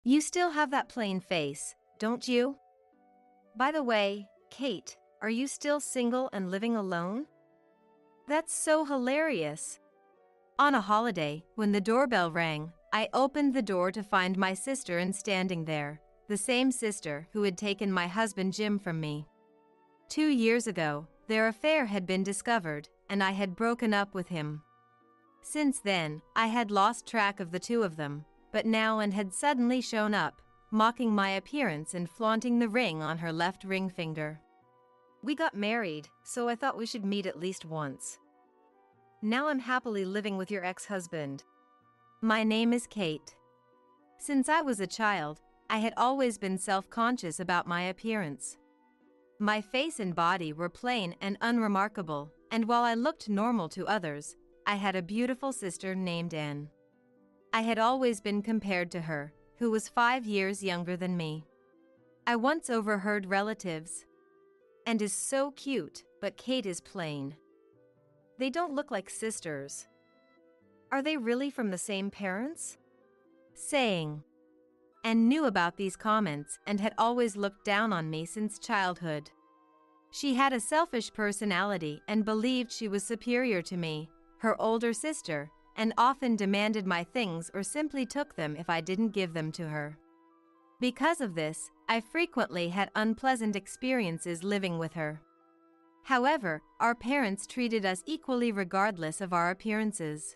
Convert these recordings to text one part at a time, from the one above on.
You still have that plain face, don't you? By the way, Kate, are you still single and living alone? That's so hilarious. On a holiday, when the doorbell rang, I opened the door to find my sister and standing there, the same sister who had taken my husband Jim from me. 2 years ago, their affair had been discovered, and I had broken up with him. Since then, I had lost track of the two of them, but now Anne had suddenly shown up, mocking my appearance and flaunting the ring on her left ring finger. We got married, so I thought we should meet at least once. Now I'm happily living with your ex-husband. My name is Kate. Since I was a child, I had always been self-conscious about my appearance. My face and body were plain and unremarkable, and while I looked normal to others, I had a beautiful sister named Anne. I had always been compared to her, who was 5 years younger than me. I once overheard relatives. "And is so cute, but Kate is plain. They don't look like sisters. Are they really from the same parents?" saying. Anne knew about these comments and had always looked down on me since childhood. She had a selfish personality and believed she was superior to me, her older sister, and often demanded my things or simply took them if I didn't give them to her. Because of this, I frequently had unpleasant experiences living with her. However, our parents treated us equally regardless of our appearances.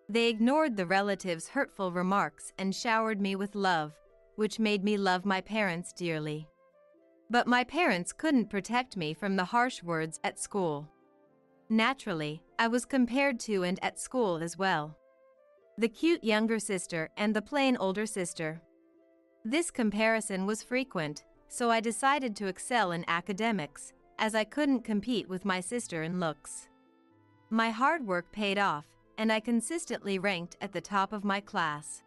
They ignored the relatives' hurtful remarks and showered me with love, which made me love my parents dearly. But my parents couldn't protect me from the harsh words at school. Naturally, I was compared to and at school as well. The cute younger sister and the plain older sister. This comparison was frequent, so I decided to excel in academics, as I couldn't compete with my sister in looks. My hard work paid off, and I consistently ranked at the top of my class.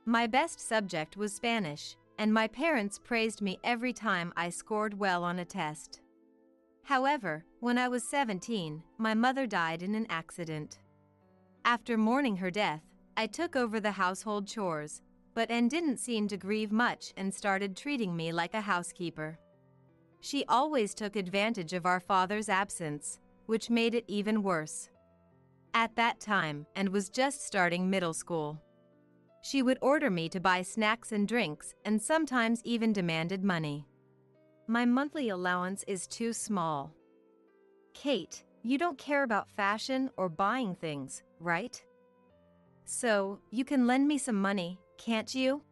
My best subject was Spanish, and my parents praised me every time I scored well on a test. However, when I was 17, my mother died in an accident. After mourning her death, I took over the household chores, but Anne didn't seem to grieve much and started treating me like a housekeeper. She always took advantage of our father's absence, which made it even worse. At that time, Anne was just starting middle school. She would order me to buy snacks and drinks and sometimes even demanded money. My monthly allowance is too small. Kate, you don't care about fashion or buying things, right? So, you can lend me some money, can't you?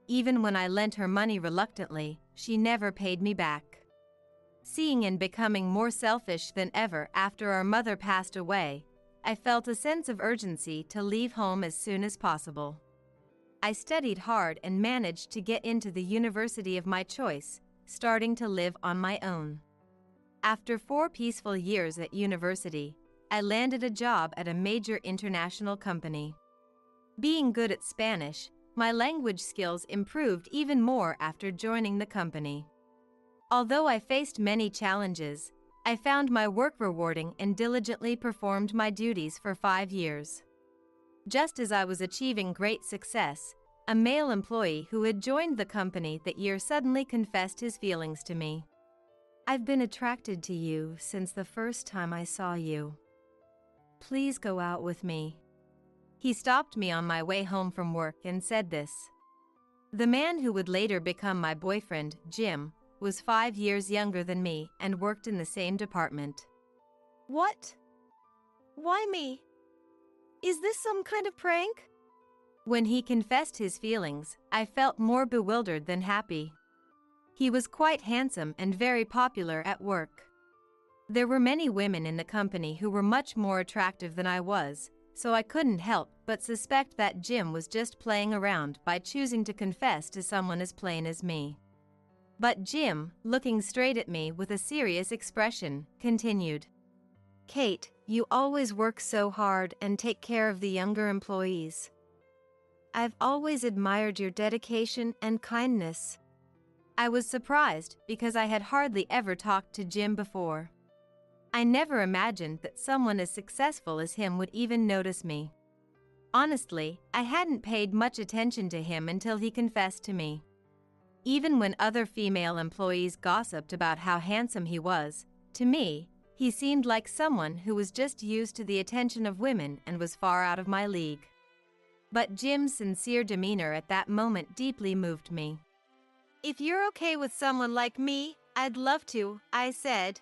Even when I lent her money reluctantly, she never paid me back. Seeing and becoming more selfish than ever after our mother passed away, I felt a sense of urgency to leave home as soon as possible. I studied hard and managed to get into the university of my choice, starting to live on my own. After 4 peaceful years at university, I landed a job at a major international company. Being good at Spanish, my language skills improved even more after joining the company. Although I faced many challenges, I found my work rewarding and diligently performed my duties for 5 years. Just as I was achieving great success, a male employee who had joined the company that year suddenly confessed his feelings to me. "I've been attracted to you since the first time I saw you. Please go out with me." He stopped me on my way home from work and said this. The man who would later become my boyfriend, Jim, was 5 years younger than me and worked in the same department. What? Why me? Is this some kind of prank? When he confessed his feelings, I felt more bewildered than happy. He was quite handsome and very popular at work. There were many women in the company who were much more attractive than I was, so I couldn't help but suspect that Jim was just playing around by choosing to confess to someone as plain as me. But Jim, looking straight at me with a serious expression, continued. "Kate, you always work so hard and take care of the younger employees. I've always admired your dedication and kindness." I was surprised because I had hardly ever talked to Jim before. I never imagined that someone as successful as him would even notice me. Honestly, I hadn't paid much attention to him until he confessed to me. Even when other female employees gossiped about how handsome he was, to me, he seemed like someone who was just used to the attention of women and was far out of my league. But Jim's sincere demeanor at that moment deeply moved me. "If you're okay with someone like me, I'd love to," I said.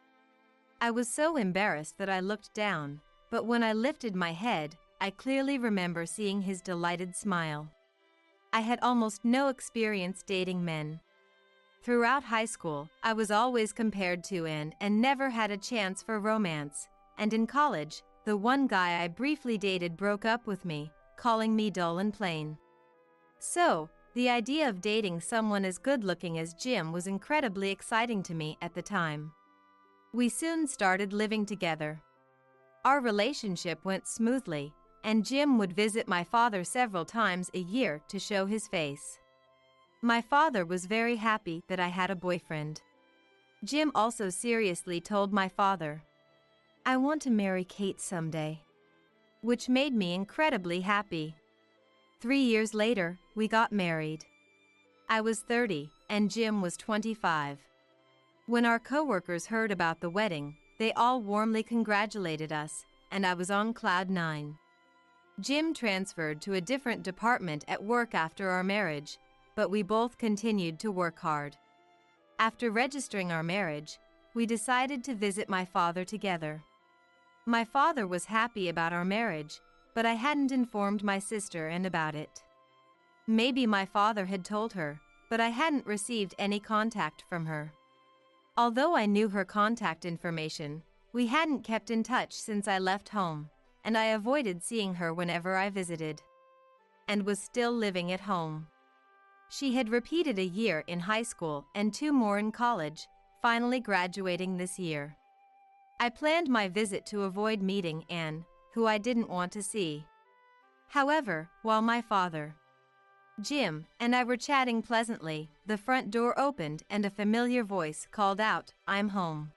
I was so embarrassed that I looked down, but when I lifted my head, I clearly remember seeing his delighted smile. I had almost no experience dating men. Throughout high school, I was always compared to and never had a chance for romance, and in college, the one guy I briefly dated broke up with me, calling me dull and plain. So, the idea of dating someone as good-looking as Jim was incredibly exciting to me at the time. We soon started living together. Our relationship went smoothly, and Jim would visit my father several times a year to show his face. My father was very happy that I had a boyfriend. Jim also seriously told my father, "I want to marry Kate someday," which made me incredibly happy. 3 years later, we got married. I was 30, and Jim was 25. When our coworkers heard about the wedding, they all warmly congratulated us, and I was on cloud 9. Jim transferred to a different department at work after our marriage, but we both continued to work hard. After registering our marriage, we decided to visit my father together. My father was happy about our marriage, but I hadn't informed my sister about it. Maybe my father had told her, but I hadn't received any contact from her. Although I knew her contact information, we hadn't kept in touch since I left home, and I avoided seeing her whenever I visited. And was still living at home. She had repeated a year in high school and 2 more in college, finally graduating this year. I planned my visit to avoid meeting Anne, who I didn't want to see. However, while my father, Jim, and I were chatting pleasantly, the front door opened and a familiar voice called out, "I'm home."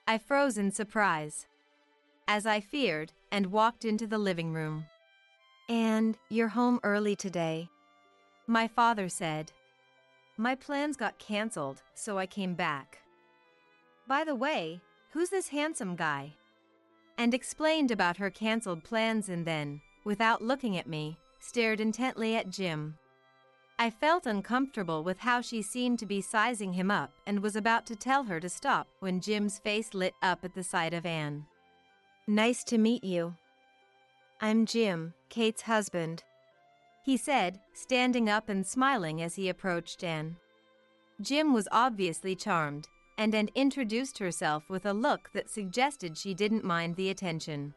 I froze in surprise, as I feared, and walked into the living room. "And you're home early today," my father said. "My plans got canceled, so I came back. By the way, who's this handsome guy?" And explained about her canceled plans and then, without looking at me, stared intently at Jim. I felt uncomfortable with how she seemed to be sizing him up and was about to tell her to stop when Jim's face lit up at the sight of Anne. "Nice to meet you. I'm Jim, Kate's husband," he said, standing up and smiling as he approached Anne. Jim was obviously charmed, and Anne introduced herself with a look that suggested she didn't mind the attention.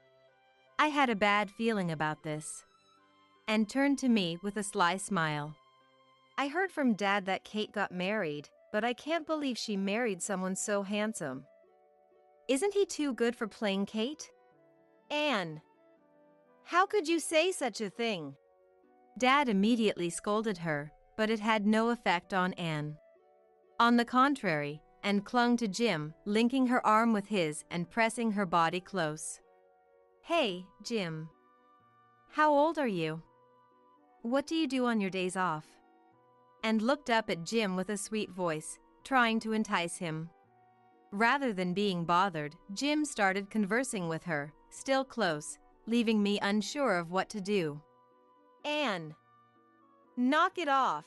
I had a bad feeling about this. Anne turned to me with a sly smile. "I heard from Dad that Kate got married, but I can't believe she married someone so handsome. Isn't he too good for plain Kate?" "Anne, how could you say such a thing?" Dad immediately scolded her, but it had no effect on Anne. On the contrary, Anne clung to Jim, linking her arm with his and pressing her body close. "Hey, Jim. How old are you? What do you do on your days off?" And looked up at Jim with a sweet voice, trying to entice him. Rather than being bothered, Jim started conversing with her, still close, leaving me unsure of what to do. "Anne, knock it off."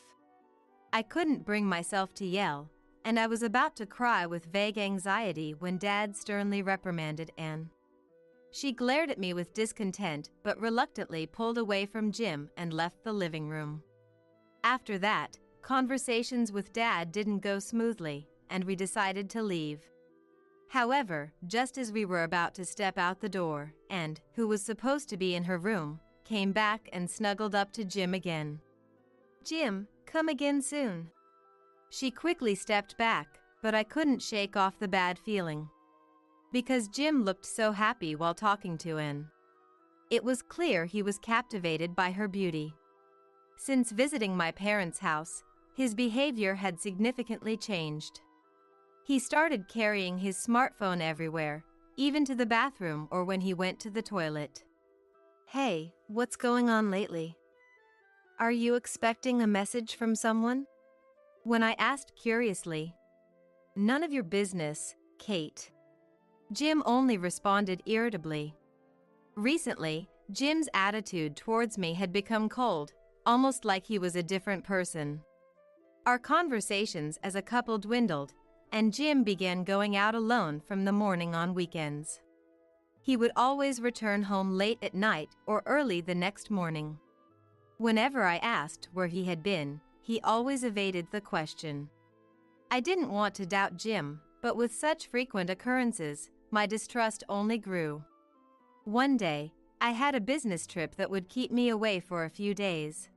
I couldn't bring myself to yell, and I was about to cry with vague anxiety when Dad sternly reprimanded Anne. She glared at me with discontent but reluctantly pulled away from Jim and left the living room. After that, conversations with Dad didn't go smoothly, and we decided to leave. However, just as we were about to step out the door, Anne, who was supposed to be in her room, came back and snuggled up to Jim again. "Jim, come again soon." She quickly stepped back, but I couldn't shake off the bad feeling. Because Jim looked so happy while talking to Anne. It was clear he was captivated by her beauty. Since visiting my parents' house, his behavior had significantly changed. He started carrying his smartphone everywhere, even to the bathroom or when he went to the toilet. Hey, what's going on lately? Are you expecting a message from someone? When I asked curiously, "None of your business, Kate." Jim only responded irritably. Recently, Jim's attitude towards me had become cold, almost like he was a different person. Our conversations as a couple dwindled, and Jim began going out alone from the morning on weekends. He would always return home late at night or early the next morning. Whenever I asked where he had been, he always evaded the question. I didn't want to doubt Jim, but with such frequent occurrences, my distrust only grew. One day, I had a business trip that would keep me away for a few days.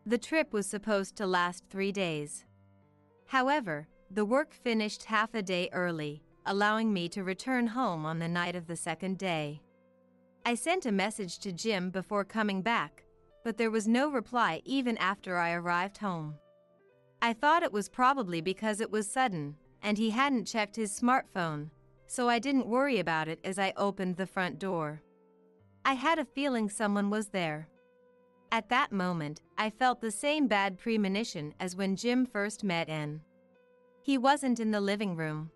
The trip was supposed to last 3 days. However, the work finished half a day early, allowing me to return home on the night of the second day. I sent a message to Jim before coming back, but there was no reply even after I arrived home. I thought it was probably because it was sudden, and he hadn't checked his smartphone, so I didn't worry about it as I opened the front door. I had a feeling someone was there. At that moment, I felt the same bad premonition as when Jim first met Anne. He wasn't in the living room.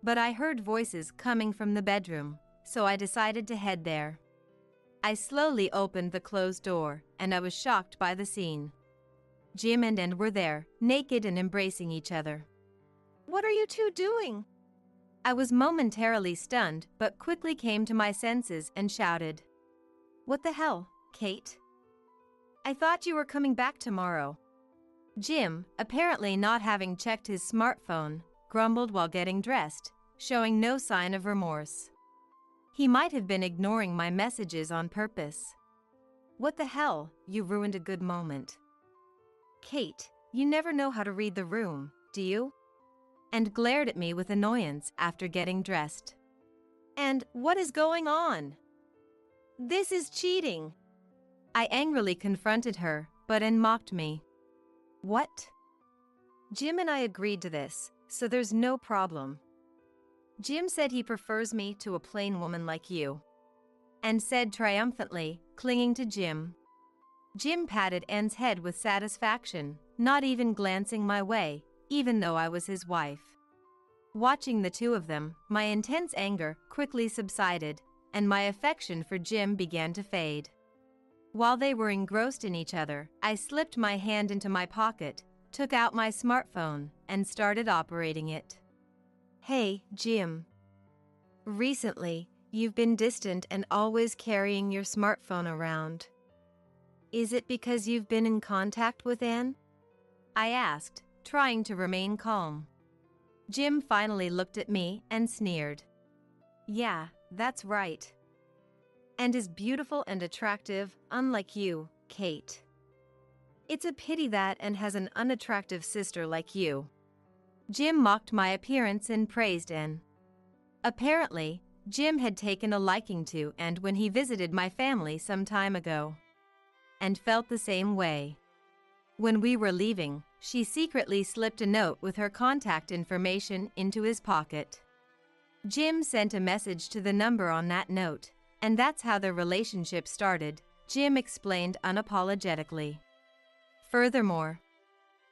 But I heard voices coming from the bedroom, so I decided to head there. I slowly opened the closed door, and I was shocked by the scene. Jim and Anne were there, naked and embracing each other. What are you two doing? I was momentarily stunned, but quickly came to my senses and shouted, "What the hell, Kate? I thought you were coming back tomorrow." Jim, apparently not having checked his smartphone, grumbled while getting dressed, showing no sign of remorse. He might have been ignoring my messages on purpose. "What the hell, you ruined a good moment. Kate, you never know how to read the room, do you?" And glared at me with annoyance after getting dressed. And what is going on? This is cheating. I angrily confronted her, but Anne mocked me. "What? Jim and I agreed to this, so there's no problem. Jim said he prefers me to a plain woman like you." Anne said triumphantly, clinging to Jim. Jim patted Anne's head with satisfaction, not even glancing my way, even though I was his wife. Watching the two of them, my intense anger quickly subsided, and my affection for Jim began to fade. While they were engrossed in each other, I slipped my hand into my pocket, took out my smartphone, and started operating it. "Hey, Jim. Recently, you've been distant and always carrying your smartphone around. Is it because you've been in contact with Anne?" I asked, trying to remain calm. Jim finally looked at me and sneered. "Yeah, that's right. And is beautiful and attractive, unlike you, Kate. It's a pity that Anne has an unattractive sister like you." Jim mocked my appearance and praised Anne. Apparently, Jim had taken a liking to Anne when he visited my family some time ago, and felt the same way. When we were leaving, she secretly slipped a note with her contact information into his pocket. Jim sent a message to the number on that note, and that's how their relationship started, Jim explained unapologetically. "Furthermore,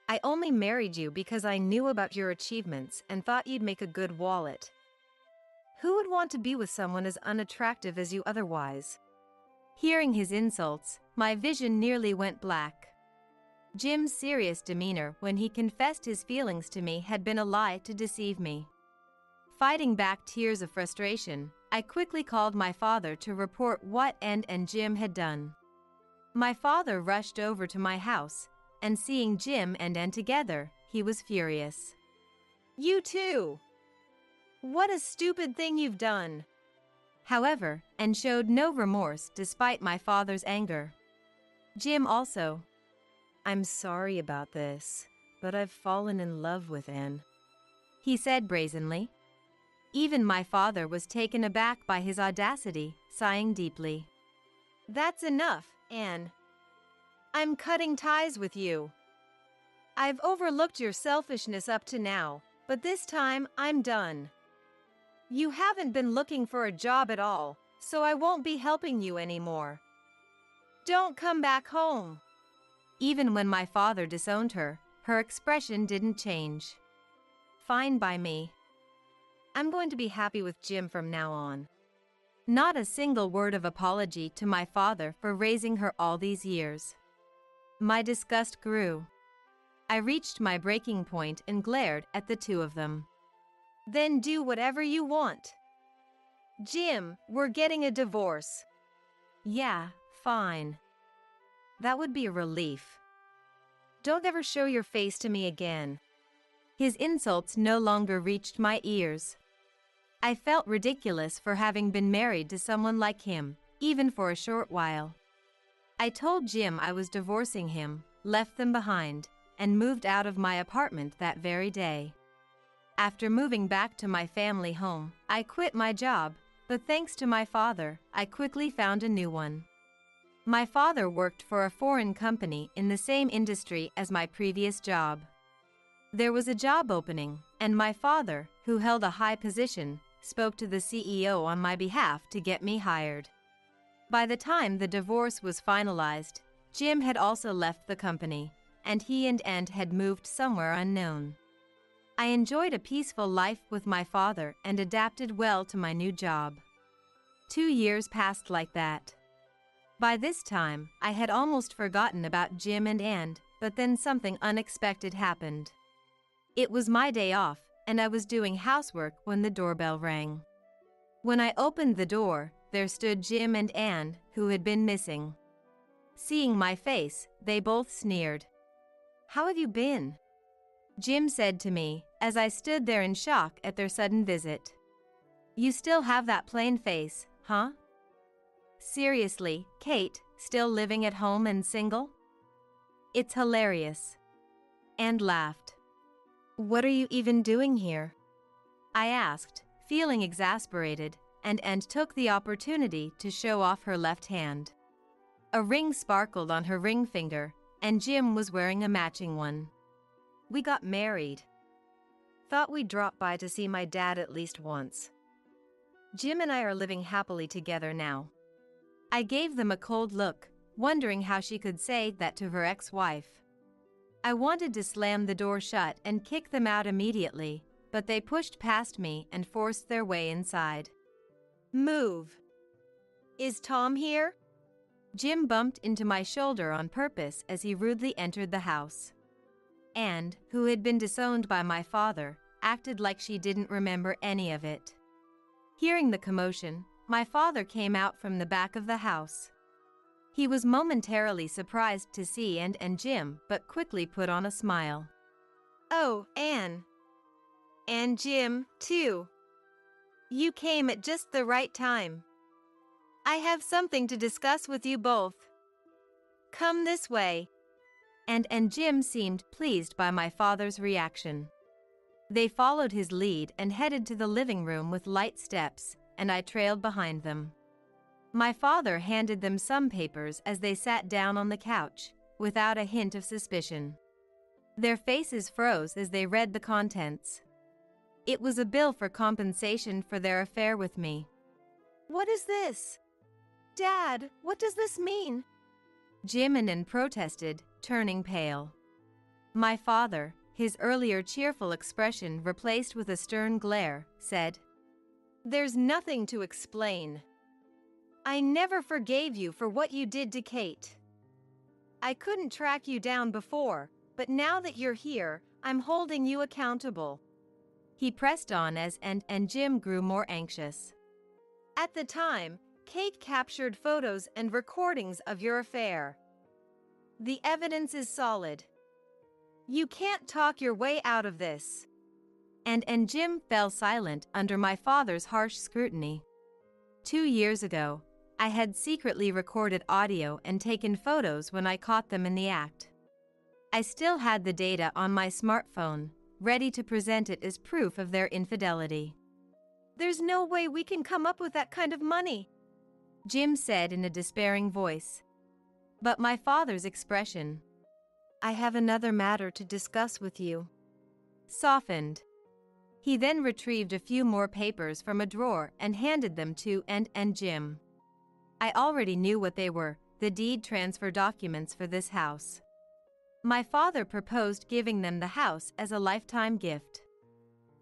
I only married you because I knew about your achievements and thought you'd make a good wallet. Who would want to be with someone as unattractive as you otherwise?" Hearing his insults, my vision nearly went black. Jim's serious demeanor when he confessed his feelings to me had been a lie to deceive me. Fighting back tears of frustration, I quickly called my father to report what Anne and Jim had done. My father rushed over to my house, and seeing Jim and Anne together, he was furious. "You too. What a stupid thing you've done." However, Anne showed no remorse despite my father's anger. Jim also. "I'm sorry about this, but I've fallen in love with Anne," he said brazenly. Even my father was taken aback by his audacity, sighing deeply. "That's enough, Anne. I'm cutting ties with you. I've overlooked your selfishness up to now, but this time I'm done. You haven't been looking for a job at all, so I won't be helping you anymore. Don't come back home. Even when my father disowned her, her expression didn't change. Fine by me. I'm going to be happy with Jim from now on. Not a single word of apology to my father for raising her all these years. My disgust grew. I reached my breaking point and glared at the two of them. Then do whatever you want. Jim, we're getting a divorce. Yeah, fine. That would be a relief. Don't ever show your face to me again. His insults no longer reached my ears. I felt ridiculous for having been married to someone like him, even for a short while. I told Jim I was divorcing him, left them behind, and moved out of my apartment that very day. After moving back to my family home, I quit my job, but thanks to my father, I quickly found a new one. My father worked for a foreign company in the same industry as my previous job. There was a job opening, and my father, who held a high position, spoke to the CEO on my behalf to get me hired. By the time the divorce was finalized, Jim had also left the company, and he and Aunt had moved somewhere unknown. I enjoyed a peaceful life with my father and adapted well to my new job. 2 years passed like that. By this time, I had almost forgotten about Jim and Aunt, but then something unexpected happened. It was my day off, and I was doing housework when the doorbell rang. When I opened the door, there stood Jim and Anne, who had been missing. Seeing my face, they both sneered. "How have you been?" Jim said to me, as I stood there in shock at their sudden visit. "You still have that plain face, huh? Seriously, Kate, still living at home and single? It's hilarious." And laughed. "What are you even doing here?" I asked, feeling exasperated, and took the opportunity to show off her left hand. A ring sparkled on her ring finger, and Jim was wearing a matching one. "We got married. Thought we'd drop by to see my dad at least once. Jim and I are living happily together now." I gave them a cold look, wondering how she could say that to her ex-wife. I wanted to slam the door shut and kick them out immediately, but they pushed past me and forced their way inside. "Move. Is Tom here?" Jim bumped into my shoulder on purpose as he rudely entered the house. And, who had been disowned by my father, acted like she didn't remember any of it. Hearing the commotion, my father came out from the back of the house. He was momentarily surprised to see and Jim, but quickly put on a smile. "Oh, Anne. And Jim, too. You came at just the right time. I have something to discuss with you both. Come this way." And Jim seemed pleased by my father's reaction. They followed his lead and headed to the living room with light steps, and I trailed behind them. My father handed them some papers as they sat down on the couch, without a hint of suspicion. Their faces froze as they read the contents. It was a bill for compensation for their affair with me. "What is this? Dad, what does this mean?" Jim and Anne protested, turning pale. My father, his earlier cheerful expression replaced with a stern glare, said, "There's nothing to explain. I never forgave you for what you did to Kate. I couldn't track you down before, but now that you're here, I'm holding you accountable." He pressed on as and Jim grew more anxious. "At the time, Kate captured photos and recordings of your affair. The evidence is solid. You can't talk your way out of this." And Jim fell silent under my father's harsh scrutiny. 2 years ago, I had secretly recorded audio and taken photos when I caught them in the act. I still had the data on my smartphone, ready to present it as proof of their infidelity. "There's no way we can come up with that kind of money," Jim said in a despairing voice. But my father's expression, "I have another matter to discuss with you," softened. He then retrieved a few more papers from a drawer and handed them to and Jim. I already knew what they were, the deed transfer documents for this house. My father proposed giving them the house as a lifetime gift.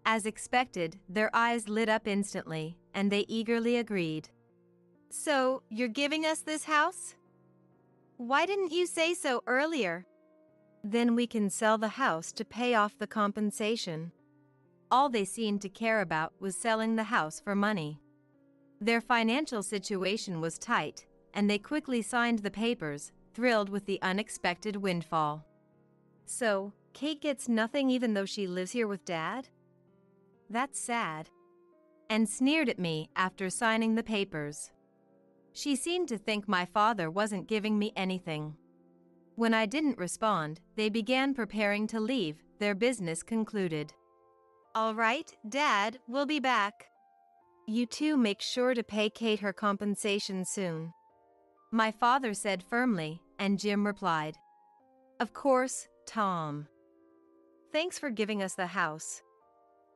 As expected, their eyes lit up instantly, and they eagerly agreed. So, you're giving us this house? Why didn't you say so earlier? Then we can sell the house to pay off the compensation. All they seemed to care about was selling the house for money. Their financial situation was tight, and they quickly signed the papers, thrilled with the unexpected windfall. So, Kate gets nothing even though she lives here with Dad? That's sad. And sneered at me after signing the papers. She seemed to think my father wasn't giving me anything. When I didn't respond, they began preparing to leave, their business concluded. All right, Dad, we'll be back. You two make sure to pay Kate her compensation soon. My father said firmly, and Jim replied, Of course, Tom. Thanks for giving us the house,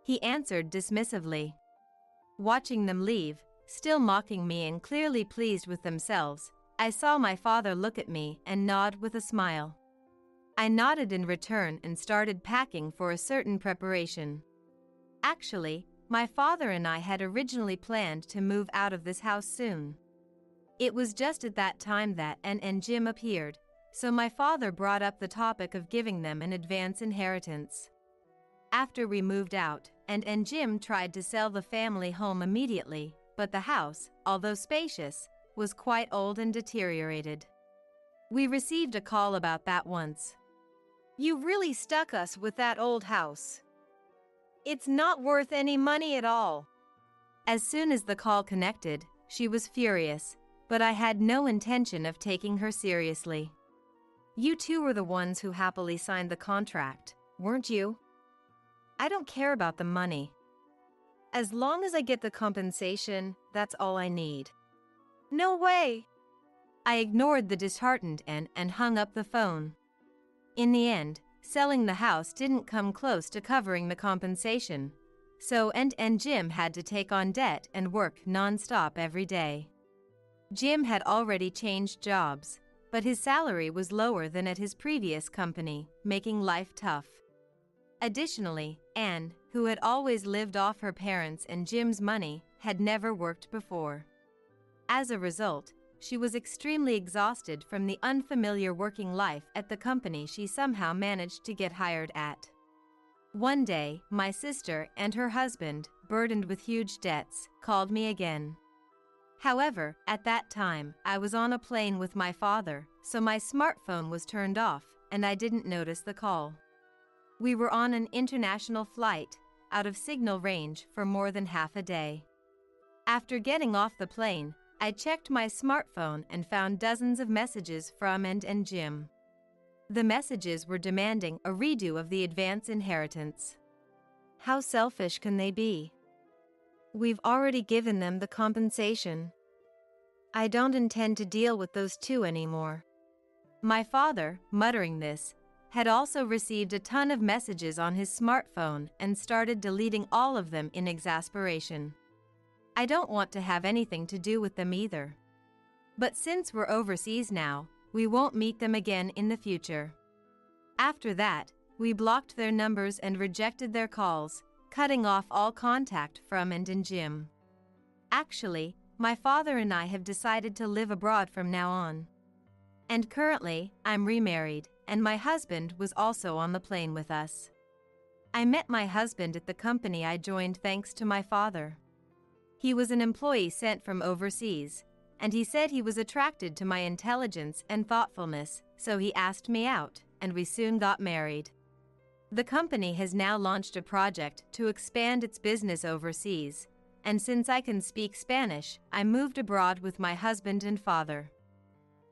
he answered dismissively. Watching them leave, still mocking me and clearly pleased with themselves, I saw my father look at me and nod with a smile. I nodded in return and started packing for a certain preparation. Actually, my father and I had originally planned to move out of this house soon. It was just at that time that Ann and Jim appeared, so my father brought up the topic of giving them an advance inheritance. After we moved out, Ann and Jim tried to sell the family home immediately, but the house, although spacious, was quite old and deteriorated. We received a call about that once. You really stuck us with that old house. It's not worth any money at all. As soon as the call connected, she was furious, but I had no intention of taking her seriously. You two were the ones who happily signed the contract, weren't you? I don't care about the money. As long as I get the compensation, that's all I need. No way! I ignored the disheartened Ann and hung up the phone. In the end, selling the house didn't come close to covering the compensation, so Ann and Jim had to take on debt and work non-stop every day. Jim had already changed jobs, but his salary was lower than at his previous company, making life tough. Additionally, Ann, who had always lived off her parents' and Jim's money, had never worked before. As a result, she was extremely exhausted from the unfamiliar working life at the company she somehow managed to get hired at. One day, my sister and her husband, burdened with huge debts, called me again. However, at that time, I was on a plane with my father, so my smartphone was turned off, and I didn't notice the call. We were on an international flight, out of signal range for more than half a day. After getting off the plane, I checked my smartphone and found dozens of messages from Ann and Jim. The messages were demanding a redo of the advance inheritance. How selfish can they be? We've already given them the compensation. I don't intend to deal with those two anymore. My father, muttering this, had also received a ton of messages on his smartphone and started deleting all of them in exasperation. I don't want to have anything to do with them either. But since we're overseas now, we won't meet them again in the future. After that, we blocked their numbers and rejected their calls, cutting off all contact from Ann and Jim. Actually, my father and I have decided to live abroad from now on. And currently, I'm remarried, and my husband was also on the plane with us. I met my husband at the company I joined thanks to my father. He was an employee sent from overseas, and he said he was attracted to my intelligence and thoughtfulness, so he asked me out, and we soon got married. The company has now launched a project to expand its business overseas, and since I can speak Spanish, I moved abroad with my husband and father.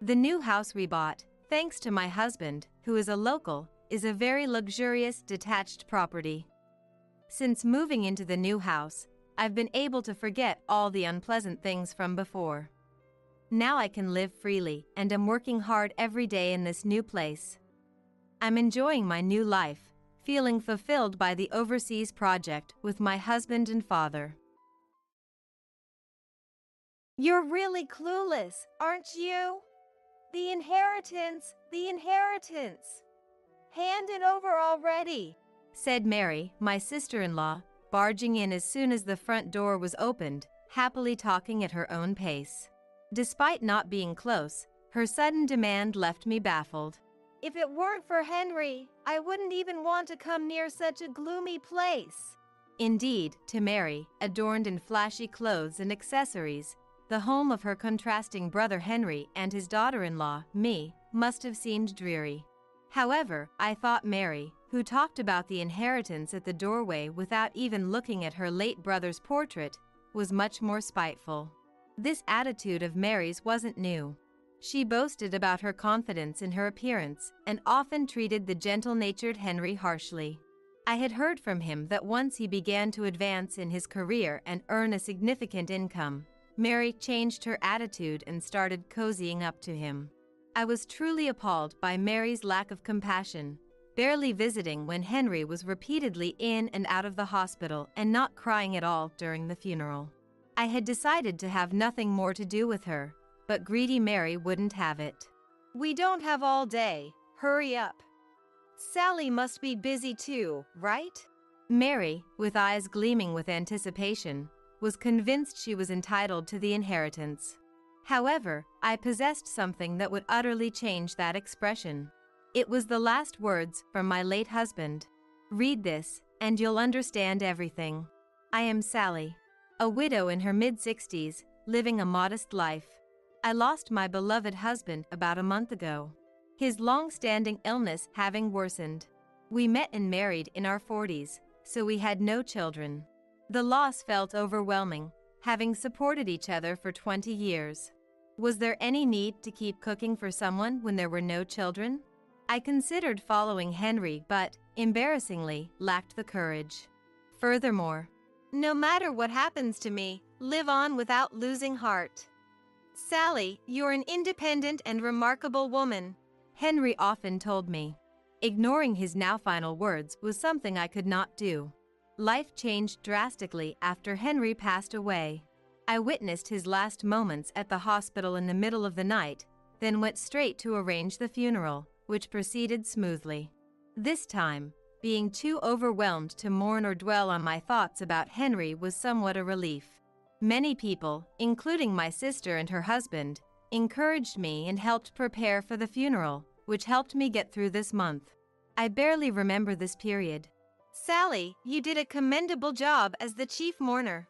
The new house we bought, thanks to my husband, who is a local, is a very luxurious detached property. Since moving into the new house, I've been able to forget all the unpleasant things from before. Now I can live freely and am working hard every day in this new place. I'm enjoying my new life, feeling fulfilled by the overseas project with my husband and father. You're really clueless, aren't you? The inheritance! The inheritance! Hand it over already, said Mary, my sister-in-law, barging in as soon as the front door was opened, happily talking at her own pace. Despite not being close, her sudden demand left me baffled. If it weren't for Henry, I wouldn't even want to come near such a gloomy place. Indeed, to Mary, adorned in flashy clothes and accessories, the home of her contrasting brother Henry and his daughter-in-law, me, must have seemed dreary. However, I thought Mary, who talked about the inheritance at the doorway without even looking at her late brother's portrait, was much more spiteful. This attitude of Mary's wasn't new. She boasted about her confidence in her appearance and often treated the gentle-natured Henry harshly. I had heard from him that once he began to advance in his career and earn a significant income, Mary changed her attitude and started cozying up to him. I was truly appalled by Mary's lack of compassion, barely visiting when Henry was repeatedly in and out of the hospital and not crying at all during the funeral. I had decided to have nothing more to do with her, but greedy Mary wouldn't have it. We don't have all day. Hurry up. Sally must be busy too, right? Mary, with eyes gleaming with anticipation, was convinced she was entitled to the inheritance. However, I possessed something that would utterly change that expression. It was the last words from my late husband. Read this, and you'll understand everything. I am Sally, a widow in her mid-60s, living a modest life. I lost my beloved husband about a month ago, his long-standing illness having worsened. We met and married in our 40s, so we had no children. The loss felt overwhelming, having supported each other for 20 years. Was there any need to keep cooking for someone when there were no children? I considered following Henry but, embarrassingly, lacked the courage. Furthermore, no matter what happens to me, live on without losing heart. Sally, you're an independent and remarkable woman, Henry often told me. Ignoring his now final words was something I could not do. Life changed drastically after Henry passed away. I witnessed his last moments at the hospital in the middle of the night, then went straight to arrange the funeral, which proceeded smoothly. This time, being too overwhelmed to mourn or dwell on my thoughts about Henry was somewhat a relief. Many people, including my sister and her husband, encouraged me and helped prepare for the funeral, which helped me get through this month. I barely remember this period. Sally, you did a commendable job as the chief mourner.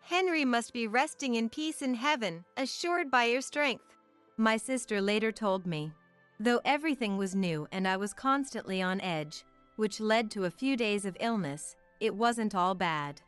Henry must be resting in peace in heaven, assured by your strength, my sister later told me. Though everything was new and I was constantly on edge, which led to a few days of illness, it wasn't all bad.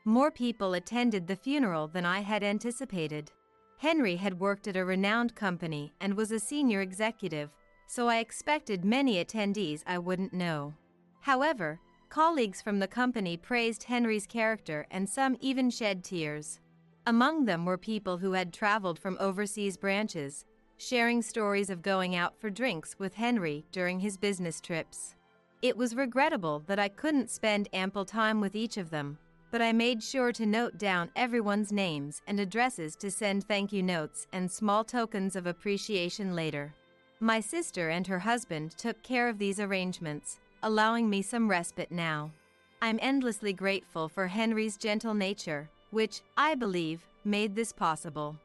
More people attended the funeral than I had anticipated. Henry had worked at a renowned company and was a senior executive, so I expected many attendees I wouldn't know. However, colleagues from the company praised Henry's character and some even shed tears. Among them were people who had traveled from overseas branches, sharing stories of going out for drinks with Henry during his business trips. It was regrettable that I couldn't spend ample time with each of them, but I made sure to note down everyone's names and addresses to send thank you notes and small tokens of appreciation later. My sister and her husband took care of these arrangements, allowing me some respite now. I'm endlessly grateful for Henry's gentle nature, which, I believe, made this possible.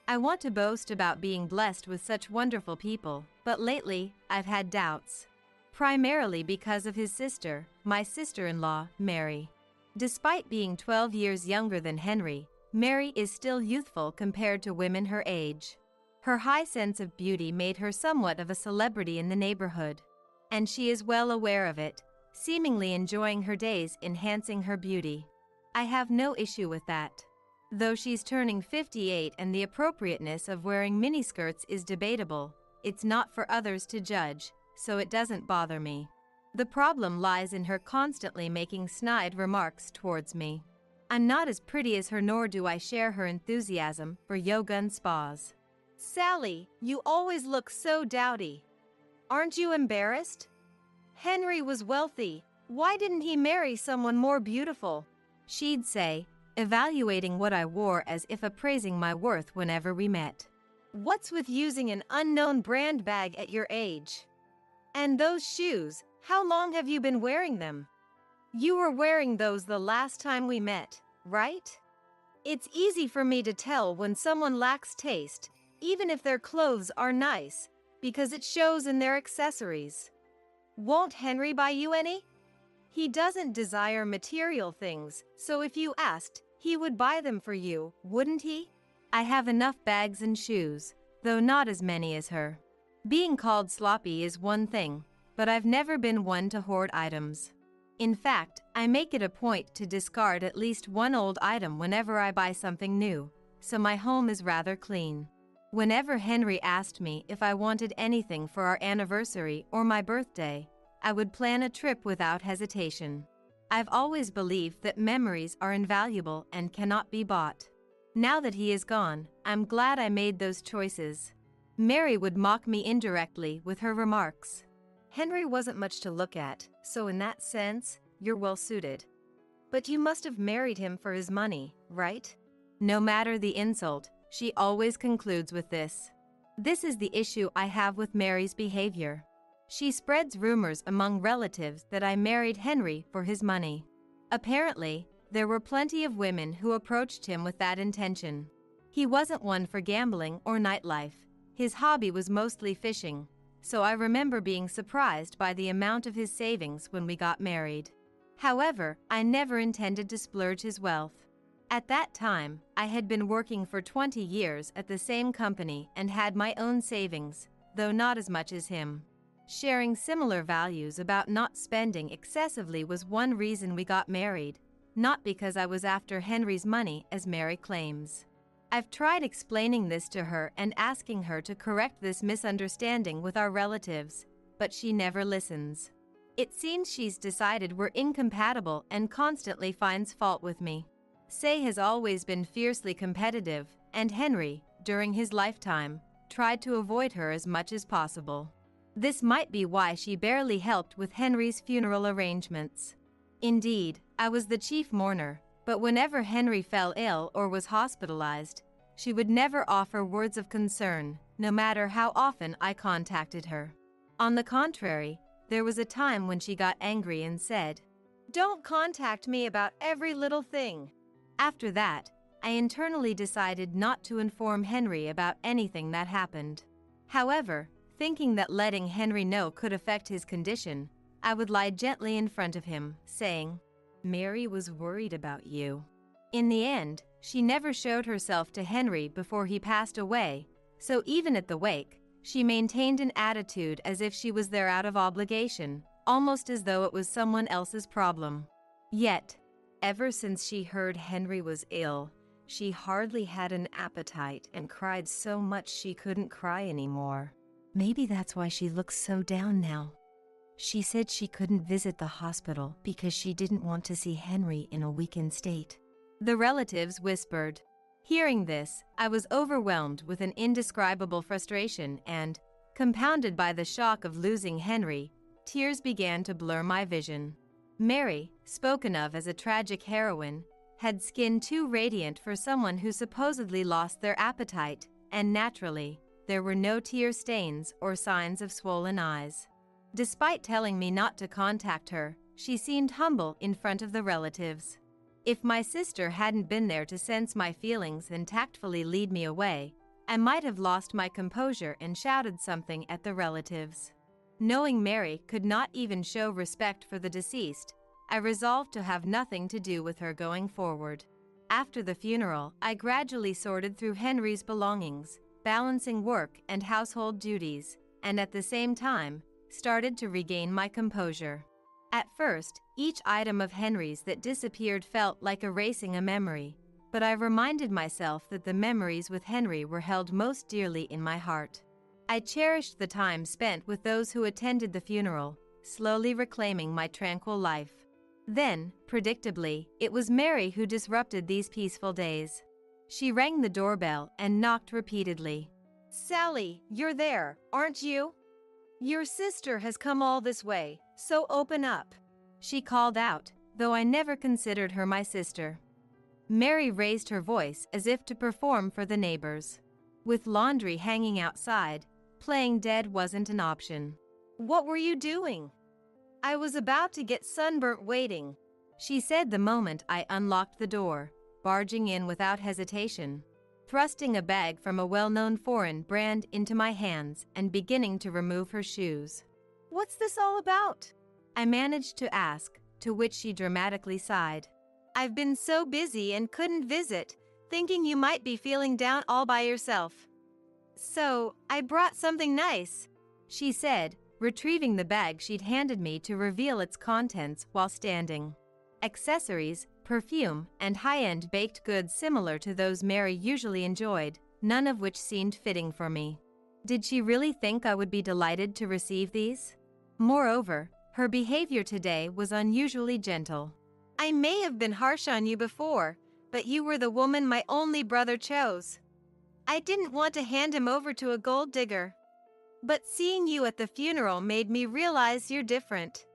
I want to boast about being blessed with such wonderful people, but lately, I've had doubts. Primarily because of his sister, my sister-in-law, Mary. Despite being 12 years younger than Henry, Mary is still youthful compared to women her age. Her high sense of beauty made her somewhat of a celebrity in the neighborhood. And she is well aware of it, seemingly enjoying her days enhancing her beauty. I have no issue with that. Though she's turning 58 and the appropriateness of wearing miniskirts is debatable, it's not for others to judge, so it doesn't bother me. The problem lies in her constantly making snide remarks towards me. I'm not as pretty as her, nor do I share her enthusiasm for yoga and spas. Sally, you always look so dowdy. Aren't you embarrassed? Henry was wealthy. Why didn't he marry someone more beautiful? She'd say, evaluating what I wore as if appraising my worth whenever we met. What's with using an unknown brand bag at your age? And those shoes, how long have you been wearing them? You were wearing those the last time we met, right? It's easy for me to tell when someone lacks taste, even if their clothes are nice, because it shows in their accessories. Won't Henry buy you any? He doesn't desire material things, so if you asked, he would buy them for you, wouldn't he? I have enough bags and shoes, though not as many as her. Being called sloppy is one thing, but I've never been one to hoard items. In fact, I make it a point to discard at least one old item whenever I buy something new, so my home is rather clean. Whenever Henry asked me if I wanted anything for our anniversary or my birthday, I would plan a trip without hesitation. I've always believed that memories are invaluable and cannot be bought. Now that he is gone, I'm glad I made those choices. Mary would mock me indirectly with her remarks. Henry wasn't much to look at, so in that sense, you're well suited. But you must have married him for his money, right? No matter the insult, she always concludes with this. This is the issue I have with Mary's behavior. She spreads rumors among relatives that I married Henry for his money. Apparently, there were plenty of women who approached him with that intention. He wasn't one for gambling or nightlife. His hobby was mostly fishing, so I remember being surprised by the amount of his savings when we got married. However, I never intended to splurge his wealth. At that time, I had been working for 20 years at the same company and had my own savings, though not as much as him. Sharing similar values about not spending excessively was one reason we got married, not because I was after Henry's money as Mary claims. I've tried explaining this to her and asking her to correct this misunderstanding with our relatives, but she never listens. It seems she's decided we're incompatible and constantly finds fault with me. Say has always been fiercely competitive, and Henry, during his lifetime, tried to avoid her as much as possible. This might be why she barely helped with Henry's funeral arrangements. Indeed, I was the chief mourner, but whenever Henry fell ill or was hospitalized, she would never offer words of concern, no matter how often I contacted her. On the contrary, there was a time when she got angry and said, "Don't contact me about every little thing." After that, I internally decided not to inform Henry about anything that happened. However, thinking that letting Henry know could affect his condition, I would lie gently in front of him, saying, "Mary was worried about you." In the end, she never showed herself to Henry before he passed away, so even at the wake, she maintained an attitude as if she was there out of obligation, almost as though it was someone else's problem. Yet, ever since she heard Henry was ill, she hardly had an appetite and cried so much she couldn't cry anymore. Maybe that's why she looks so down now. She said she couldn't visit the hospital because she didn't want to see Henry in a weakened state. The relatives whispered. Hearing this, I was overwhelmed with an indescribable frustration and, compounded by the shock of losing Henry, tears began to blur my vision. Mary, spoken of as a tragic heroine, had skin too radiant for someone who supposedly lost their appetite, and naturally, there were no tear stains or signs of swollen eyes. Despite telling me not to contact her, she seemed humble in front of the relatives. If my sister hadn't been there to sense my feelings and tactfully lead me away, I might have lost my composure and shouted something at the relatives. Knowing Mary could not even show respect for the deceased, I resolved to have nothing to do with her going forward. After the funeral, I gradually sorted through Henry's belongings, balancing work and household duties, and at the same time, started to regain my composure. At first, each item of Henry's that disappeared felt like erasing a memory, but I reminded myself that the memories with Henry were held most dearly in my heart. I cherished the time spent with those who attended the funeral, slowly reclaiming my tranquil life. Then, predictably, it was Mary who disrupted these peaceful days. She rang the doorbell and knocked repeatedly. "Sally, you're there, aren't you? Your sister has come all this way, so open up," she called out, though I never considered her my sister. Mary raised her voice as if to perform for the neighbors. With laundry hanging outside, playing dead wasn't an option. What were you doing? I was about to get sunburnt waiting, she said the moment I unlocked the door, barging in without hesitation, thrusting a bag from a well-known foreign brand into my hands and beginning to remove her shoes. What's this all about? I managed to ask, to which she dramatically sighed. I've been so busy and couldn't visit, thinking you might be feeling down all by yourself. So, I brought something nice, she said, retrieving the bag she'd handed me to reveal its contents while standing. Accessories, perfume, and high-end baked goods similar to those Mary usually enjoyed, none of which seemed fitting for me. Did she really think I would be delighted to receive these? Moreover, her behavior today was unusually gentle. I may have been harsh on you before, but you were the woman my only brother chose. I didn't want to hand him over to a gold digger. But seeing you at the funeral made me realize you're different.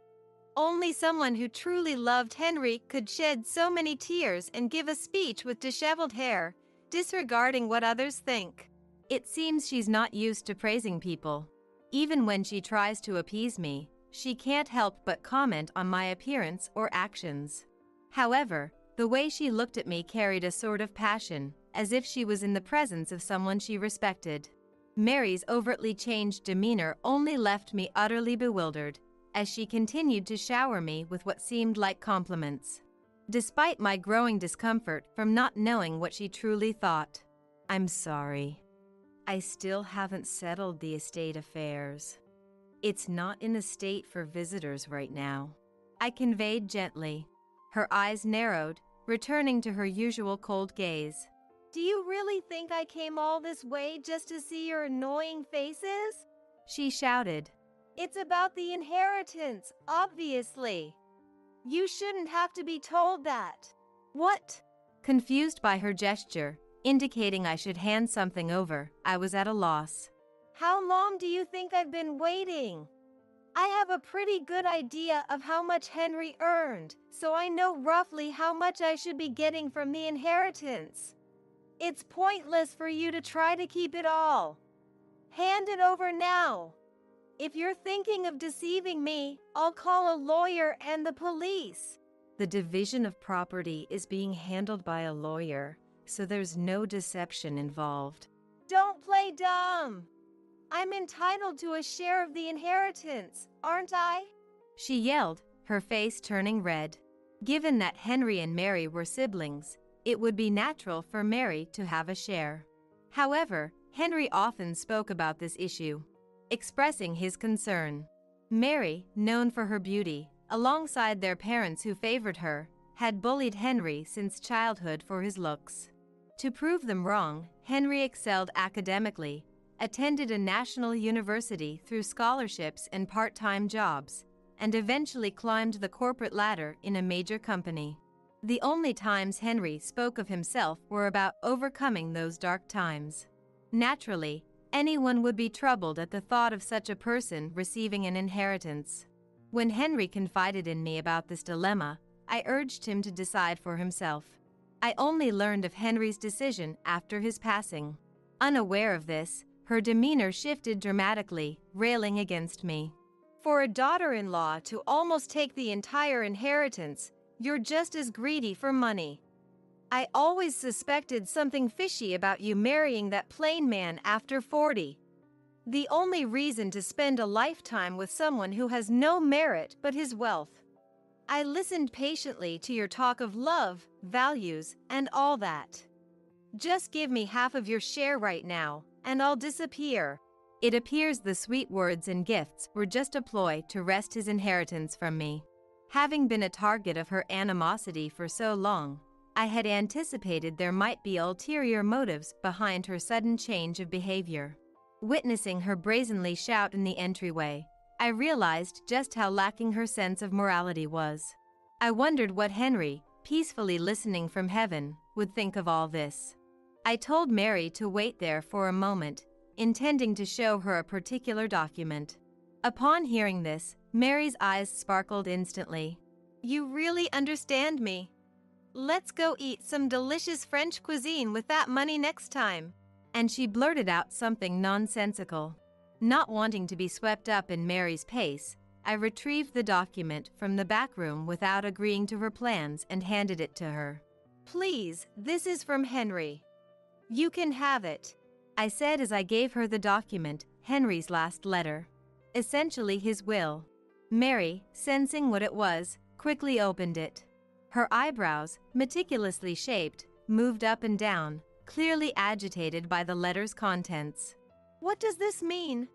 Only someone who truly loved Henry could shed so many tears and give a speech with disheveled hair, disregarding what others think. It seems she's not used to praising people. Even when she tries to appease me, she can't help but comment on my appearance or actions. However, the way she looked at me carried a sort of passion, as if she was in the presence of someone she respected. Mary's overtly changed demeanor only left me utterly bewildered, as she continued to shower me with what seemed like compliments. Despite my growing discomfort from not knowing what she truly thought. I'm sorry. I still haven't settled the estate affairs. It's not in a state for visitors right now, I conveyed gently. Her eyes narrowed, returning to her usual cold gaze. Do you really think I came all this way just to see your annoying faces? She shouted. It's about the inheritance, obviously. You shouldn't have to be told that. What? Confused by her gesture, indicating I should hand something over, I was at a loss. How long do you think I've been waiting? I have a pretty good idea of how much Henry earned, so I know roughly how much I should be getting from the inheritance. It's pointless for you to try to keep it all. Hand it over now. If you're thinking of deceiving me, I'll call a lawyer and the police. The division of property is being handled by a lawyer, so there's no deception involved. Don't play dumb. I'm entitled to a share of the inheritance, aren't I? She yelled, her face turning red. Given that Henry and Mary were siblings, it would be natural for Mary to have a share. However, Henry often spoke about this issue, expressing his concern. Mary, known for her beauty, alongside their parents who favored her, had bullied Henry since childhood for his looks. To prove them wrong, Henry excelled academically, attended a national university through scholarships and part-time jobs, and eventually climbed the corporate ladder in a major company. The only times Henry spoke of himself were about overcoming those dark times. Naturally, anyone would be troubled at the thought of such a person receiving an inheritance. When Henry confided in me about this dilemma, I urged him to decide for himself. I only learned of Henry's decision after his passing. Unaware of this, her demeanor shifted dramatically, railing against me. For a daughter-in-law to almost take the entire inheritance, you're just as greedy for money. I always suspected something fishy about you marrying that plain man after 40. The only reason to spend a lifetime with someone who has no merit but his wealth. I listened patiently to your talk of love, values, and all that. Just give me half of your share right now, and I'll disappear. It appears the sweet words and gifts were just a ploy to wrest his inheritance from me. Having been a target of her animosity for so long, I had anticipated there might be ulterior motives behind her sudden change of behavior. Witnessing her brazenly shout in the entryway, I realized just how lacking her sense of morality was. I wondered what Henry, peacefully listening from heaven, would think of all this. I told Mary to wait there for a moment, intending to show her a particular document. Upon hearing this, Mary's eyes sparkled instantly. You really understand me. Let's go eat some delicious French cuisine with that money next time. and she blurted out something nonsensical. Not wanting to be swept up in Mary's pace, I retrieved the document from the back room without agreeing to her plans and handed it to her. "Please, this is from Henry. You can have it," I said as I gave her the document, Henry's last letter. Essentially his will. Mary, sensing what it was, quickly opened it. Her eyebrows, meticulously shaped, moved up and down, clearly agitated by the letter's contents. "What does this mean?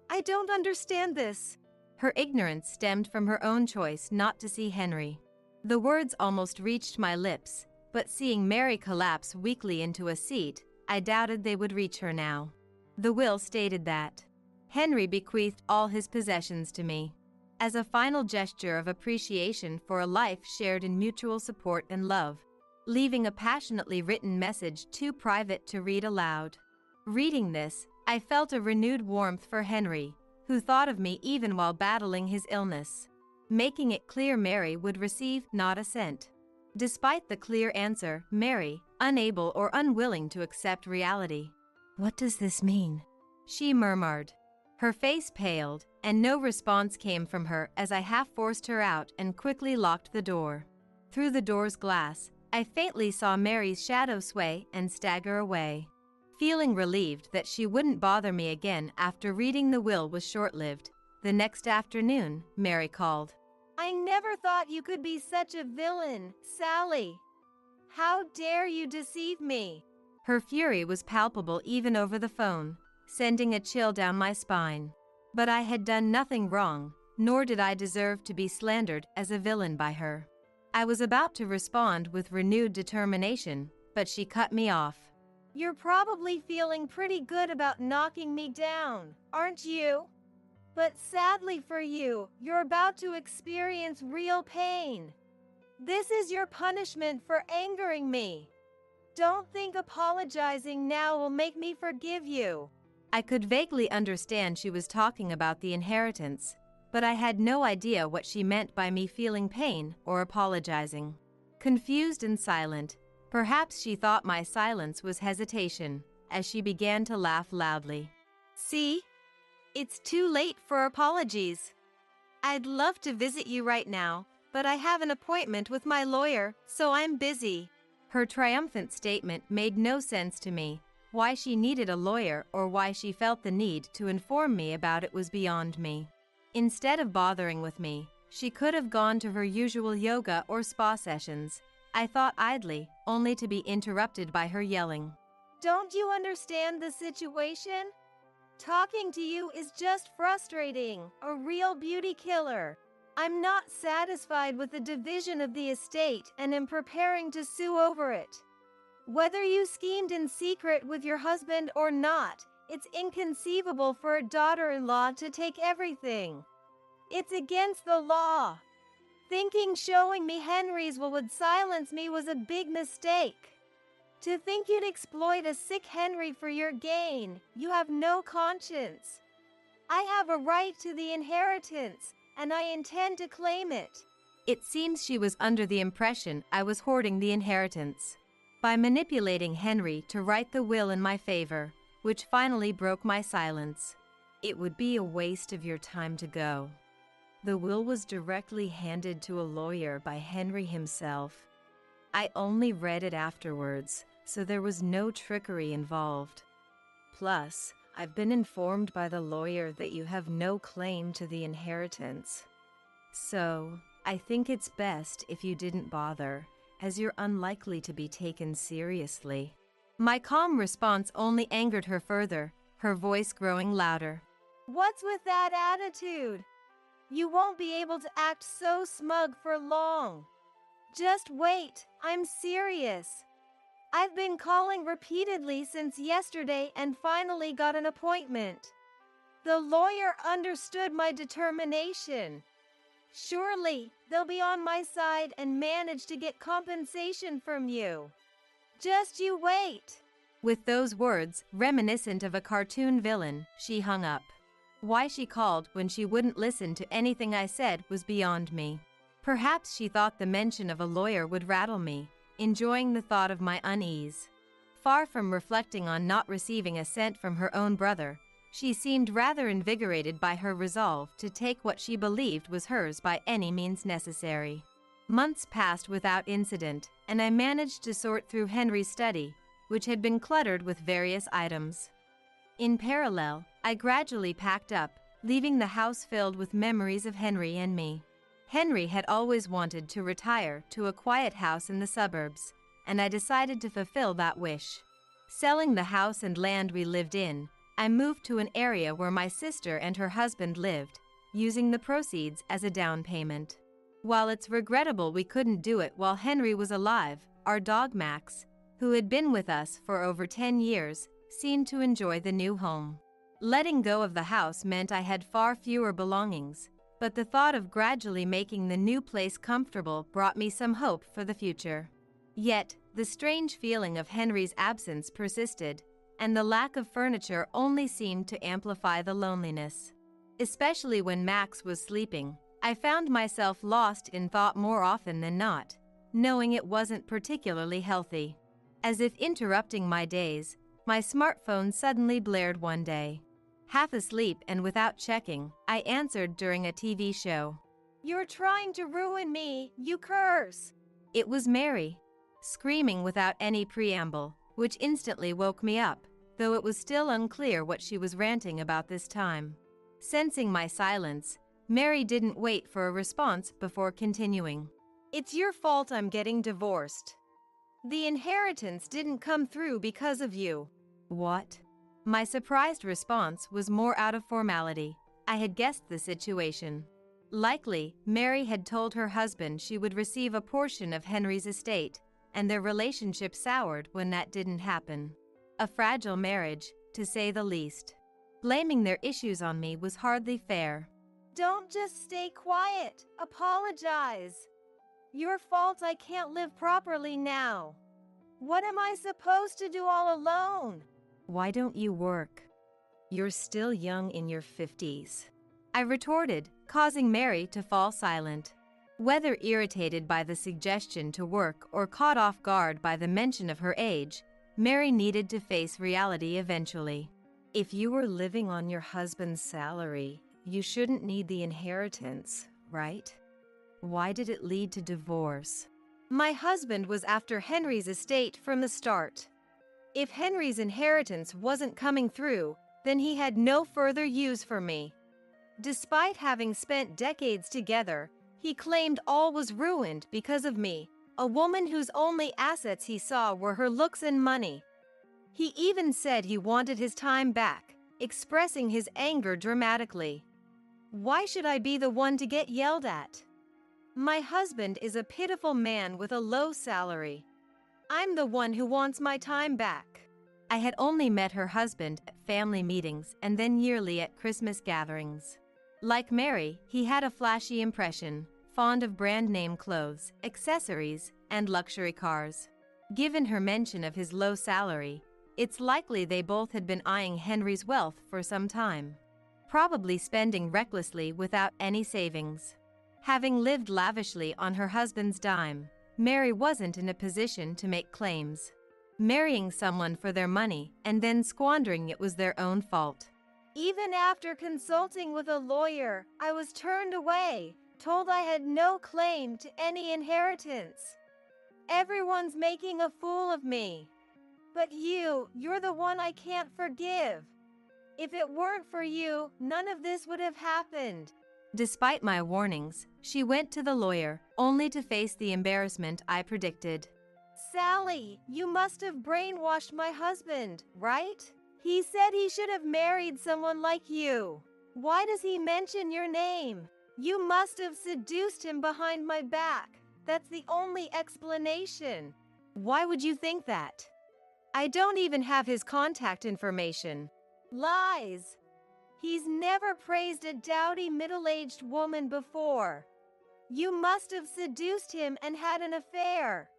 I don't understand this." Her ignorance stemmed from her own choice not to see Henry. The words almost reached my lips, but seeing Mary collapse weakly into a seat, I doubted they would reach her now. The will stated that Henry bequeathed all his possessions to me, as a final gesture of appreciation for a life shared in mutual support and love, leaving a passionately written message too private to read aloud. Reading this, I felt a renewed warmth for Henry, who thought of me even while battling his illness, making it clear Mary would receive not a cent. Despite the clear answer, Mary, unable or unwilling to accept reality. "What does this mean?" she murmured. Her face paled, and no response came from her as I half forced her out and quickly locked the door. Through the door's glass, I faintly saw Mary's shadow sway and stagger away. Feeling relieved that she wouldn't bother me again after reading the will was short-lived, the next afternoon, Mary called. "I never thought you could be such a villain, Sally. How dare you deceive me?" Her fury was palpable even over the phone, sending a chill down my spine. But I had done nothing wrong, nor did I deserve to be slandered as a villain by her. I was about to respond with renewed determination, but she cut me off. "You're probably feeling pretty good about knocking me down, aren't you? But sadly for you, you're about to experience real pain. This is your punishment for angering me. Don't think apologizing now will make me forgive you." I could vaguely understand she was talking about the inheritance, but I had no idea what she meant by me feeling pain or apologizing. Confused and silent, perhaps she thought my silence was hesitation, as she began to laugh loudly. "See? It's too late for apologies. I'd love to visit you right now, but I have an appointment with my lawyer, so I'm busy." Her triumphant statement made no sense to me. Why she needed a lawyer or why she felt the need to inform me about it was beyond me. Instead of bothering with me, she could have gone to her usual yoga or spa sessions, I thought idly, only to be interrupted by her yelling. "Don't you understand the situation? Talking to you is just frustrating, a real beauty killer. I'm not satisfied with the division of the estate and am preparing to sue over it. Whether you schemed in secret with your husband or not, it's inconceivable for a daughter-in-law to take everything. It's against the law. Thinking showing me Henry's will would silence me was a big mistake. To think you'd exploit a sick Henry for your gain, you have no conscience. I have a right to the inheritance, and I intend to claim it." It seems she was under the impression I was hoarding the inheritance. By manipulating Henry to write the will in my favor, which finally broke my silence. "It would be a waste of your time to go. The will was directly handed to a lawyer by Henry himself. I only read it afterwards, so there was no trickery involved. Plus, I've been informed by the lawyer that you have no claim to the inheritance. So, I think it's best if you didn't bother, as you're unlikely to be taken seriously." My calm response only angered her further, her voice growing louder. "What's with that attitude? You won't be able to act so smug for long. Just wait, I'm serious. I've been calling repeatedly since yesterday and finally got an appointment. The lawyer understood my determination. Surely, they'll be on my side and manage to get compensation from you. Just you wait." With those words, reminiscent of a cartoon villain, she hung up. Why she called when she wouldn't listen to anything I said was beyond me. Perhaps she thought the mention of a lawyer would rattle me, enjoying the thought of my unease. far from reflecting on not receiving a cent from her own brother, she seemed rather invigorated by her resolve to take what she believed was hers by any means necessary. Months passed without incident, and I managed to sort through Henry's study, which had been cluttered with various items. In parallel, I gradually packed up, leaving the house filled with memories of Henry and me. Henry had always wanted to retire to a quiet house in the suburbs, and I decided to fulfill that wish. Selling the house and land we lived in, I moved to an area where my sister and her husband lived, using the proceeds as a down payment. While it's regrettable we couldn't do it while Henry was alive, our dog Max, who had been with us for over 10 years, seemed to enjoy the new home. Letting go of the house meant I had far fewer belongings, but the thought of gradually making the new place comfortable brought me some hope for the future. Yet, the strange feeling of Henry's absence persisted, and the lack of furniture only seemed to amplify the loneliness. Especially when Max was sleeping, I found myself lost in thought more often than not, knowing it wasn't particularly healthy. As if interrupting my days, my smartphone suddenly blared one day. Half asleep and without checking, I answered during a TV show. "You're trying to ruin me, you curse!" It was Mary, screaming without any preamble, which instantly woke me up, though it was still unclear what she was ranting about this time. Sensing my silence, Mary didn't wait for a response before continuing. "It's your fault I'm getting divorced. The inheritance didn't come through because of you." What? My surprised response was more out of formality. I had guessed the situation. Likely, Mary had told her husband she would receive a portion of Henry's estate, and their relationship soured when that didn't happen. A fragile marriage, to say the least. Blaming their issues on me was hardly fair. "Don't just stay quiet. Apologize. Your fault I can't live properly now. What am I supposed to do all alone?" Why don't you work? You're still young in your 50s. I retorted, causing Mary to fall silent. Whether irritated by the suggestion to work or caught off guard by the mention of her age, Mary needed to face reality eventually. If you were living on your husband's salary, you shouldn't need the inheritance, right? Why did it lead to divorce? My husband was after Henry's estate from the start. If Henry's inheritance wasn't coming through, then he had no further use for me. Despite having spent decades together, he claimed all was ruined because of me, a woman whose only assets he saw were her looks and money. He even said he wanted his time back, expressing his anger dramatically. Why should I be the one to get yelled at? My husband is a pitiful man with a low salary. I'm the one who wants my time back. I had only met her husband at family meetings and then yearly at Christmas gatherings. Like Mary, he had a flashy impression, fond of brand-name clothes, accessories, and luxury cars. Given her mention of his low salary, it's likely they both had been eyeing Henry's wealth for some time, probably spending recklessly without any savings. Having lived lavishly on her husband's dime, Mary wasn't in a position to make claims. Marrying someone for their money and then squandering it was their own fault. Even after consulting with a lawyer, I was turned away, told I had no claim to any inheritance. Everyone's making a fool of me. But you're the one I can't forgive. If it weren't for you, none of this would have happened. Despite my warnings, she went to the lawyer, only to face the embarrassment I predicted. "Sally, you must have brainwashed my husband, right? He said he should have married someone like you. Why does he mention your name? You must have seduced him behind my back. That's the only explanation." Why would you think that? I don't even have his contact information. Lies. He's never praised a dowdy middle-aged woman before. You must have seduced him and had an affair.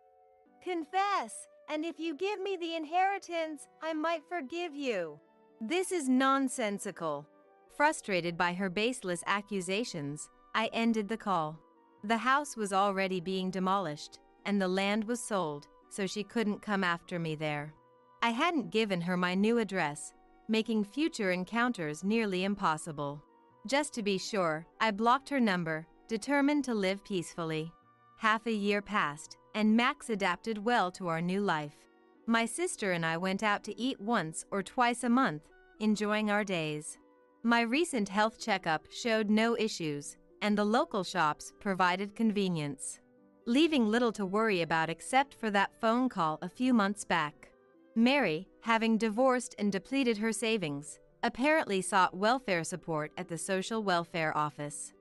Confess, and if you give me the inheritance, I might forgive you. This is nonsensical. Frustrated by her baseless accusations, I ended the call. The house was already being demolished, and the land was sold, so she couldn't come after me there. I hadn't given her my new address, making future encounters nearly impossible. Just to be sure, I blocked her number, determined to live peacefully. Half a year passed, and Max adapted well to our new life. My sister and I went out to eat once or twice a month, enjoying our days. My recent health checkup showed no issues, and the local shops provided convenience, leaving little to worry about except for that phone call a few months back. Mary, having divorced and depleted her savings, apparently sought welfare support at the social welfare office.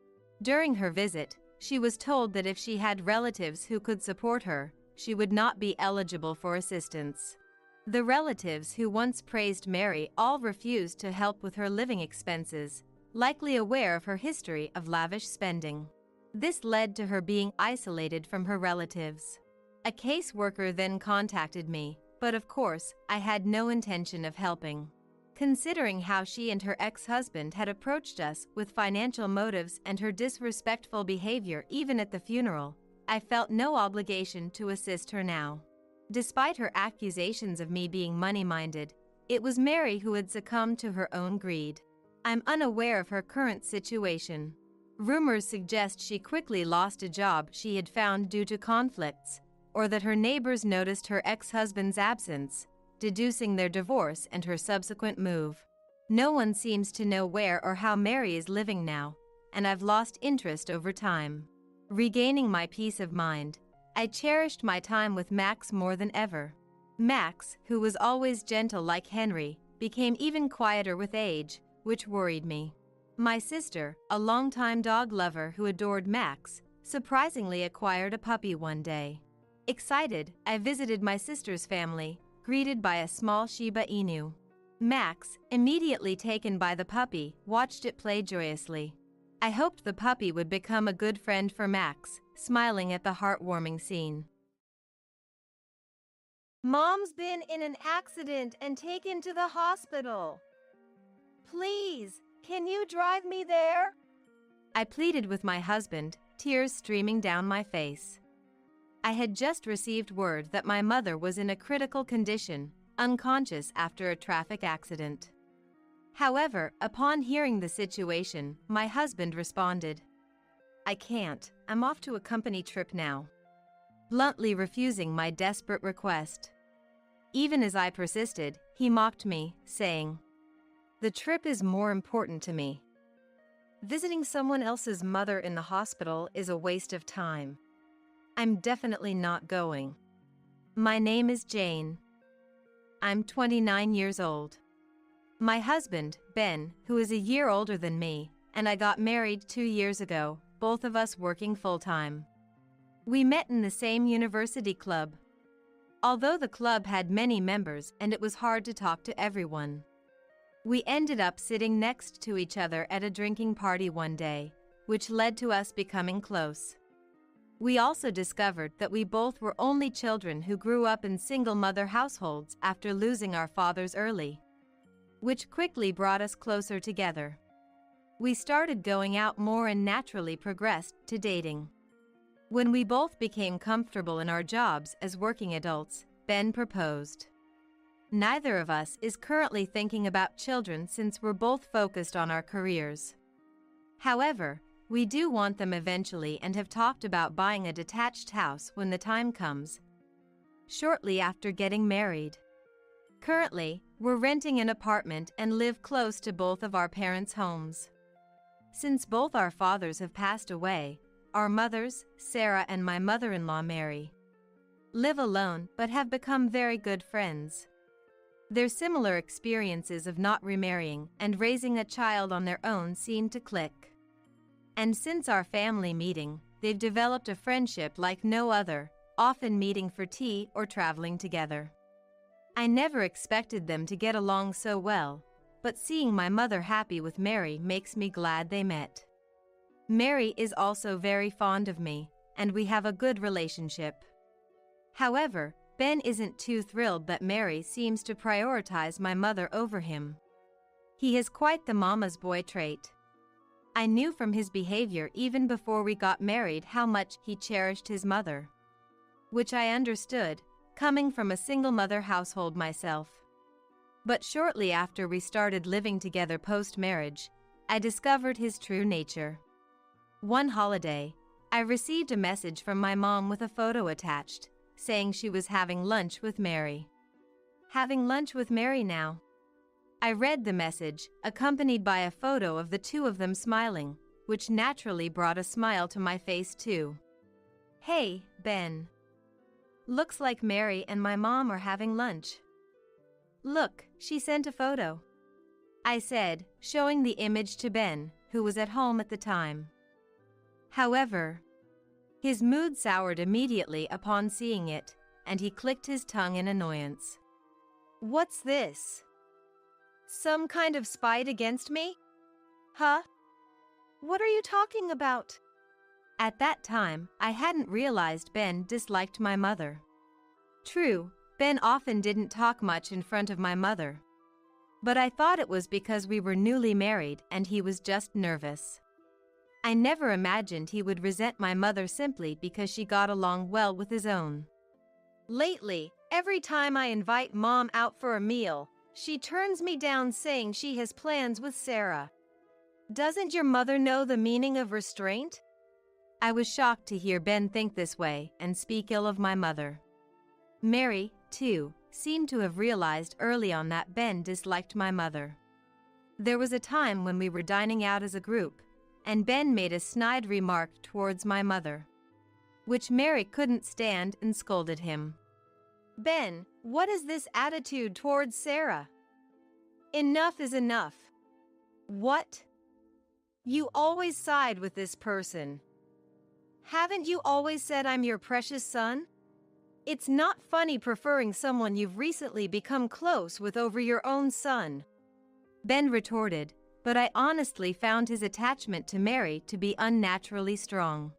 During her visit, she was told that if she had relatives who could support her, she would not be eligible for assistance. The relatives who once praised Mary all refused to help with her living expenses, likely aware of her history of lavish spending. This led to her being isolated from her relatives. A caseworker then contacted me, but of course, I had no intention of helping. Considering how she and her ex-husband had approached us with financial motives and her disrespectful behavior even at the funeral, I felt no obligation to assist her now. Despite her accusations of me being money-minded, it was Mary who had succumbed to her own greed. I'm unaware of her current situation. Rumors suggest she quickly lost a job she had found due to conflicts, or that her neighbors noticed her ex-husband's absence, deducing their divorce and her subsequent move. No one seems to know where or how Mary is living now, and I've lost interest over time. Regaining my peace of mind, I cherished my time with Max more than ever. Max, who was always gentle like Henry, became even quieter with age, which worried me. My sister, a longtime dog lover who adored Max, surprisingly acquired a puppy one day. Excited, I visited my sister's family, greeted by a small Shiba Inu. Max, immediately taken by the puppy, watched it play joyously. I hoped the puppy would become a good friend for Max, smiling at the heartwarming scene. Mom's been in an accident and taken to the hospital. Please, can you drive me there? I pleaded with my husband, tears streaming down my face. I had just received word that my mother was in a critical condition, unconscious after a traffic accident. However, upon hearing the situation, my husband responded, "I can't, I'm off to a company trip now," bluntly refusing my desperate request. Even as I persisted, he mocked me, saying, "The trip is more important to me. Visiting someone else's mother in the hospital is a waste of time. I'm definitely not going. My name is Jane. I'm 29 years old. My husband, Ben, who is a year older than me, and I got married 2 years ago, both of us working full-time. We met in the same university club. Although the club had many members and it was hard to talk to everyone, we ended up sitting next to each other at a drinking party one day, which led to us becoming close. We also discovered that we both were only children who grew up in single-mother households after losing our fathers early, which quickly brought us closer together. We started going out more and naturally progressed to dating. When we both became comfortable in our jobs as working adults, Ben proposed. Neither of us is currently thinking about children since we're both focused on our careers. However, we do want them eventually and have talked about buying a detached house when the time comes, shortly after getting married. Currently, we're renting an apartment and live close to both of our parents' homes. Since both our fathers have passed away, our mothers, Sarah and my mother-in-law Mary, live alone but have become very good friends. Their similar experiences of not remarrying and raising a child on their own seem to click. And since our family meeting, they've developed a friendship like no other, often meeting for tea or traveling together. I never expected them to get along so well, but seeing my mother happy with Mary makes me glad they met. Mary is also very fond of me, and we have a good relationship. However, Ben isn't too thrilled that Mary seems to prioritize my mother over him. He has quite the mama's boy trait. I knew from his behavior even before we got married how much he cherished his mother, which I understood, coming from a single mother household myself. But shortly after we started living together post-marriage, I discovered his true nature. One holiday, I received a message from my mom with a photo attached, saying she was having lunch with Mary. Having lunch with Mary now? I read the message, accompanied by a photo of the two of them smiling, which naturally brought a smile to my face too. "Hey, Ben. Looks like Mary and my mom are having lunch. Look, she sent a photo," I said, showing the image to Ben, who was at home at the time. However, his mood soured immediately upon seeing it, and he clicked his tongue in annoyance. "What's this? Some kind of spite against me? Huh? What are you talking about?" At that time, I hadn't realized Ben disliked my mother. True, Ben often didn't talk much in front of my mother. But I thought it was because we were newly married and he was just nervous. I never imagined he would resent my mother simply because she got along well with his own. "Lately, every time I invite Mom out for a meal, she turns me down saying she has plans with Sarah. Doesn't your mother know the meaning of restraint?" I was shocked to hear Ben think this way and speak ill of my mother. Mary, too, seemed to have realized early on that Ben disliked my mother. There was a time when we were dining out as a group, and Ben made a snide remark towards my mother, which Mary couldn't stand and scolded him. "Ben, what is this attitude towards Sarah? Enough is enough. What? You always side with this person. Haven't you always said I'm your precious son? It's not funny preferring someone you've recently become close with over your own son," Ben retorted, but I honestly found his attachment to Mary to be unnaturally strong.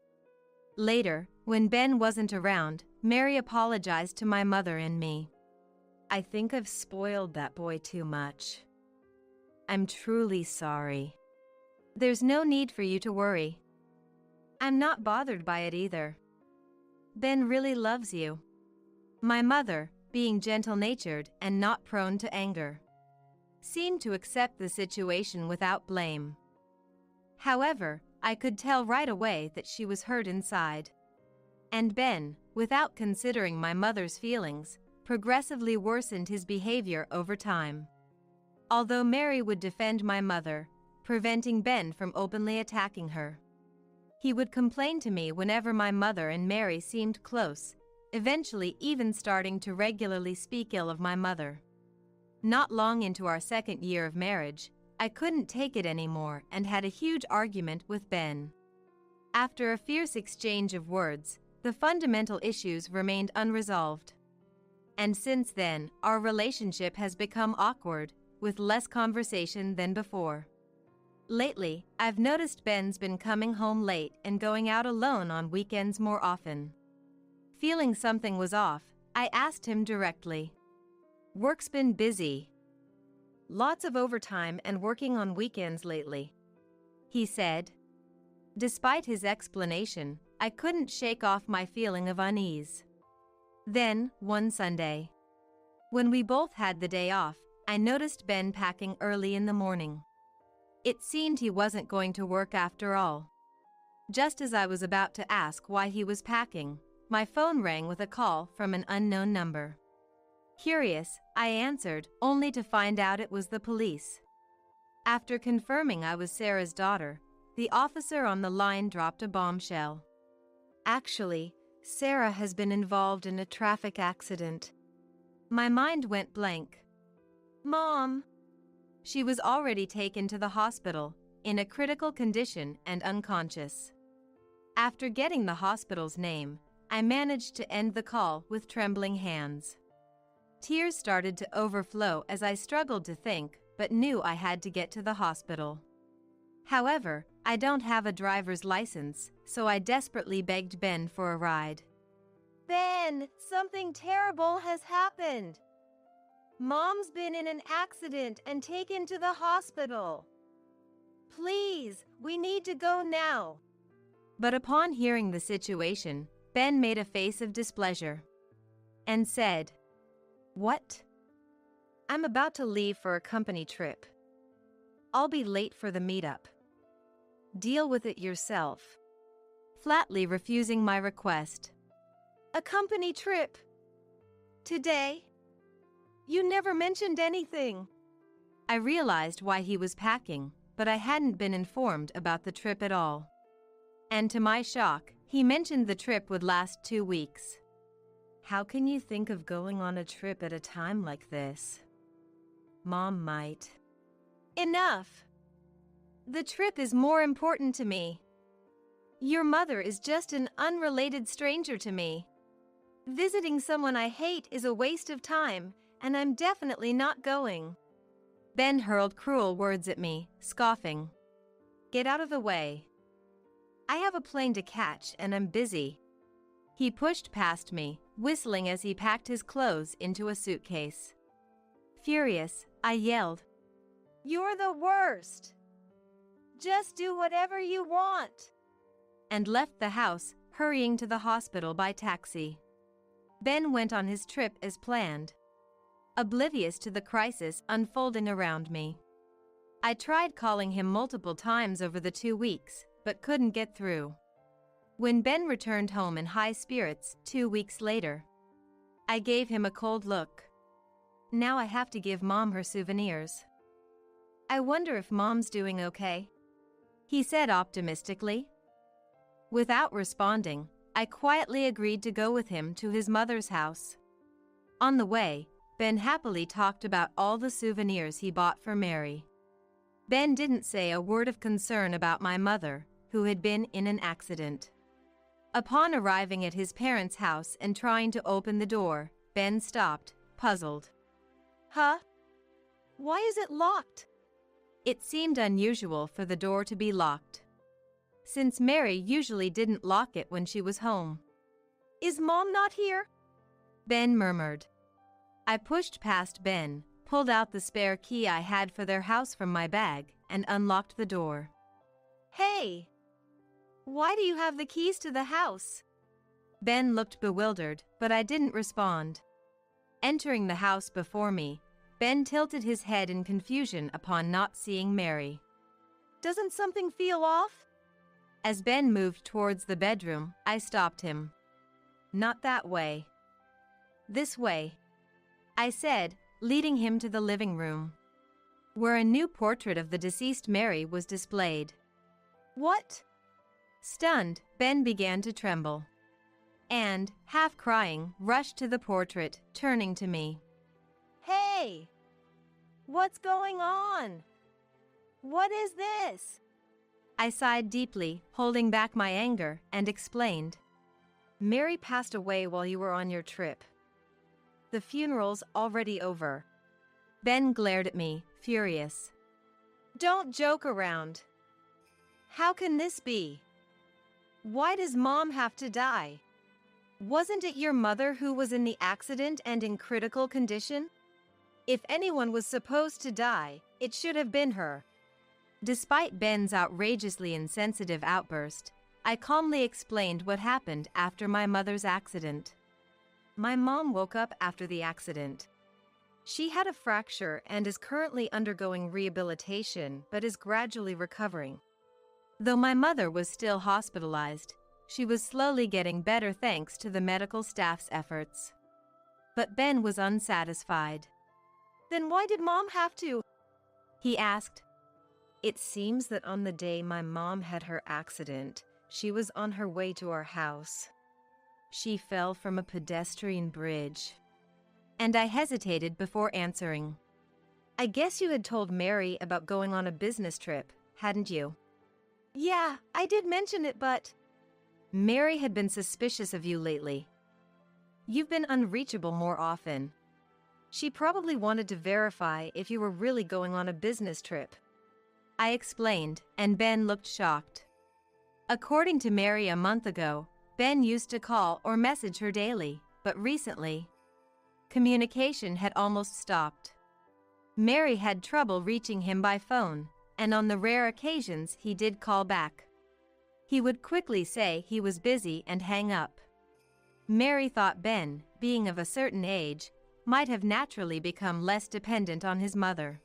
Later, when Ben wasn't around, Mary apologized to my mother and me. "I think I've spoiled that boy too much. I'm truly sorry. There's no need for you to worry. I'm not bothered by it either. Ben really loves you." My mother, being gentle-natured and not prone to anger, seemed to accept the situation without blame. However, I could tell right away that she was hurt inside. And Ben, without considering my mother's feelings, progressively worsened his behavior over time. Although Mary would defend my mother, preventing Ben from openly attacking her, he would complain to me whenever my mother and Mary seemed close, eventually even starting to regularly speak ill of my mother. Not long into our second year of marriage, I couldn't take it anymore and had a huge argument with Ben. After a fierce exchange of words, the fundamental issues remained unresolved. And since then, our relationship has become awkward, with less conversation than before. Lately, I've noticed Ben's been coming home late and going out alone on weekends more often. Feeling something was off, I asked him directly. "Work's been busy. Lots of overtime and working on weekends lately," he said. Despite his explanation, I couldn't shake off my feeling of unease. Then, one Sunday, when we both had the day off, I noticed Ben packing early in the morning. It seemed he wasn't going to work after all. Just as I was about to ask why he was packing, my phone rang with a call from an unknown number. Curious, I answered, only to find out it was the police. After confirming I was Sarah's daughter, the officer on the line dropped a bombshell. "Actually, Sarah has been involved in a traffic accident." My mind went blank. "Mom!" She was already taken to the hospital, in a critical condition and unconscious. After getting the hospital's name, I managed to end the call with trembling hands. Tears started to overflow as I struggled to think, but knew I had to get to the hospital. However, I don't have a driver's license, so I desperately begged Ben for a ride. "Ben, something terrible has happened. Mom's been in an accident and taken to the hospital. Please, we need to go now." But upon hearing the situation, Ben made a face of displeasure. and said, "What?" "I'm about to leave for a company trip. I'll be late for the meetup. Deal with it yourself," flatly refusing my request. A company trip? Today? You never mentioned anything. I realized why he was packing, but I hadn't been informed about the trip at all. And to my shock, he mentioned the trip would last 2 weeks. How can you think of going on a trip at a time like this? Mom might. Enough. The trip is more important to me. Your mother is just an unrelated stranger to me. Visiting someone I hate is a waste of time, and I'm definitely not going. Ben hurled cruel words at me, scoffing. "Get out of the way. I have a plane to catch and I'm busy." He pushed past me, whistling as he packed his clothes into a suitcase. Furious, I yelled, "You're the worst. Just do whatever you want," and left the house, hurrying to the hospital by taxi. Ben went on his trip as planned, oblivious to the crisis unfolding around me. I tried calling him multiple times over the 2 weeks, but couldn't get through. When Ben returned home in high spirits 2 weeks later, I gave him a cold look. Now I have to give Mom her souvenirs. "I wonder if Mom's doing okay," he said optimistically. Without responding, I quietly agreed to go with him to his mother's house. On the way, Ben happily talked about all the souvenirs he bought for Mary. Ben didn't say a word of concern about my mother, who had been in an accident. Upon arriving at his parents' house and trying to open the door, Ben stopped, puzzled. "Huh? Why is it locked?" It seemed unusual for the door to be locked, since Mary usually didn't lock it when she was home. "Is Mom not here?" Ben murmured. I pushed past Ben, pulled out the spare key I had for their house from my bag, and unlocked the door. "Hey! Why do you have the keys to the house?" Ben looked bewildered, but I didn't respond. Entering the house before me, Ben tilted his head in confusion upon not seeing Mary. "Doesn't something feel off?" As Ben moved towards the bedroom, I stopped him. "Not that way. This way," I said, leading him to the living room, where a new portrait of the deceased Mary was displayed. "What?" Stunned, Ben began to tremble, and, half crying, rushed to the portrait, turning to me. "Hey! What's going on? What is this?" I sighed deeply, holding back my anger, and explained. "Mary passed away while you were on your trip. The funeral's already over." Ben glared at me, furious. "Don't joke around. How can this be? Why does Mom have to die? Wasn't it your mother who was in the accident and in critical condition? If anyone was supposed to die, it should have been her." Despite Ben's outrageously insensitive outburst, I calmly explained what happened after my mother's accident. My mom woke up after the accident. She had a fracture and is currently undergoing rehabilitation but is gradually recovering. Though my mother was still hospitalized, she was slowly getting better thanks to the medical staff's efforts. But Ben was unsatisfied. "Then why did Mom have to?" he asked. "It seems that on the day my mom had her accident, she was on her way to our house. She fell from a pedestrian bridge." And I hesitated before answering. "I guess you had told Mary about going on a business trip, hadn't you?" "Yeah, I did mention it, but..." "Mary had been suspicious of you lately. You've been unreachable more often. She probably wanted to verify if you were really going on a business trip," I explained, and Ben looked shocked. According to Mary a month ago, Ben used to call or message her daily, but recently, communication had almost stopped. Mary had trouble reaching him by phone, and on the rare occasions he did call back, he would quickly say he was busy and hang up. Mary thought Ben, being of a certain age, might have naturally become less dependent on his mother.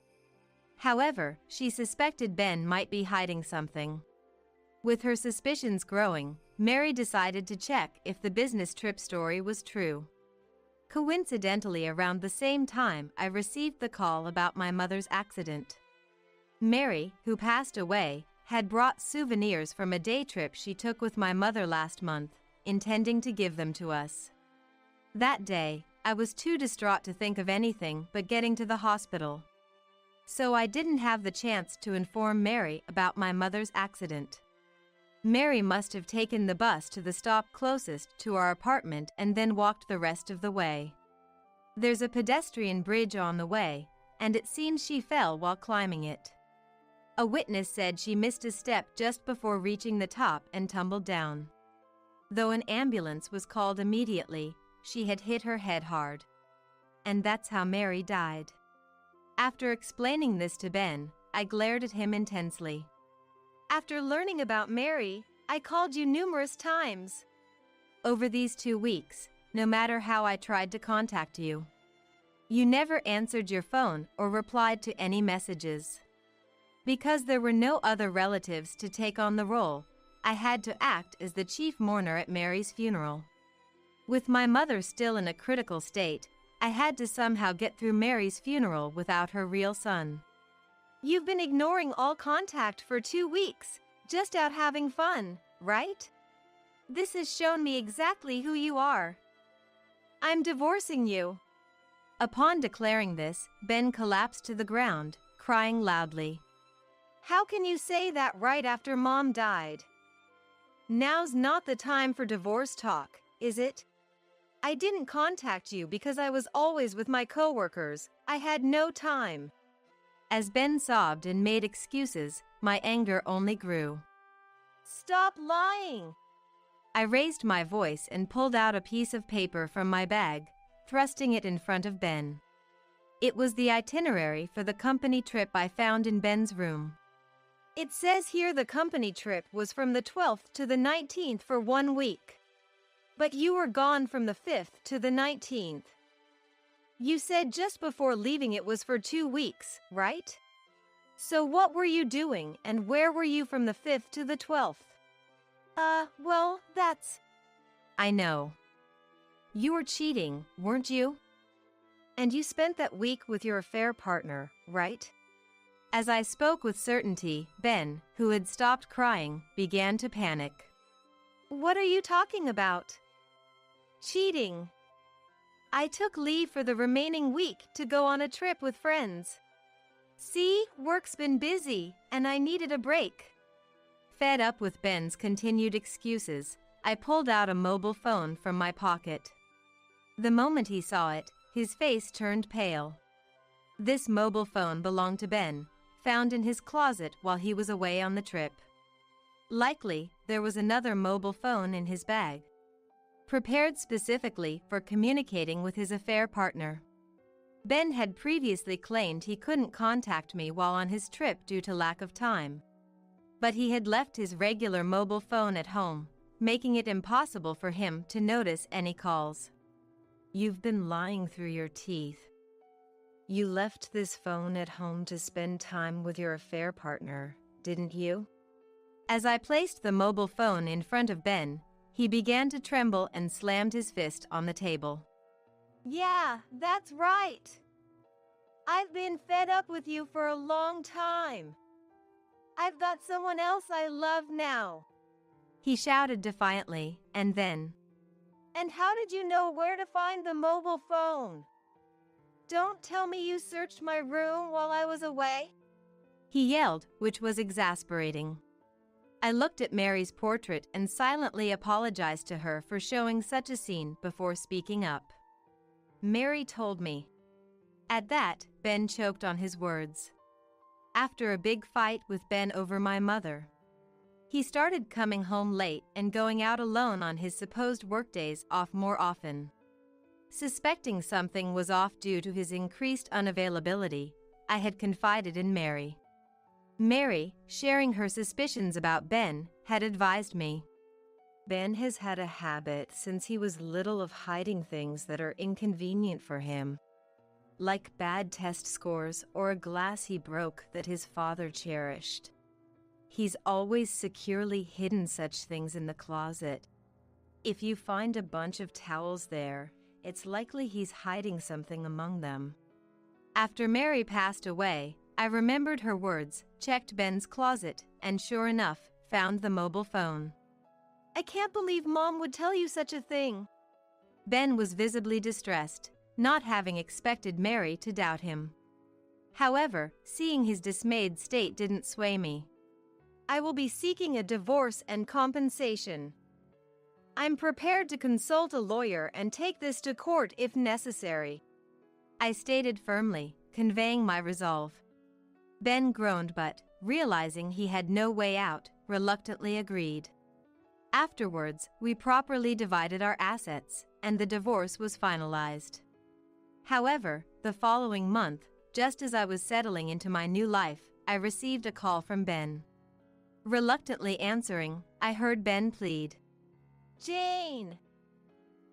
However, she suspected Ben might be hiding something. With her suspicions growing, Mary decided to check if the business trip story was true. Coincidentally, around the same time, I received the call about my mother's accident. Mary, who passed away, had brought souvenirs from a day trip she took with my mother last month, intending to give them to us. That day, I was too distraught to think of anything but getting to the hospital. So I didn't have the chance to inform Mary about my mother's accident. Mary must have taken the bus to the stop closest to our apartment and then walked the rest of the way. There's a pedestrian bridge on the way, and it seems she fell while climbing it. A witness said she missed a step just before reaching the top and tumbled down. Though an ambulance was called immediately, she had hit her head hard. And that's how Mary died. After explaining this to Ben, I glared at him intensely. After learning about Mary, I called you numerous times. Over these 2 weeks, no matter how I tried to contact you, you never answered your phone or replied to any messages. Because there were no other relatives to take on the role, I had to act as the chief mourner at Mary's funeral. With my mother still in a critical state, I had to somehow get through Mary's funeral without her real son. You've been ignoring all contact for 2 weeks, just out having fun, right? This has shown me exactly who you are. I'm divorcing you. Upon declaring this, Ben collapsed to the ground, crying loudly. How can you say that right after Mom died? Now's not the time for divorce talk, is it? I didn't contact you because I was always with my coworkers. I had no time. As Ben sobbed and made excuses, my anger only grew. Stop lying! I raised my voice and pulled out a piece of paper from my bag, thrusting it in front of Ben. It was the itinerary for the company trip I found in Ben's room. It says here the company trip was from the 12th to the 19th for 1 week. But you were gone from the 5th to the 19th. You said just before leaving it was for 2 weeks, right? So what were you doing and where were you from the 5th to the 12th? Well, that's... I know. You were cheating, weren't you? And you spent that week with your affair partner, right? As I spoke with certainty, Ben, who had stopped crying, began to panic. What are you talking about? Cheating. I took leave for the remaining week to go on a trip with friends. See, work's been busy, and I needed a break. Fed up with Ben's continued excuses, I pulled out a mobile phone from my pocket. The moment he saw it, his face turned pale. This mobile phone belonged to Ben, found in his closet while he was away on the trip. Likely, there was another mobile phone in his bag, prepared specifically for communicating with his affair partner. Ben had previously claimed he couldn't contact me while on his trip due to lack of time. But he had left his regular mobile phone at home, making it impossible for him to notice any calls. You've been lying through your teeth. You left this phone at home to spend time with your affair partner, didn't you? As I placed the mobile phone in front of Ben, he began to tremble and slammed his fist on the table. Yeah, that's right. I've been fed up with you for a long time. I've got someone else I love now. He shouted defiantly, and then, And how did you know where to find the mobile phone? Don't tell me you searched my room while I was away. He yelled, which was exasperating. I looked at Mary's portrait and silently apologized to her for showing such a scene before speaking up. Mary told me. At that, Ben choked on his words. After a big fight with Ben over my mother, he started coming home late and going out alone on his supposed workdays off more often. Suspecting something was off due to his increased unavailability, I had confided in Mary. Mary, sharing her suspicions about Ben, had advised me. Ben has had a habit since he was little of hiding things that are inconvenient for him, like bad test scores or a glass he broke that his father cherished. He's always securely hidden such things in the closet. If you find a bunch of towels there, it's likely he's hiding something among them. After Mary passed away, I remembered her words, checked Ben's closet, and sure enough, found the mobile phone. I can't believe Mom would tell you such a thing. Ben was visibly distressed, not having expected Mary to doubt him. However, seeing his dismayed state didn't sway me. I will be seeking a divorce and compensation. I'm prepared to consult a lawyer and take this to court if necessary, I stated firmly, conveying my resolve. Ben groaned but, realizing he had no way out, reluctantly agreed. Afterwards, we properly divided our assets, and the divorce was finalized. However, the following month, just as I was settling into my new life, I received a call from Ben. Reluctantly answering, I heard Ben plead. Jane,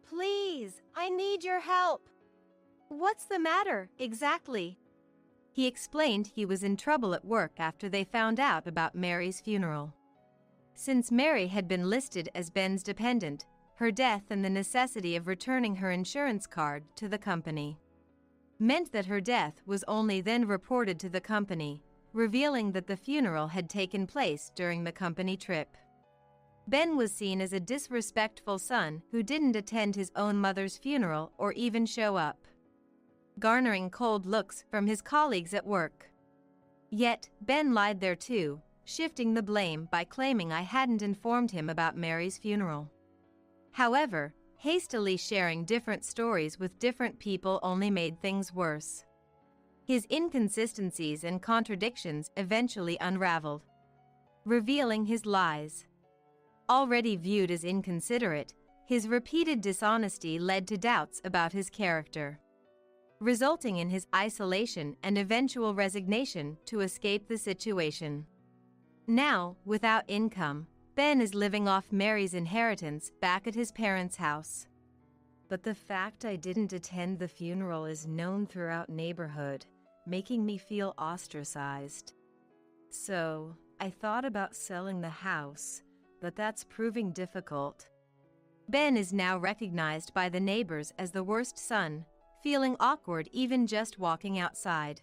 please, I need your help. What's the matter, exactly? He explained he was in trouble at work after they found out about Mary's funeral. Since Mary had been listed as Ben's dependent, her death and the necessity of returning her insurance card to the company meant that her death was only then reported to the company, revealing that the funeral had taken place during the company trip. Ben was seen as a disrespectful son who didn't attend his own mother's funeral or even show up, garnering cold looks from his colleagues at work. Yet, Ben lied there too, shifting the blame by claiming I hadn't informed him about Mary's funeral. However, hastily sharing different stories with different people only made things worse. His inconsistencies and contradictions eventually unraveled, revealing his lies. Already viewed as inconsiderate, his repeated dishonesty led to doubts about his character, resulting in his isolation and eventual resignation to escape the situation. Now, without income, Ben is living off Mary's inheritance back at his parents' house. But the fact I didn't attend the funeral is known throughout neighborhood, making me feel ostracized. So, I thought about selling the house, but that's proving difficult. Ben is now recognized by the neighbors as the worst son, feeling awkward even just walking outside.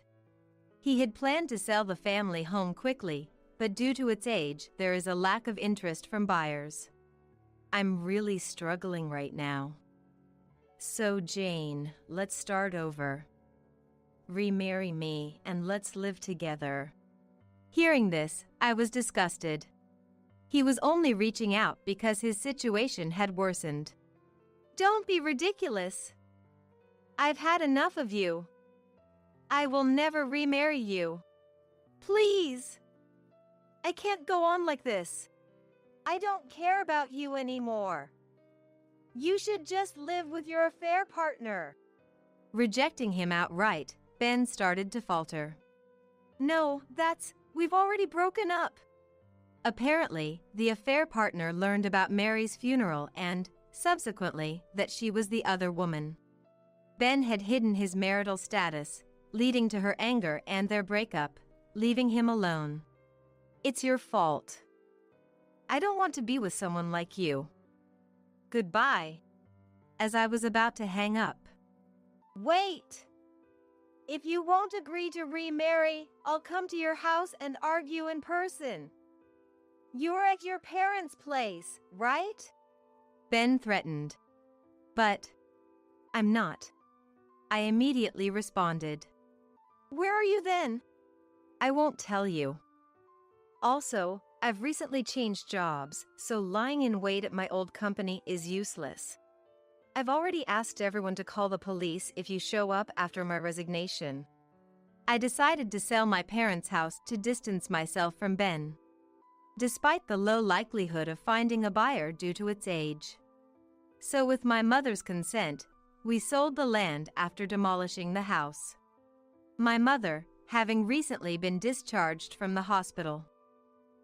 He had planned to sell the family home quickly, but due to its age, there is a lack of interest from buyers. I'm really struggling right now. So Jane, let's start over. Remarry me and let's live together. Hearing this, I was disgusted. He was only reaching out because his situation had worsened. Don't be ridiculous. I've had enough of you. I will never remarry you. Please. I can't go on like this. I don't care about you anymore. You should just live with your affair partner. Rejecting him outright, Ben started to falter. No, we've already broken up. Apparently, the affair partner learned about Mary's funeral and, subsequently, that she was the other woman. Ben had hidden his marital status, leading to her anger and their breakup, leaving him alone. It's your fault. I don't want to be with someone like you. Goodbye. As I was about to hang up. Wait! If you won't agree to remarry, I'll come to your house and argue in person. You're at your parents' place, right? Ben threatened. But I'm not. I immediately responded. Where are you then? I won't tell you. Also, I've recently changed jobs, so lying in wait at my old company is useless. I've already asked everyone to call the police if you show up after my resignation. I decided to sell my parents' house to distance myself from Ben, despite the low likelihood of finding a buyer due to its age. So with my mother's consent, we sold the land after demolishing the house. My mother, having recently been discharged from the hospital,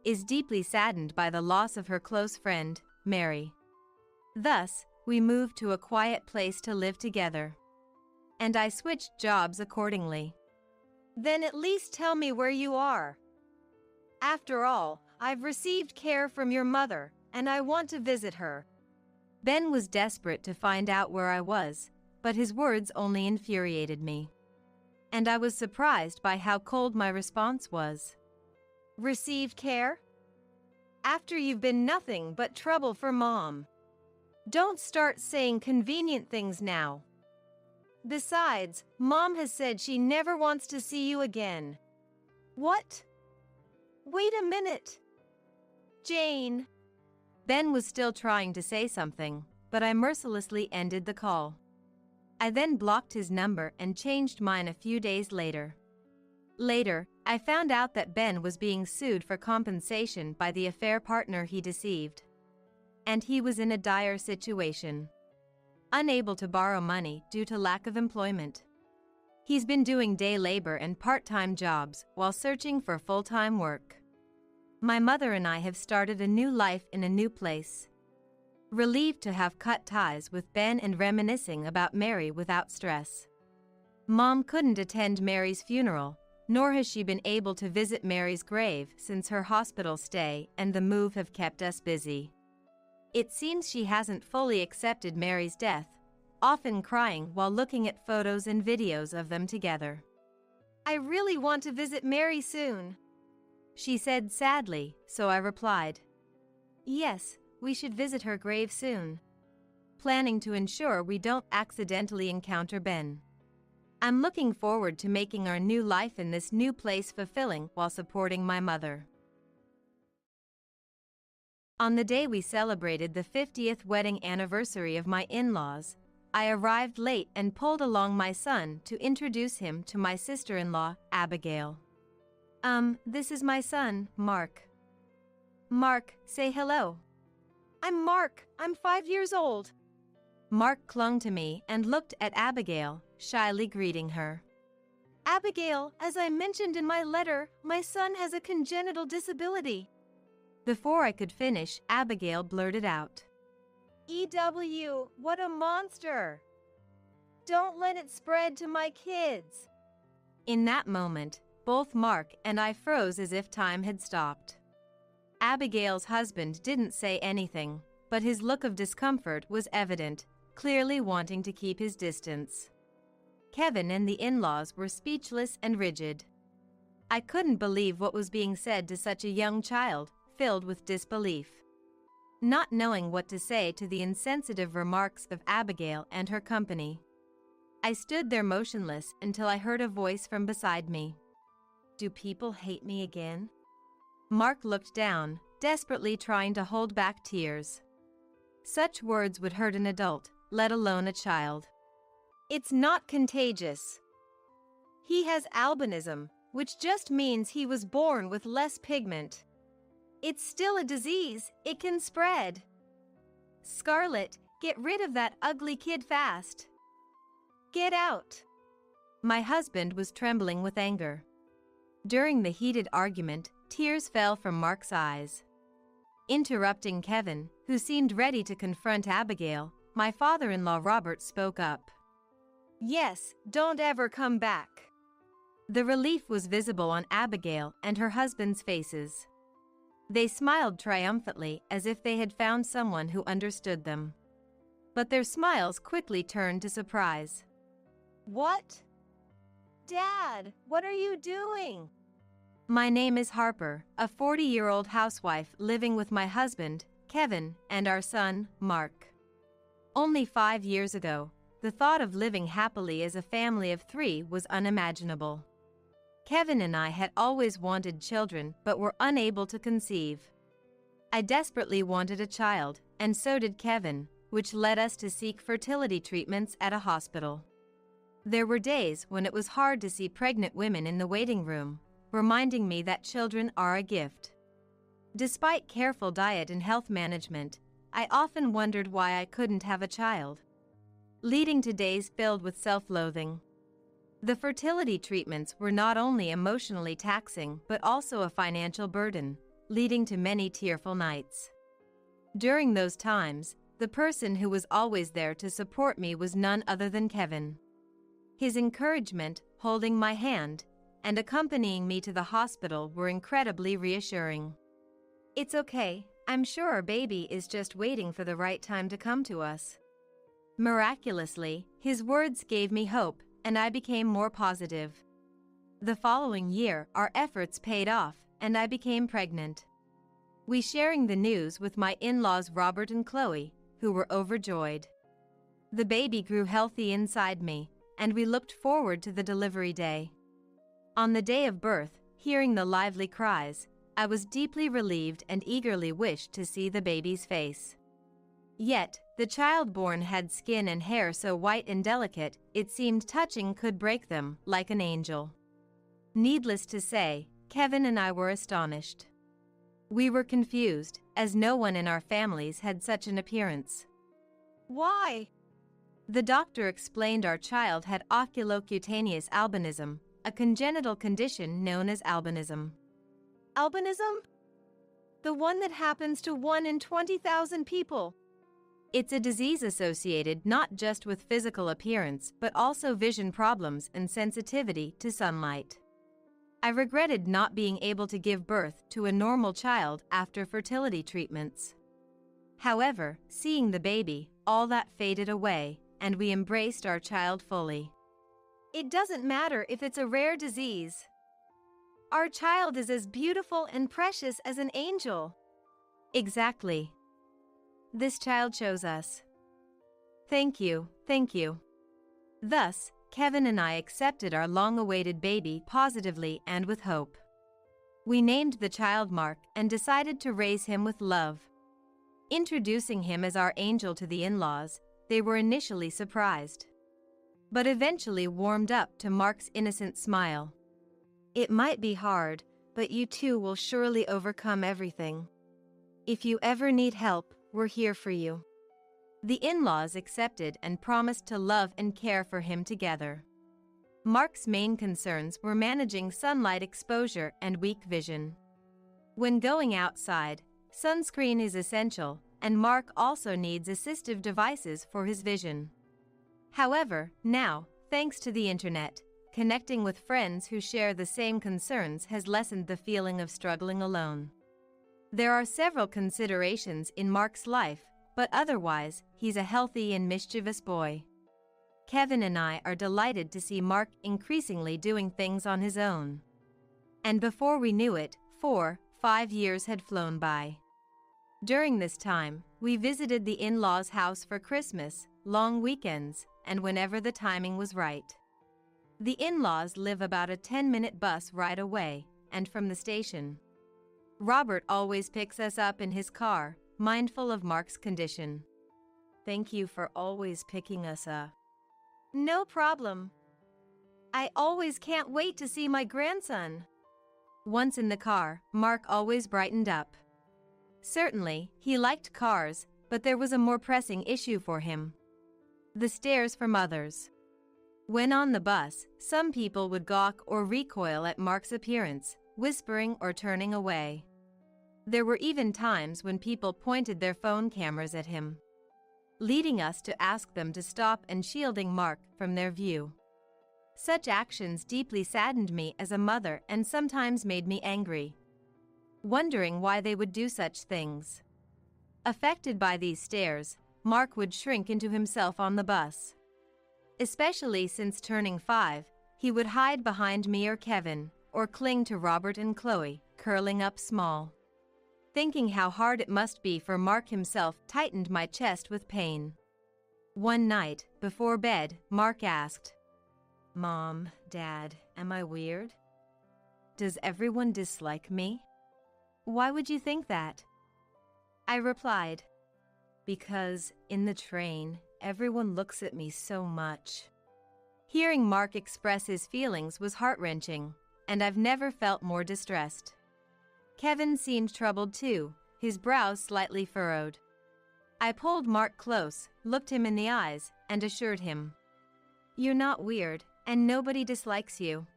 is deeply saddened by the loss of her close friend, Mary. Thus, we moved to a quiet place to live together. And I switched jobs accordingly. Then at least tell me where you are. After all, I've received care from your mother, and I want to visit her. Ben was desperate to find out where I was, but his words only infuriated me. And I was surprised by how cold my response was. Received care? After you've been nothing but trouble for Mom. Don't start saying convenient things now. Besides, Mom has said she never wants to see you again. What? Wait a minute. Jane. Ben was still trying to say something, but I mercilessly ended the call. I then blocked his number and changed mine a few days later. Later, I found out that Ben was being sued for compensation by the affair partner he deceived. And he was in a dire situation. Unable to borrow money due to lack of employment. He's been doing day labor and part-time jobs while searching for full-time work. My mother and I have started a new life in a new place. Relieved to have cut ties with Ben and reminiscing about Mary without stress. Mom couldn't attend Mary's funeral, nor has she been able to visit Mary's grave since her hospital stay and the move have kept us busy. It seems she hasn't fully accepted Mary's death, often crying while looking at photos and videos of them together. I really want to visit Mary soon, she said sadly, so I replied, yes, we should visit her grave soon. Planning to ensure we don't accidentally encounter Ben. I'm looking forward to making our new life in this new place fulfilling while supporting my mother. On the day we celebrated the 50th wedding anniversary of my in-laws, I arrived late and pulled along my son to introduce him to my sister-in-law, Abigail. This is my son, Mark. Mark, say hello. I'm Mark. I'm 5 years old. Mark clung to me and looked at Abigail, shyly greeting her. Abigail, as I mentioned in my letter, my son has a congenital disability. Before I could finish, Abigail blurted out. EW, what a monster! Don't let it spread to my kids. In that moment, both Mark and I froze as if time had stopped. Abigail's husband didn't say anything, but his look of discomfort was evident, clearly wanting to keep his distance. Kevin and the in-laws were speechless and rigid. I couldn't believe what was being said to such a young child, filled with disbelief. Not knowing what to say to the insensitive remarks of Abigail and her company. I stood there motionless until I heard a voice from beside me. Do people hate me again? Mark looked down, desperately trying to hold back tears. Such words would hurt an adult, let alone a child. It's not contagious. He has albinism, which just means he was born with less pigment. It's still a disease, it can spread. Scarlett, get rid of that ugly kid fast. Get out. My husband was trembling with anger. During the heated argument, tears fell from Mark's eyes. Interrupting Kevin, who seemed ready to confront Abigail, my father-in-law Robert spoke up. Yes, don't ever come back. The relief was visible on Abigail and her husband's faces. They smiled triumphantly as if they had found someone who understood them. But their smiles quickly turned to surprise. What? Dad, what are you doing? My name is Harper, a 40-year-old housewife living with my husband, Kevin, and our son, Mark. Only 5 years ago, the thought of living happily as a family of 3 was unimaginable. Kevin and I had always wanted children but were unable to conceive. I desperately wanted a child, and so did Kevin, which led us to seek fertility treatments at a hospital. There were days when it was hard to see pregnant women in the waiting room, reminding me that children are a gift. Despite careful diet and health management, I often wondered why I couldn't have a child, leading to days filled with self-loathing. The fertility treatments were not only emotionally taxing but also a financial burden, leading to many tearful nights. During those times, the person who was always there to support me was none other than Kevin. His encouragement, holding my hand, and accompanying me to the hospital were incredibly reassuring. "It's okay, I'm sure our baby is just waiting for the right time to come to us." Miraculously, his words gave me hope, and I became more positive. The following year, our efforts paid off, and I became pregnant. We sharing the news with my in-laws Robert and Chloe, who were overjoyed. The baby grew healthy inside me, and we looked forward to the delivery day. On the day of birth, hearing the lively cries, I was deeply relieved and eagerly wished to see the baby's face. Yet, the child born had skin and hair so white and delicate, it seemed touching could break them, like an angel. Needless to say, Kevin and I were astonished. We were confused, as no one in our families had such an appearance. Why? The doctor explained our child had oculocutaneous albinism, a congenital condition known as albinism. Albinism? The one that happens to 1 in 20,000 people. It's a disease associated not just with physical appearance but also vision problems and sensitivity to sunlight. I regretted not being able to give birth to a normal child after fertility treatments. However, seeing the baby, all that faded away, and we embraced our child fully. It doesn't matter if it's a rare disease. Our child is as beautiful and precious as an angel. Exactly. This child chose us. Thank you, thank you. Thus, Kevin and I accepted our long-awaited baby positively and with hope. We named the child Mark and decided to raise him with love. Introducing him as our angel to the in-laws, they were initially surprised, but eventually warmed up to Mark's innocent smile. "It might be hard, but you two will surely overcome everything. If you ever need help, we're here for you." The in-laws accepted and promised to love and care for him together. Mark's main concerns were managing sunlight exposure and weak vision. When going outside, sunscreen is essential, and Mark also needs assistive devices for his vision. However, now, thanks to the internet, connecting with friends who share the same concerns has lessened the feeling of struggling alone. There are several considerations in Mark's life, but otherwise, he's a healthy and mischievous boy. Kevin and I are delighted to see Mark increasingly doing things on his own. And before we knew it, 4-5 years had flown by. During this time, we visited the in-laws' house for Christmas, long weekends, and whenever the timing was right. The in-laws live about a 10-minute bus ride away, and from the station. Robert always picks us up in his car, mindful of Mark's condition. "Thank you for always picking us up." "No problem. I always can't wait to see my grandson." Once in the car, Mark always brightened up. Certainly, he liked cars, but there was a more pressing issue for him: the stares from others. When on the bus, some people would gawk or recoil at Mark's appearance, whispering or turning away. There were even times when people pointed their phone cameras at him, leading us to ask them to stop and shielding Mark from their view. Such actions deeply saddened me as a mother and sometimes made me angry, wondering why they would do such things. Affected by these stares, Mark would shrink into himself on the bus. Especially since turning 5, he would hide behind me or Kevin, or cling to Robert and Chloe, curling up small. Thinking how hard it must be for Mark himself tightened my chest with pain. One night, before bed, Mark asked, "Mom, Dad, am I weird? Does everyone dislike me? Why would you think that?" I replied, "Because, in the train, everyone looks at me so much." Hearing Mark express his feelings was heart-wrenching, and I've never felt more distressed. Kevin seemed troubled too, his brows slightly furrowed. I pulled Mark close, looked him in the eyes, and assured him, "You're not weird, and nobody dislikes you.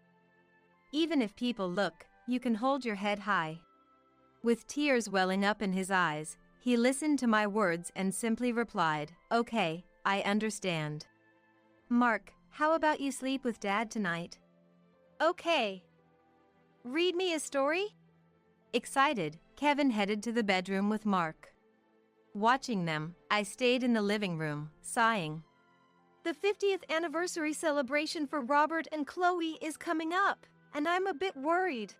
Even if people look, you can hold your head high." With tears welling up in his eyes, He listened to my words and simply replied, "Okay, I understand." "Mark, how about you sleep with Dad tonight?" Okay. Read me a story? Excited, Kevin headed to the bedroom with Mark. Watching them, I stayed in the living room, sighing. The 50th anniversary celebration for Robert and Chloe is coming up, and I'm a bit worried.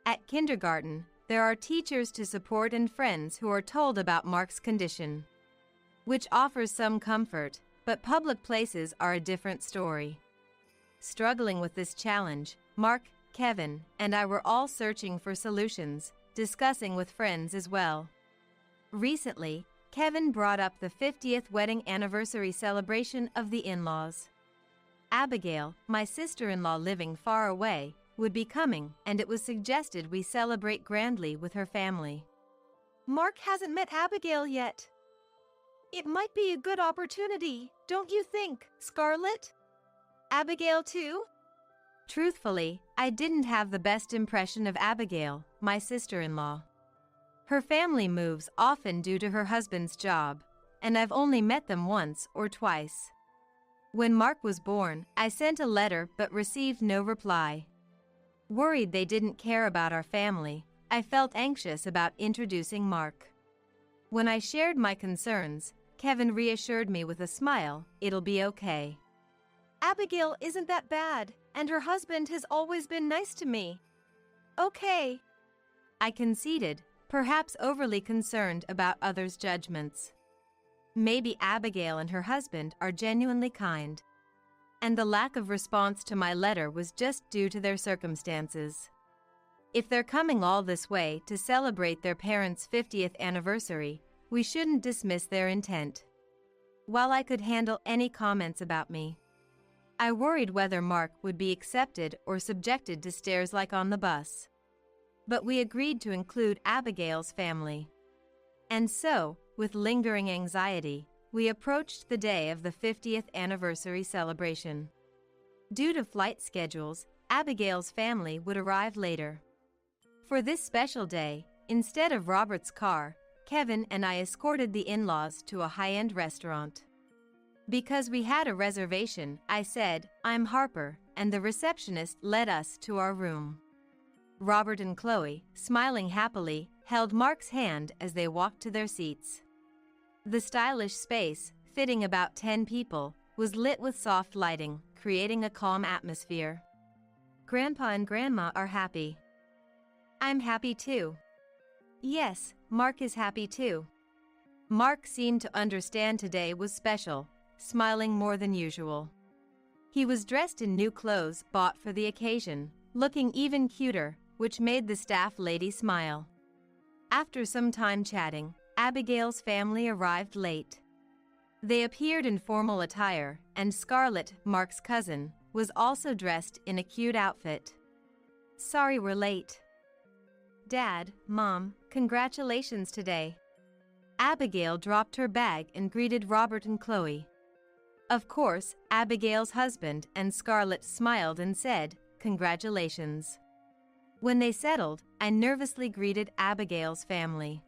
At kindergarten, there are teachers to support and friends who are told about Mark's condition, which offers some comfort, but public places are a different story. Struggling with this challenge, Mark, Kevin, and I were all searching for solutions, discussing with friends as well. Recently, Kevin brought up the 50th wedding anniversary celebration of the in-laws. Abigail, my sister-in-law living far away, would be coming, and it was suggested we celebrate grandly with her family. Mark hasn't met Abigail yet. It might be a good opportunity, don't you think, Scarlett? Abigail too? Truthfully, I didn't have the best impression of Abigail, my sister-in-law. Her family moves often due to her husband's job, and I've only met them once or twice. When Mark was born, I sent a letter but received no reply. Worried they didn't care about our family, I felt anxious about introducing Mark. When I shared my concerns, Kevin reassured me with a smile, "It'll be okay." Abigail isn't that bad, and her husband has always been nice to me. Okay. I conceded, perhaps overly concerned about others' judgments. Maybe Abigail and her husband are genuinely kind, and the lack of response to my letter was just due to their circumstances. If they're coming all this way to celebrate their parents' 50th anniversary, we shouldn't dismiss their intent. While I could handle any comments about me, I worried whether Mark would be accepted or subjected to stares like on the bus. But we agreed to include Abigail's family. And so, with lingering anxiety, we approached the day of the 50th anniversary celebration. Due to flight schedules, Abigail's family would arrive later. For this special day, instead of Robert's car, Kevin and I escorted the in-laws to a high-end restaurant. Because we had a reservation, I said, "I'm Harper," and the receptionist led us to our room. Robert and Chloe, smiling happily, held Mark's hand as they walked to their seats. The stylish space, fitting about 10 people, was lit with soft lighting, creating a calm atmosphere. "Grandpa and Grandma are happy." "I'm happy too." "Yes, Mark is happy too." Mark seemed to understand today was special, smiling more than usual. He was dressed in new clothes bought for the occasion, looking even cuter, which made the staff lady smile. After some time chatting, Abigail's family arrived late. They appeared in formal attire, and Scarlett, Mark's cousin, was also dressed in a cute outfit. "Sorry we're late." "Dad, Mom, congratulations today." Abigail dropped her bag and greeted Robert and Chloe. Of course, Abigail's husband and Scarlett smiled and said, "Congratulations." When they settled, I nervously greeted Abigail's family.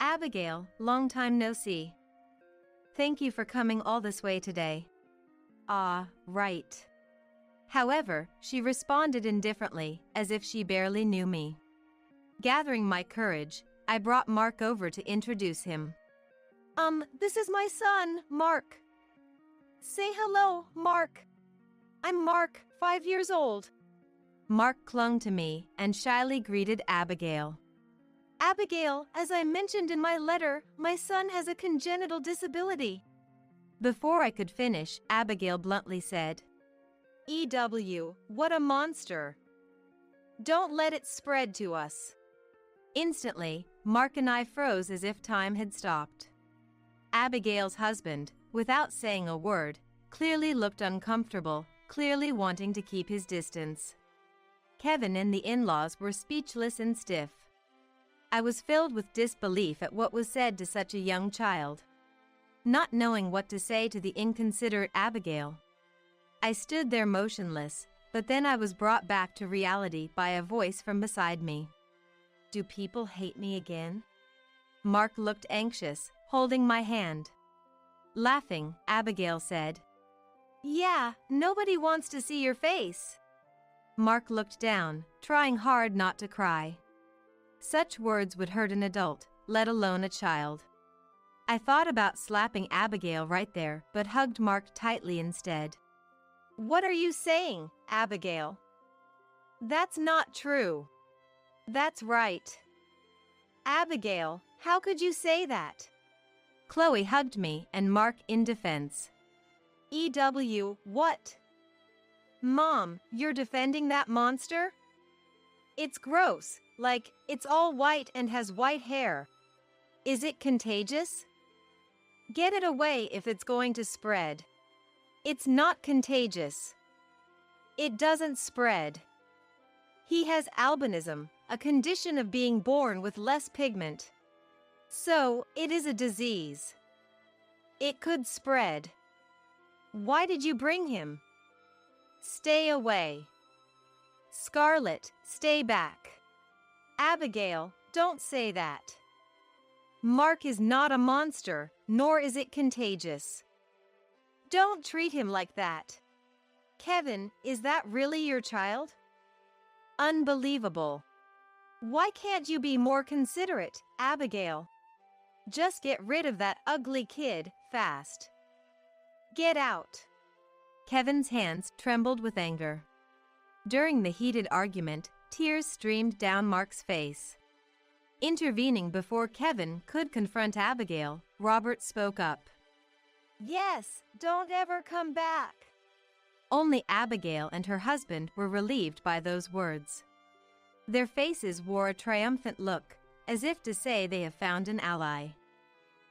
Abigail, long time no see. Thank you for coming all this way today." "Ah, right." However, she responded indifferently, as if she barely knew me. Gathering my courage, I brought Mark over to introduce him. This is my son, Mark." "Say hello, Mark." "I'm Mark, 5 years old." Mark clung to me and shyly greeted Abigail. "Abigail, as I mentioned in my letter, my son has a congenital disability." Before I could finish, Abigail bluntly said, "EW, what a monster. Don't let it spread to us." Instantly, Mark and I froze as if time had stopped. Abigail's husband, without saying a word, clearly looked uncomfortable, clearly wanting to keep his distance. Kevin and the in-laws were speechless and stiff. I was filled with disbelief at what was said to such a young child. Not knowing what to say to the inconsiderate Abigail, I stood there motionless, but then I was brought back to reality by a voice from beside me. "Do people hate me again?" Mark looked anxious, holding my hand. Laughing, Abigail said, "Yeah, nobody wants to see your face." Mark looked down, trying hard not to cry. Such words would hurt an adult, let alone a child. I thought about slapping Abigail right there, but hugged Mark tightly instead. "What are you saying, Abigail? That's not true." "That's right." "Abigail, how could you say that?" Chloe hugged me and Mark in defense. What? Mom, you're defending that monster? It's gross, like, it's all white and has white hair. Is it contagious? Get it away if it's going to spread. It's not contagious. It doesn't spread. He has albinism, a condition of being born with less pigment. So, it is a disease. It could spread. Why did you bring him? Stay away. Scarlett, stay back. Abigail, don't say that. Mark is not a monster, nor is it contagious. Don't treat him like that. Kevin, is that really your child? Unbelievable. Why can't you be more considerate, Abigail? Just get rid of that ugly kid, fast. Get out. Kevin's hands trembled with anger. During the heated argument, tears streamed down Mark's face. Intervening before Kevin could confront Abigail, Robert spoke up. Yes, don't ever come back. Only Abigail and her husband were relieved by those words. Their faces wore a triumphant look, as if to say they have found an ally.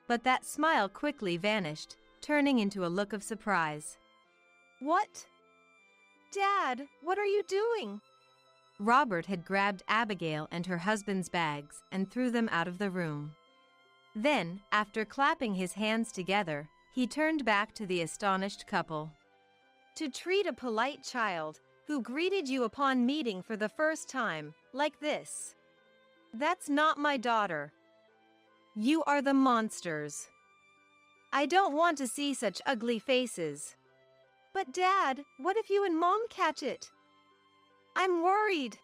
But that smile quickly vanished, turning into a look of surprise. What? Dad, what are you doing? Robert had grabbed Abigail and her husband's bags and threw them out of the room. Then, after clapping his hands together, he turned back to the astonished couple. To treat a polite child who greeted you upon meeting for the first time, like this. That's not my daughter. You are the monsters. I don't want to see such ugly faces. But Dad, what if you and Mom catch it? I'm worried.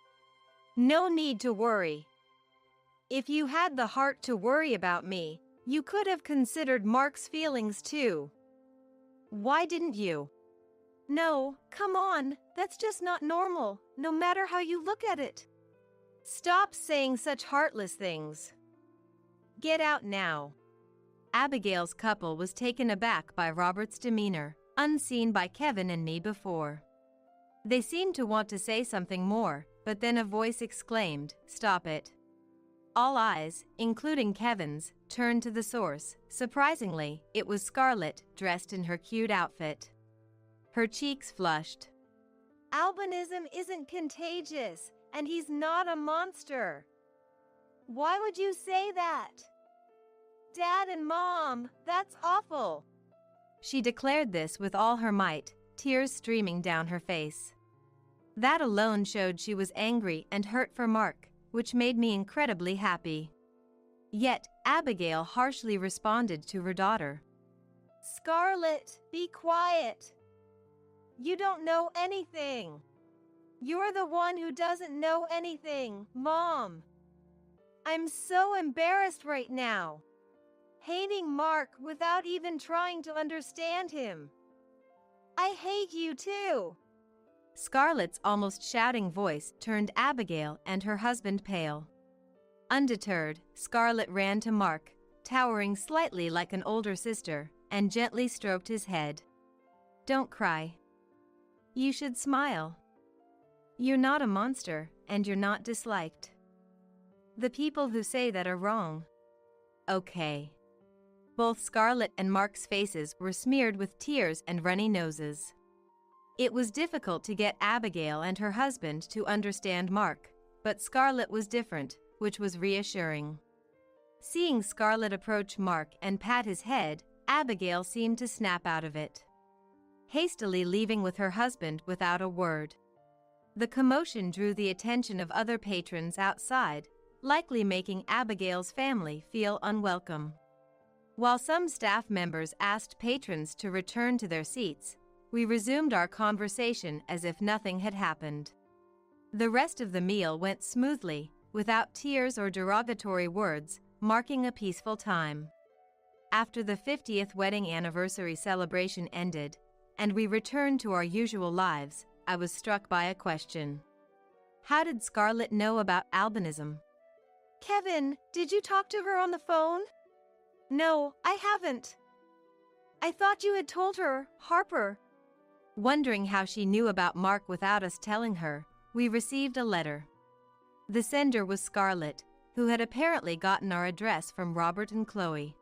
No need to worry. If you had the heart to worry about me, you could have considered Mark's feelings too. Why didn't you? No, come on, that's just not normal, no matter how you look at it. Stop saying such heartless things. Get out now. Abigail's couple was taken aback by Robert's demeanor, unseen by Kevin and me before. They seemed to want to say something more, but then a voice exclaimed, "Stop it." All eyes, including Kevin's, turned to the source. Surprisingly, it was Scarlett, dressed in her cute outfit. Her cheeks flushed. Albinism isn't contagious, and he's not a monster. Why would you say that? Dad and Mom, that's awful. She declared this with all her might, tears streaming down her face. That alone showed she was angry and hurt for Mark, which made me incredibly happy. Yet, Abigail harshly responded to her daughter. Scarlett, be quiet. You don't know anything. You're the one who doesn't know anything, Mom. I'm so embarrassed right now. Hating Mark without even trying to understand him. I hate you too. Scarlett's almost shouting voice turned Abigail and her husband pale. Undeterred, Scarlett ran to Mark, towering slightly like an older sister, and gently stroked his head. Don't cry. You should smile. You're not a monster, and you're not disliked. The people who say that are wrong. Okay. Both Scarlett and Mark's faces were smeared with tears and runny noses. It was difficult to get Abigail and her husband to understand Mark, but Scarlett was different, which was reassuring. Seeing Scarlett approach Mark and pat his head, Abigail seemed to snap out of it, hastily leaving with her husband without a word. The commotion drew the attention of other patrons outside, likely making Abigail's family feel unwelcome. While some staff members asked patrons to return to their seats, we resumed our conversation as if nothing had happened. The rest of the meal went smoothly, without tears or derogatory words, marking a peaceful time. After the 50th wedding anniversary celebration ended, and we returned to our usual lives, I was struck by a question. How did Scarlett know about albinism? Kevin, did you talk to her on the phone? No, I haven't. I thought you had told her, Harper. Wondering how she knew about Mark without us telling her, we received a letter. The sender was Scarlett, who had apparently gotten our address from Robert and Chloe.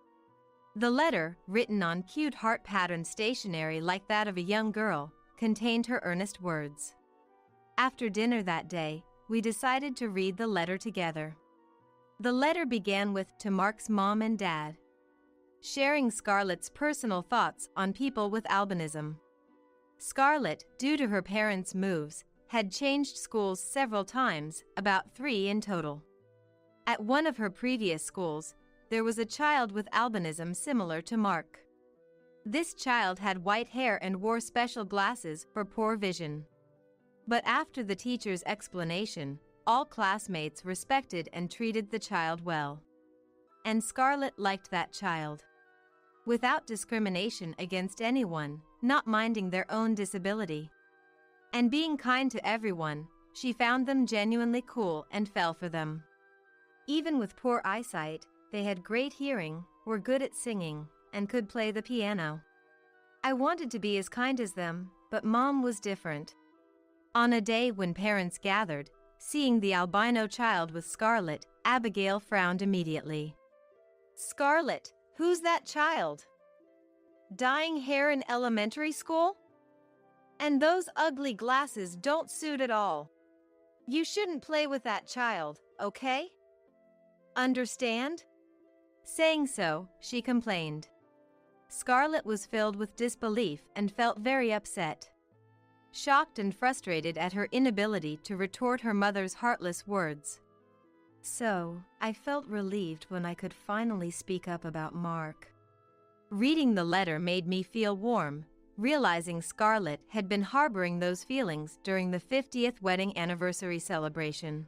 The letter, written on cute heart pattern stationery like that of a young girl, contained her earnest words. After dinner that day, we decided to read the letter together. The letter began with "To Mark's mom and dad," sharing Scarlett's personal thoughts on people with albinism. Scarlett, due to her parents' moves, had changed schools several times, about 3 in total. At one of her previous schools, there was a child with albinism similar to Mark. This child had white hair and wore special glasses for poor vision. But after the teacher's explanation, all classmates respected and treated the child well. And Scarlett liked that child. Without discrimination against anyone, not minding their own disability. And being kind to everyone, she found them genuinely cool and fell for them. Even with poor eyesight, they had great hearing, were good at singing, and could play the piano. I wanted to be as kind as them, but Mom was different. On a day when parents gathered, seeing the albino child with Scarlett, Abigail frowned immediately. Scarlett, who's that child? Dyeing hair in elementary school? And those ugly glasses don't suit at all. You shouldn't play with that child, okay? Understand? Saying so, she complained. Scarlett was filled with disbelief and felt very upset. Shocked and frustrated at her inability to retort her mother's heartless words. So, I felt relieved when I could finally speak up about Mark. Reading the letter made me feel warm, realizing Scarlett had been harboring those feelings during the 50th wedding anniversary celebration.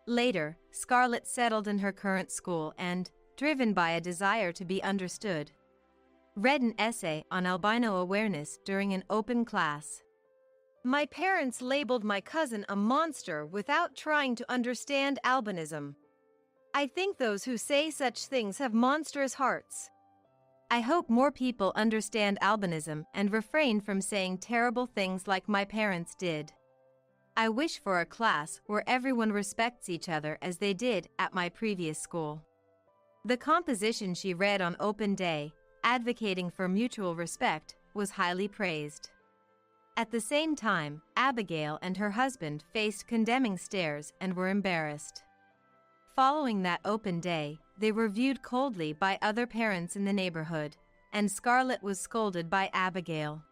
Later, Scarlett settled in her current school and, driven by a desire to be understood, read an essay on albino awareness during an open class. My parents labeled my cousin a monster without trying to understand albinism. I think those who say such things have monstrous hearts. I hope more people understand albinism and refrain from saying terrible things like my parents did. I wish for a class where everyone respects each other as they did at my previous school. The composition she read on open day, advocating for mutual respect, was highly praised. At the same time, Abigail and her husband faced condemning stares and were embarrassed. Following that open day, they were viewed coldly by other parents in the neighborhood, and Scarlett was scolded by Abigail.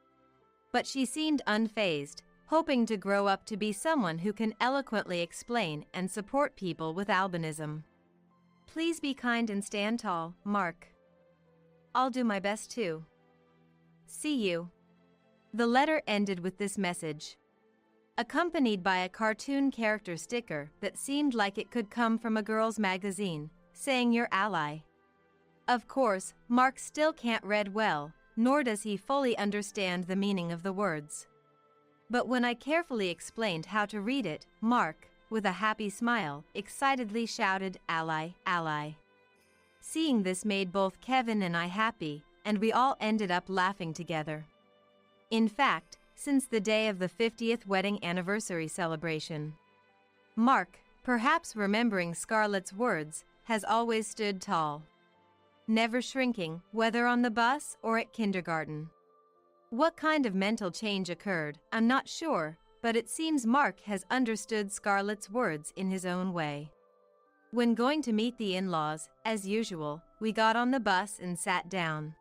But she seemed unfazed, hoping to grow up to be someone who can eloquently explain and support people with albinism. Please be kind and stand tall, Mark. I'll do my best too. See you. The letter ended with this message, accompanied by a cartoon character sticker that seemed like it could come from a girl's magazine, saying "Your ally." Of course, Mark still can't read well, nor does he fully understand the meaning of the words. But when I carefully explained how to read it, Mark, with a happy smile, excitedly shouted, "Ally, ally." Seeing this made both Kevin and I happy, and we all ended up laughing together. In fact, since the day of the 50th wedding anniversary celebration, Mark, perhaps remembering Scarlett's words, has always stood tall, never shrinking, whether on the bus or at kindergarten. What kind of mental change occurred, I'm not sure, but it seems Mark has understood Scarlett's words in his own way. When going to meet the in-laws, as usual, we got on the bus and sat down.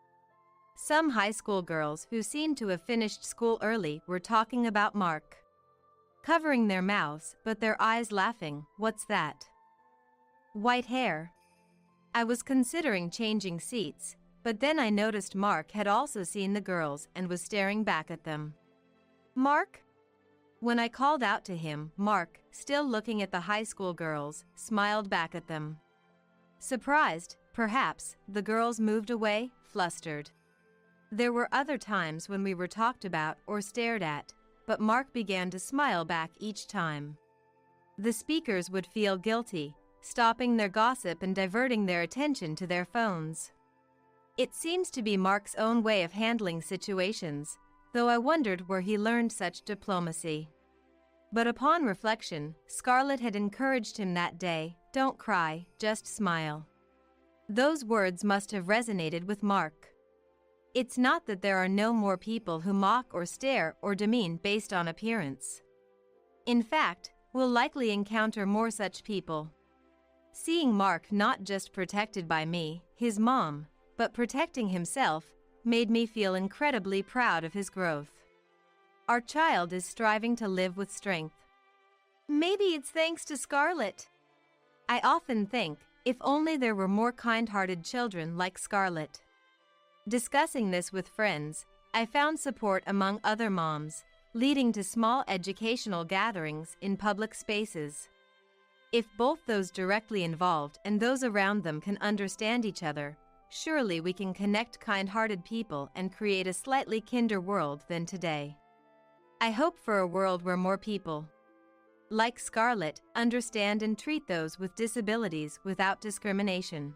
Some high school girls who seemed to have finished school early were talking about Mark. Covering their mouths, but their eyes laughing, "What's that?" white hair. I was considering changing seats, but then I noticed Mark had also seen the girls and was staring back at them. Mark? When I called out to him, Mark, still looking at the high school girls, smiled back at them. Surprised, perhaps, the girls moved away, flustered. There were other times when we were talked about or stared at, but Mark began to smile back each time. The speakers would feel guilty, stopping their gossip and diverting their attention to their phones. It seems to be Mark's own way of handling situations, though I wondered where he learned such diplomacy. But upon reflection, Scarlett had encouraged him that day, "Don't cry, just smile." Those words must have resonated with Mark. It's not that there are no more people who mock or stare or demean based on appearance. In fact, we'll likely encounter more such people. Seeing Mark not just protected by me, his mom, but protecting himself, made me feel incredibly proud of his growth. Our child is striving to live with strength. Maybe it's thanks to Scarlett. I often think, if only there were more kind-hearted children like Scarlett. Discussing this with friends, I found support among other moms, leading to small educational gatherings in public spaces. If both those directly involved and those around them can understand each other, surely we can connect kind-hearted people and create a slightly kinder world than today. I hope for a world where more people, like Scarlett, understand and treat those with disabilities without discrimination,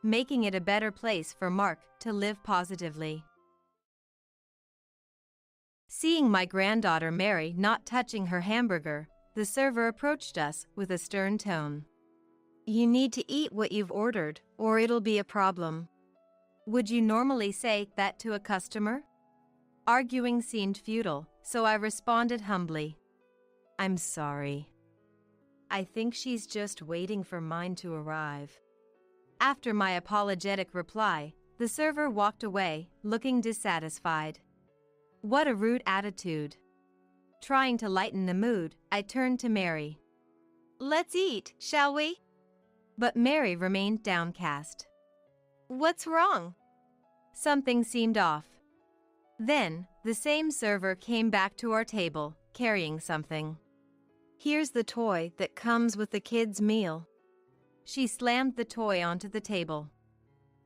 making it a better place for Mark to live positively. Seeing my granddaughter Mary not touching her hamburger, the server approached us with a stern tone. "You need to eat what you've ordered, or it'll be a problem." Would you normally say that to a customer? Arguing seemed futile, so I responded humbly. "I'm sorry. I think she's just waiting for mine to arrive." After my apologetic reply, the server walked away, looking dissatisfied. What a rude attitude. Trying to lighten the mood, I turned to Mary. "Let's eat, shall we?" But Mary remained downcast. "What's wrong?" Something seemed off. Then, the same server came back to our table, carrying something. "Here's the toy that comes with the kids' meal." She slammed the toy onto the table.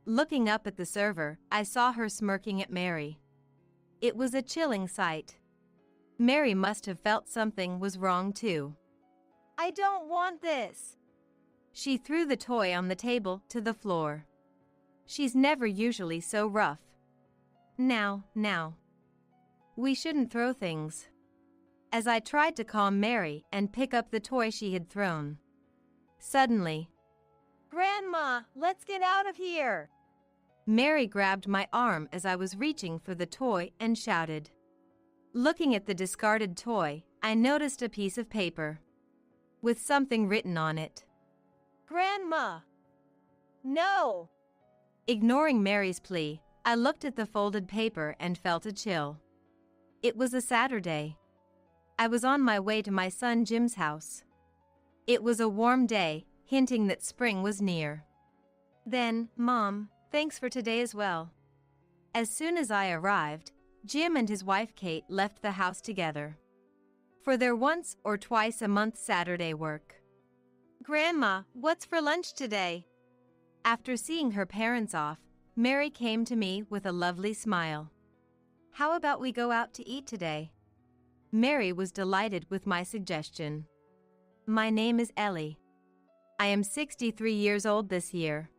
Looking up at the server, I saw her smirking at Mary. It was a chilling sight. Mary must have felt something was wrong too. "I don't want this." She threw the toy on the table to the floor. She's never usually so rough. Now. We shouldn't throw things. As I tried to calm Mary and pick up the toy she had thrown. Suddenly, "Grandma, let's get out of here." Mary grabbed my arm as I was reaching for the toy and shouted. Looking at the discarded toy, I noticed a piece of paper with something written on it. "Grandma, no." Ignoring Mary's plea, I looked at the folded paper and felt a chill. It was a Saturday. I was on my way to my son Jim's house. It was a warm day, hinting that spring was near. Then, "Mom, thanks for today as well." As soon as I arrived, Jim and his wife Kate left the house together for their once or twice a month Saturday work. "Grandma, what's for lunch today?" After seeing her parents off, Mary came to me with a lovely smile. "How about we go out to eat today?" Mary was delighted with my suggestion. "My name is Ellie. I am 63 years old this year.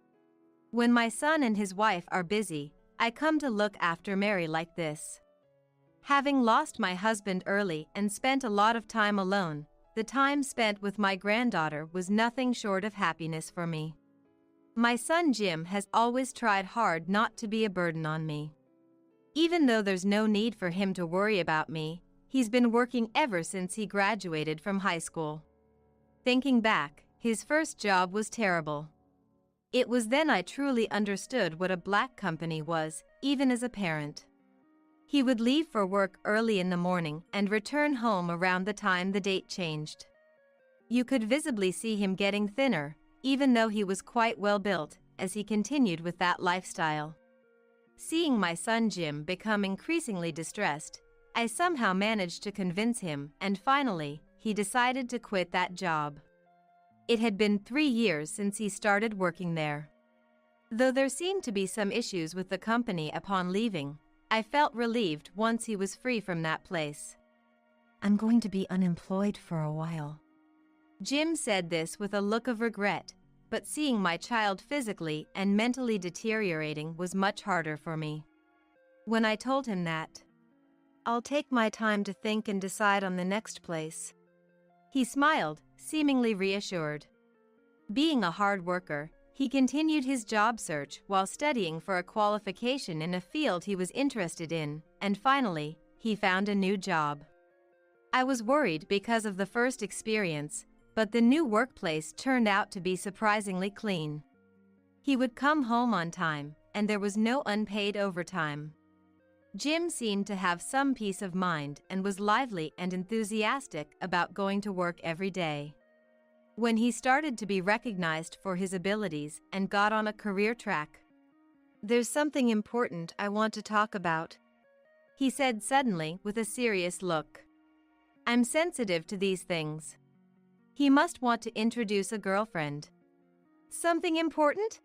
When my son and his wife are busy, I come to look after Mary like this. Having lost my husband early and spent a lot of time alone, the time spent with my granddaughter was nothing short of happiness for me. My son Jim has always tried hard not to be a burden on me. Even though there's no need for him to worry about me, he's been working ever since he graduated from high school. Thinking back, his first job was terrible. It was then I truly understood what a black company was, even as a parent. He would leave for work early in the morning and return home around the time the date changed. You could visibly see him getting thinner, even though he was quite well built, as he continued with that lifestyle. Seeing my son Jim become increasingly distressed, I somehow managed to convince him, and finally, he decided to quit that job. It had been 3 years since he started working there. Though there seemed to be some issues with the company upon leaving, I felt relieved once he was free from that place. I'm going to be unemployed for a while. Jim said this with a look of regret, but seeing my child physically and mentally deteriorating was much harder for me. When I told him that, I'll take my time to think and decide on the next place. He smiled, seemingly reassured. Being a hard worker, he continued his job search while studying for a qualification in a field he was interested in, and finally, he found a new job. I was worried because of the first experience, but the new workplace turned out to be surprisingly clean. He would come home on time, and there was no unpaid overtime. Jim seemed to have some peace of mind and was lively and enthusiastic about going to work every day. When he started to be recognized for his abilities and got on a career track, "There's something important I want to talk about," he said suddenly with a serious look. I'm sensitive to these things. He must want to introduce a girlfriend. "Something important?"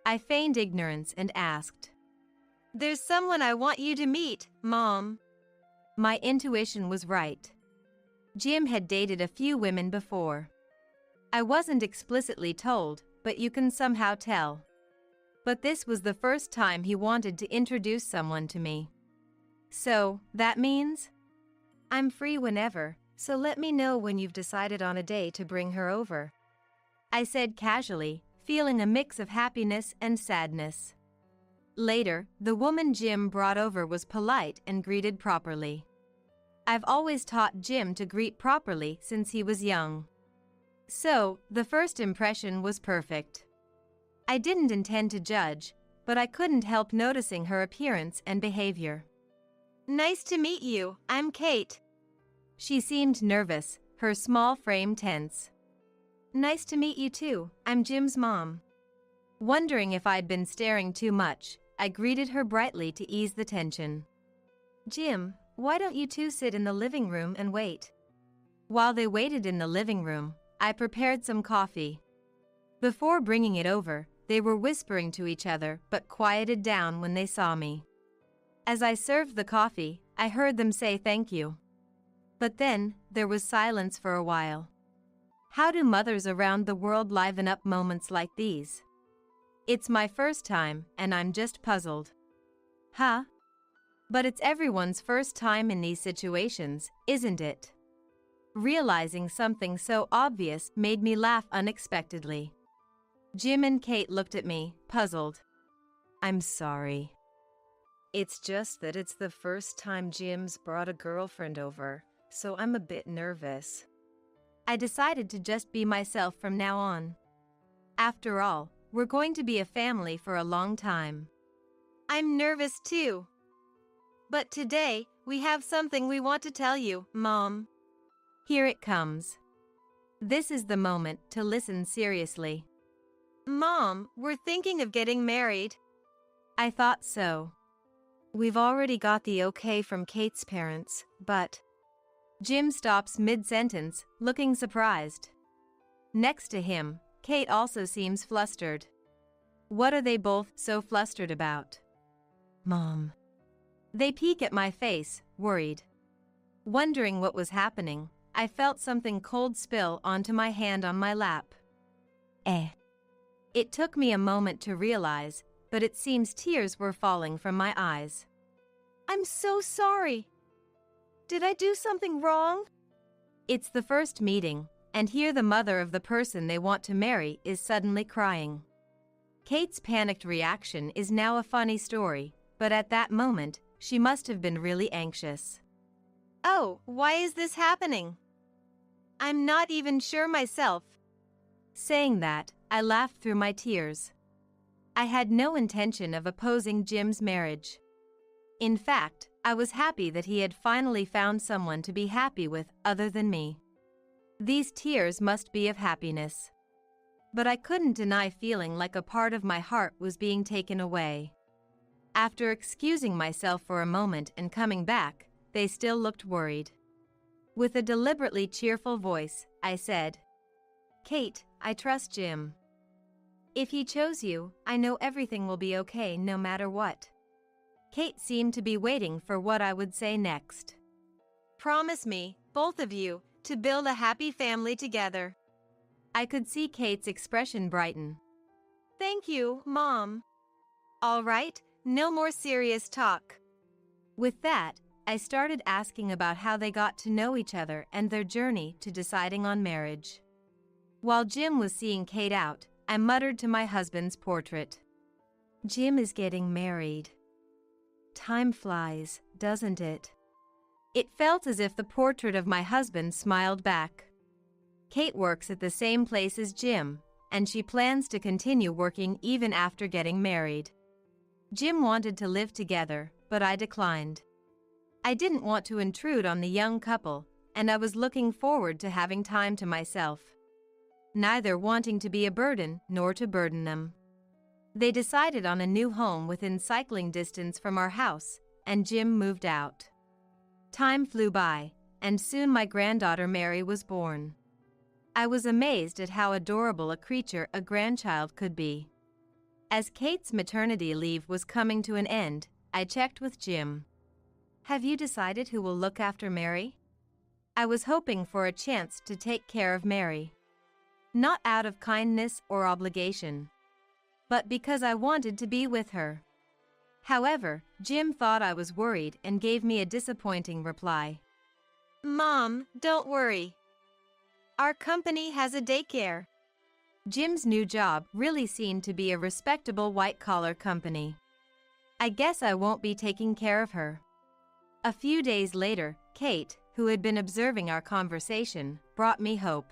I feigned ignorance and asked. "There's someone I want you to meet, Mom." My intuition was right. Jim had dated a few women before. I wasn't explicitly told, but you can somehow tell. But this was the first time he wanted to introduce someone to me. So, that means? I'm free whenever, so let me know when you've decided on a day to bring her over, I said casually, feeling a mix of happiness and sadness. Later, the woman Jim brought over was polite and greeted properly. I've always taught Jim to greet properly since he was young. So, the first impression was perfect. I didn't intend to judge, but I couldn't help noticing her appearance and behavior. "Nice to meet you, I'm Kate." She seemed nervous, her small frame tense. "Nice to meet you too, I'm Jim's mom." Wondering if I'd been staring too much, I greeted her brightly to ease the tension. "Jim, why don't you two sit in the living room and wait?" While they waited in the living room, I prepared some coffee. Before bringing it over, they were whispering to each other but quieted down when they saw me. As I served the coffee, I heard them say thank you. But then, there was silence for a while. How do mothers around the world liven up moments like these? It's my first time, and I'm just puzzled. Huh? But it's everyone's first time in these situations, isn't it? Realizing something so obvious made me laugh unexpectedly. Jim and Kate looked at me, puzzled. I'm sorry. "It's just that it's the first time Jim's brought a girlfriend over, so I'm a bit nervous." I decided to just be myself from now on. After all, we're going to be a family for a long time. "I'm nervous too. But today, we have something we want to tell you, Mom." Here it comes. This is the moment to listen seriously. "Mom, we're thinking of getting married." I thought so. "We've already got the okay from Kate's parents, but..." Jim stops mid-sentence, looking surprised. Next to him, Kate also seems flustered. What are they both so flustered about? "Mom." They peek at my face, worried. Wondering what was happening, I felt something cold spill onto my hand on my lap. It took me a moment to realize, but it seems tears were falling from my eyes. "I'm so sorry. Did I do something wrong?" It's the first meeting, and here the mother of the person they want to marry is suddenly crying. Kate's panicked reaction is now a funny story, but at that moment, she must have been really anxious. "Oh, why is this happening? I'm not even sure myself." Saying that, I laughed through my tears. I had no intention of opposing Jim's marriage. In fact, I was happy that he had finally found someone to be happy with other than me. These tears must be of happiness. But I couldn't deny feeling like a part of my heart was being taken away. After excusing myself for a moment and coming back, they still looked worried. With a deliberately cheerful voice, I said, "Kate, I trust Jim. If he chose you, I know everything will be okay no matter what." Kate seemed to be waiting for what I would say next. "Promise me, both of you, to build a happy family together." I could see Kate's expression brighten. "Thank you, Mom." "All right, no more serious talk." With that, I started asking about how they got to know each other and their journey to deciding on marriage. While Jim was seeing Kate out, I muttered to my husband's portrait, "Jim is getting married. Time flies, doesn't it?" It felt as if the portrait of my husband smiled back. Kate works at the same place as Jim, and she plans to continue working even after getting married. Jim wanted to live together, but I declined. I didn't want to intrude on the young couple, and I was looking forward to having time to myself, neither wanting to be a burden nor to burden them. They decided on a new home within cycling distance from our house, and Jim moved out. Time flew by, and soon my granddaughter Mary was born. I was amazed at how adorable a creature a grandchild could be. As Kate's maternity leave was coming to an end, I checked with Jim. "Have you decided who will look after Mary?" I was hoping for a chance to take care of Mary. Not out of kindness or obligation, but because I wanted to be with her. However, Jim thought I was worried and gave me a disappointing reply. "Mom, don't worry. Our company has a daycare." Jim's new job really seemed to be a respectable white-collar company. I guess I won't be taking care of her. A few days later, Kate, who had been observing our conversation, brought me hope.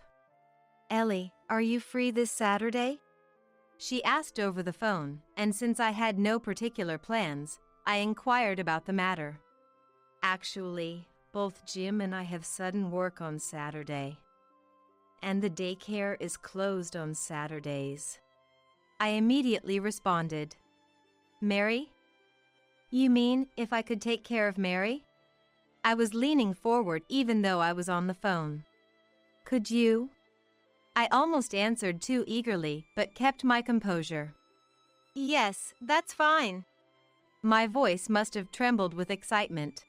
"Ellie, are you free this Saturday?" She asked over the phone, and since I had no particular plans, I inquired about the matter. "Actually, both Jim and I have sudden work on Saturday, and the daycare is closed on Saturdays." I immediately responded, "Mary? You mean if I could take care of Mary?" I was leaning forward even though I was on the phone. "Could you?" I almost answered too eagerly, but kept my composure. "Yes, that's fine." My voice must have trembled with excitement.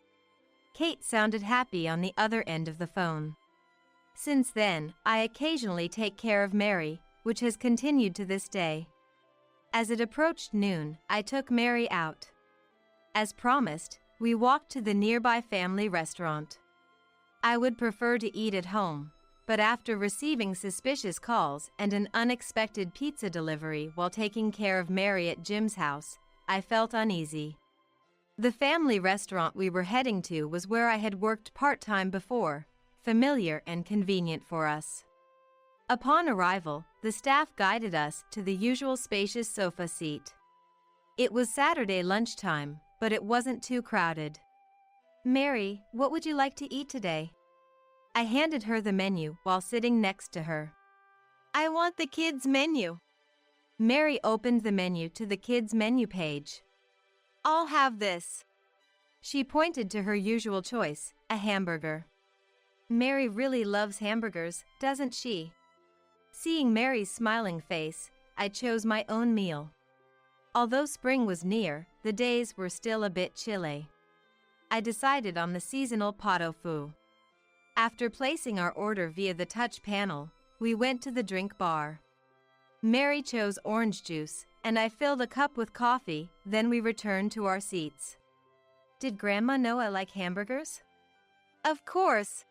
Kate sounded happy on the other end of the phone. Since then, I occasionally take care of Mary, which has continued to this day. As it approached noon, I took Mary out. As promised, we walked to the nearby family restaurant. I would prefer to eat at home, but after receiving suspicious calls and an unexpected pizza delivery while taking care of Mary at Jim's house, I felt uneasy. The family restaurant we were heading to was where I had worked part-time before, familiar and convenient for us. Upon arrival, the staff guided us to the usual spacious sofa seat. It was Saturday lunchtime, but it wasn't too crowded. "Mary, what would you like to eat today?" I handed her the menu while sitting next to her. "I want the kids' menu." Mary opened the menu to the kids' menu page. "I'll have this." She pointed to her usual choice, a hamburger. Mary really loves hamburgers, doesn't she? Seeing Mary's smiling face, I chose my own meal. Although spring was near, the days were still a bit chilly. I decided on the seasonal pot au feu. After placing our order via the touch panel, we went to the drink bar. Mary chose orange juice, and I filled a cup with coffee, then we returned to our seats. "Did Grandma know I like hamburgers?" "Of course."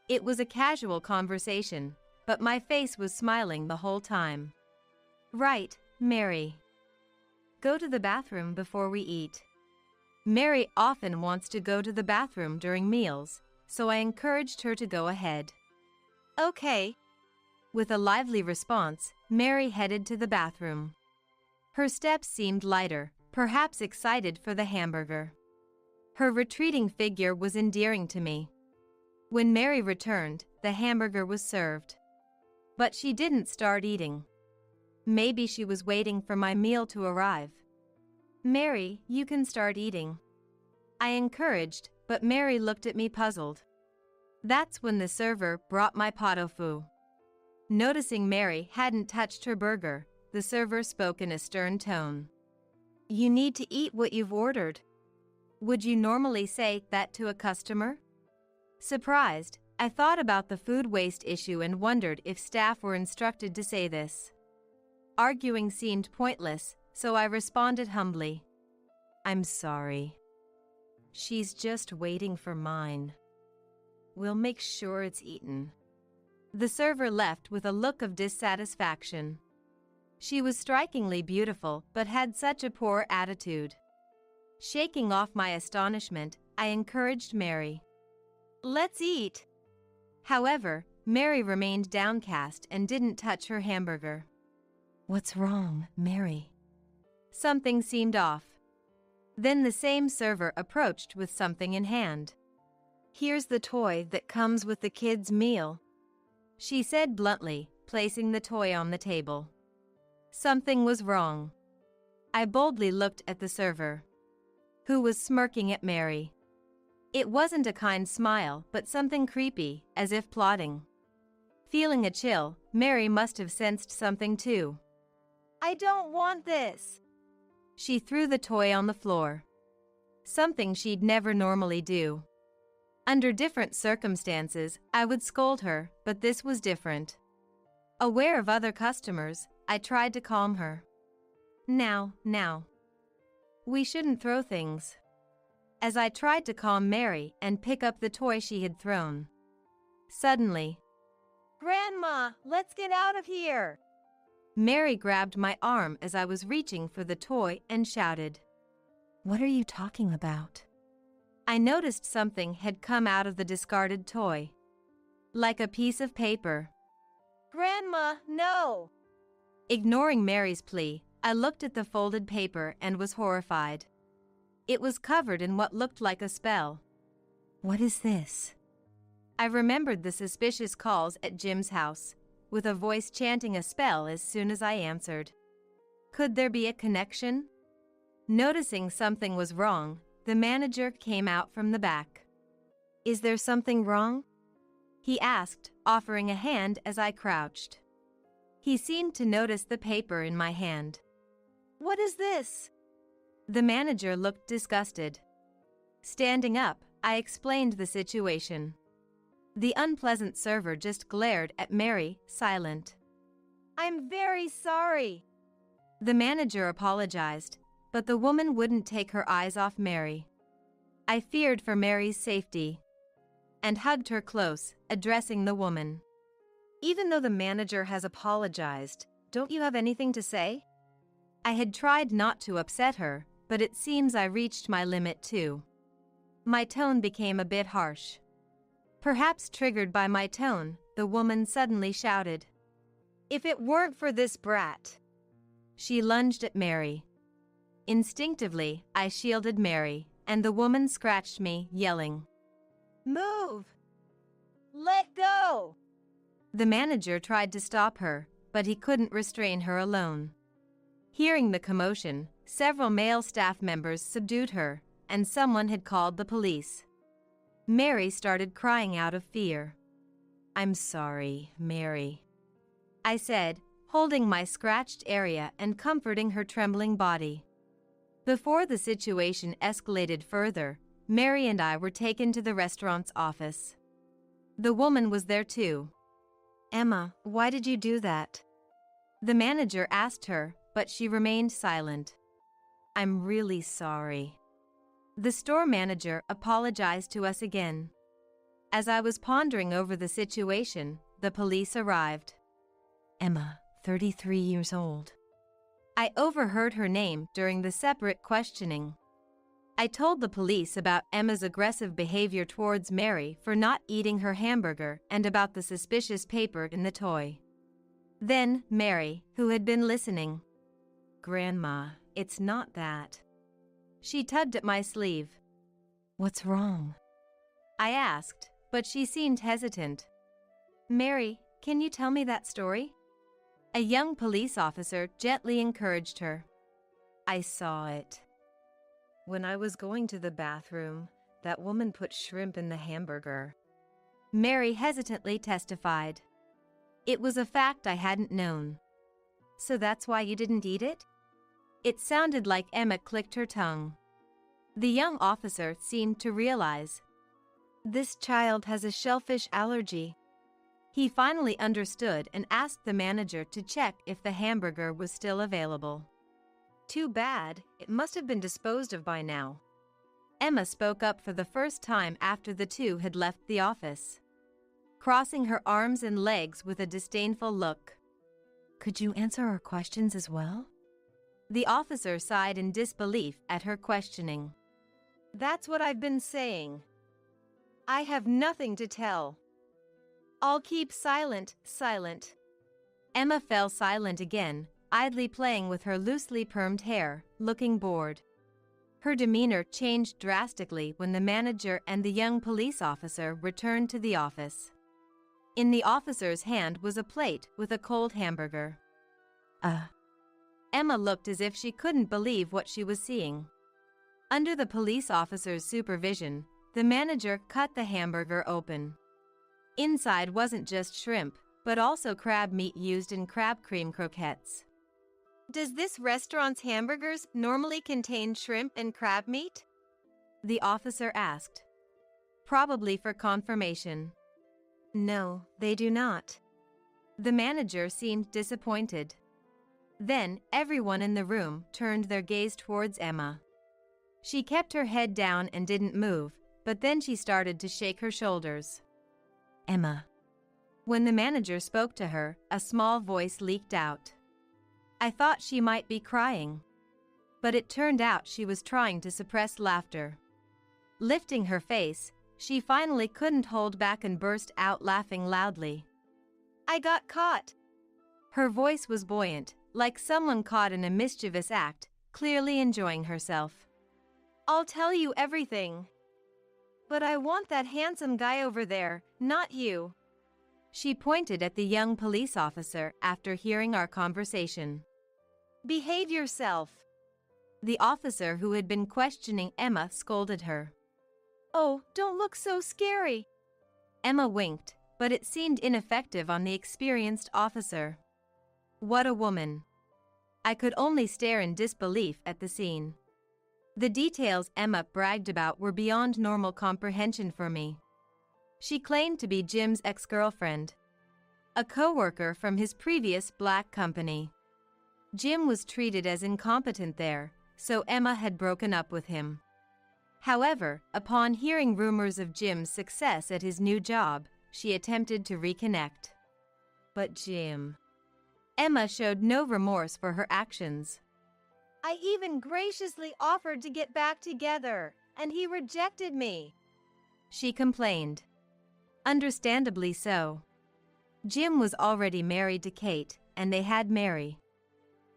It was a casual conversation, but my face was smiling the whole time. "Right, Mary. Go to the bathroom before we eat." Mary often wants to go to the bathroom during meals, so I encouraged her to go ahead. "Okay." With a lively response, Mary headed to the bathroom. Her steps seemed lighter, perhaps excited for the hamburger. Her retreating figure was endearing to me. When Mary returned, the hamburger was served. But she didn't start eating. Maybe she was waiting for my meal to arrive. "Mary, you can start eating," I encouraged, but Mary looked at me puzzled. That's when the server brought my pot au feu. Noticing Mary hadn't touched her burger, the server spoke in a stern tone. "You need to eat what you've ordered." Would you normally say that to a customer? Surprised, I thought about the food waste issue and wondered if staff were instructed to say this. Arguing seemed pointless, so I responded humbly. "I'm sorry. She's just waiting for mine. We'll make sure it's eaten." The server left with a look of dissatisfaction. She was strikingly beautiful but had such a poor attitude. Shaking off my astonishment, I encouraged Mary. "Let's eat." However, Mary remained downcast and didn't touch her hamburger. "What's wrong, Mary?" Something seemed off. Then the same server approached with something in hand. "Here's the toy that comes with the kids' meal," she said bluntly, placing the toy on the table. Something was wrong. I boldly looked at the server, who was smirking at Mary. It wasn't a kind smile, but something creepy, as if plotting. Feeling a chill, Mary must have sensed something too. "I don't want this." She threw the toy on the floor. Something she'd never normally do. Under different circumstances, I would scold her, but this was different. Aware of other customers, I tried to calm her. Now. We shouldn't throw things." As I tried to calm Mary and pick up the toy she had thrown. Suddenly, "Grandma, let's get out of here!" Mary grabbed my arm as I was reaching for the toy and shouted. "What are you talking about?" I noticed something had come out of the discarded toy. Like a piece of paper. "Grandma, no!" Ignoring Mary's plea, I looked at the folded paper and was horrified. It was covered in what looked like a spell. "What is this?" I remembered the suspicious calls at Jim's house, with a voice chanting a spell as soon as I answered. Could there be a connection? Noticing something was wrong, the manager came out from the back. "Is there something wrong?" he asked, offering a hand as I crouched. He seemed to notice the paper in my hand. "What is this?" The manager looked disgusted. Standing up, I explained the situation. The unpleasant server just glared at Mary, silent. "I'm very sorry." The manager apologized, but the woman wouldn't take her eyes off Mary. I feared for Mary's safety and hugged her close, addressing the woman. "Even though the manager has apologized, don't you have anything to say?" I had tried not to upset her, but it seems I reached my limit too. My tone became a bit harsh. Perhaps triggered by my tone, the woman suddenly shouted, "If it weren't for this brat!" She lunged at Mary. Instinctively, I shielded Mary, and the woman scratched me, yelling, "Move! Let go!" The manager tried to stop her, but he couldn't restrain her alone. Hearing the commotion, several male staff members subdued her, and someone had called the police. Mary started crying out of fear. "I'm sorry, Mary," I said, holding my scratched area and comforting her trembling body. Before the situation escalated further, Mary and I were taken to the restaurant's office. The woman was there too. "Emma, why did you do that?" The manager asked her, but she remained silent. "I'm really sorry." The store manager apologized to us again. As I was pondering over the situation, the police arrived. "Emma, 33 years old." I overheard her name during the separate questioning. I told the police about Emma's aggressive behavior towards Mary for not eating her hamburger and about the suspicious paper in the toy. Then, Mary, who had been listening. "Grandma, it's not that." She tugged at my sleeve. "What's wrong?" I asked, but she seemed hesitant. "Mary, can you tell me that story?" A young police officer gently encouraged her. I saw it. When I was going to the bathroom, that woman put shrimp in the hamburger. Mary hesitantly testified. It was a fact I hadn't known. So that's why you didn't eat it? It sounded like Emma clicked her tongue. The young officer seemed to realize. This child has a shellfish allergy. He finally understood and asked the manager to check if the hamburger was still available. Too bad, it must have been disposed of by now. Emma spoke up for the first time after the two had left the office, crossing her arms and legs with a disdainful look. Could you answer our questions as well? The officer sighed in disbelief at her questioning. That's what I've been saying. I have nothing to tell. I'll keep silent. Emma fell silent again, idly playing with her loosely permed hair, looking bored. Her demeanor changed drastically when the manager and the young police officer returned to the office. In the officer's hand was a plate with a cold hamburger. Emma looked as if she couldn't believe what she was seeing. Under the police officer's supervision, the manager cut the hamburger open. Inside wasn't just shrimp, but also crab meat used in crab cream croquettes. Does this restaurant's hamburgers normally contain shrimp and crab meat? The officer asked. Probably for confirmation. No, they do not. The manager seemed disappointed. Then, everyone in the room turned their gaze towards Emma. She kept her head down and didn't move, but then she started to shake her shoulders. Emma. When the manager spoke to her, a small voice leaked out. I thought she might be crying. But it turned out she was trying to suppress laughter. Lifting her face, she finally couldn't hold back and burst out laughing loudly. I got caught. Her voice was buoyant, like someone caught in a mischievous act, clearly enjoying herself. I'll tell you everything. But I want that handsome guy over there, not you. She pointed at the young police officer after hearing our conversation. Behave yourself. The officer who had been questioning Emma scolded her. Oh, don't look so scary. Emma winked, but it seemed ineffective on the experienced officer. What a woman. I could only stare in disbelief at the scene. The details Emma bragged about were beyond normal comprehension for me. She claimed to be Jim's ex-girlfriend, a co-worker from his previous black company. Jim was treated as incompetent there, so Emma had broken up with him. However, upon hearing rumors of Jim's success at his new job, she attempted to reconnect. But Jim. Emma showed no remorse for her actions. I even graciously offered to get back together, and he rejected me. She complained. Understandably so. Jim was already married to Kate, and they had Mary.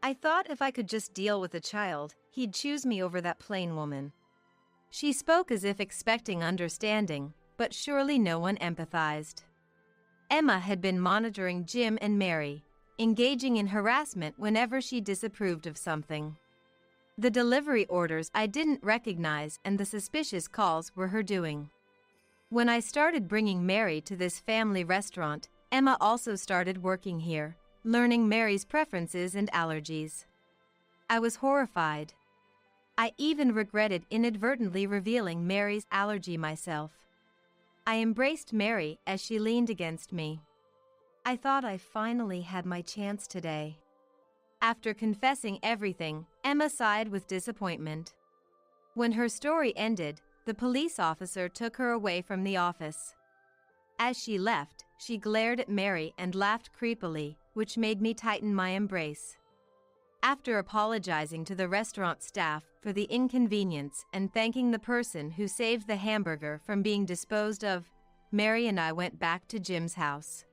I thought if I could just deal with a child, he'd choose me over that plain woman. She spoke as if expecting understanding, but surely no one empathized. Emma had been monitoring Jim and Mary, engaging in harassment whenever she disapproved of something. The delivery orders I didn't recognize and the suspicious calls were her doing. When I started bringing Mary to this family restaurant, Emma also started working here, learning Mary's preferences and allergies. I was horrified. I even regretted inadvertently revealing Mary's allergy myself. I embraced Mary as she leaned against me. I thought I finally had my chance today. After confessing everything, Emma sighed with disappointment. When her story ended, the police officer took her away from the office. As she left, she glared at Mary and laughed creepily, which made me tighten my embrace. After apologizing to the restaurant staff for the inconvenience and thanking the person who saved the hamburger from being disposed of, Mary and I went back to Jim's house.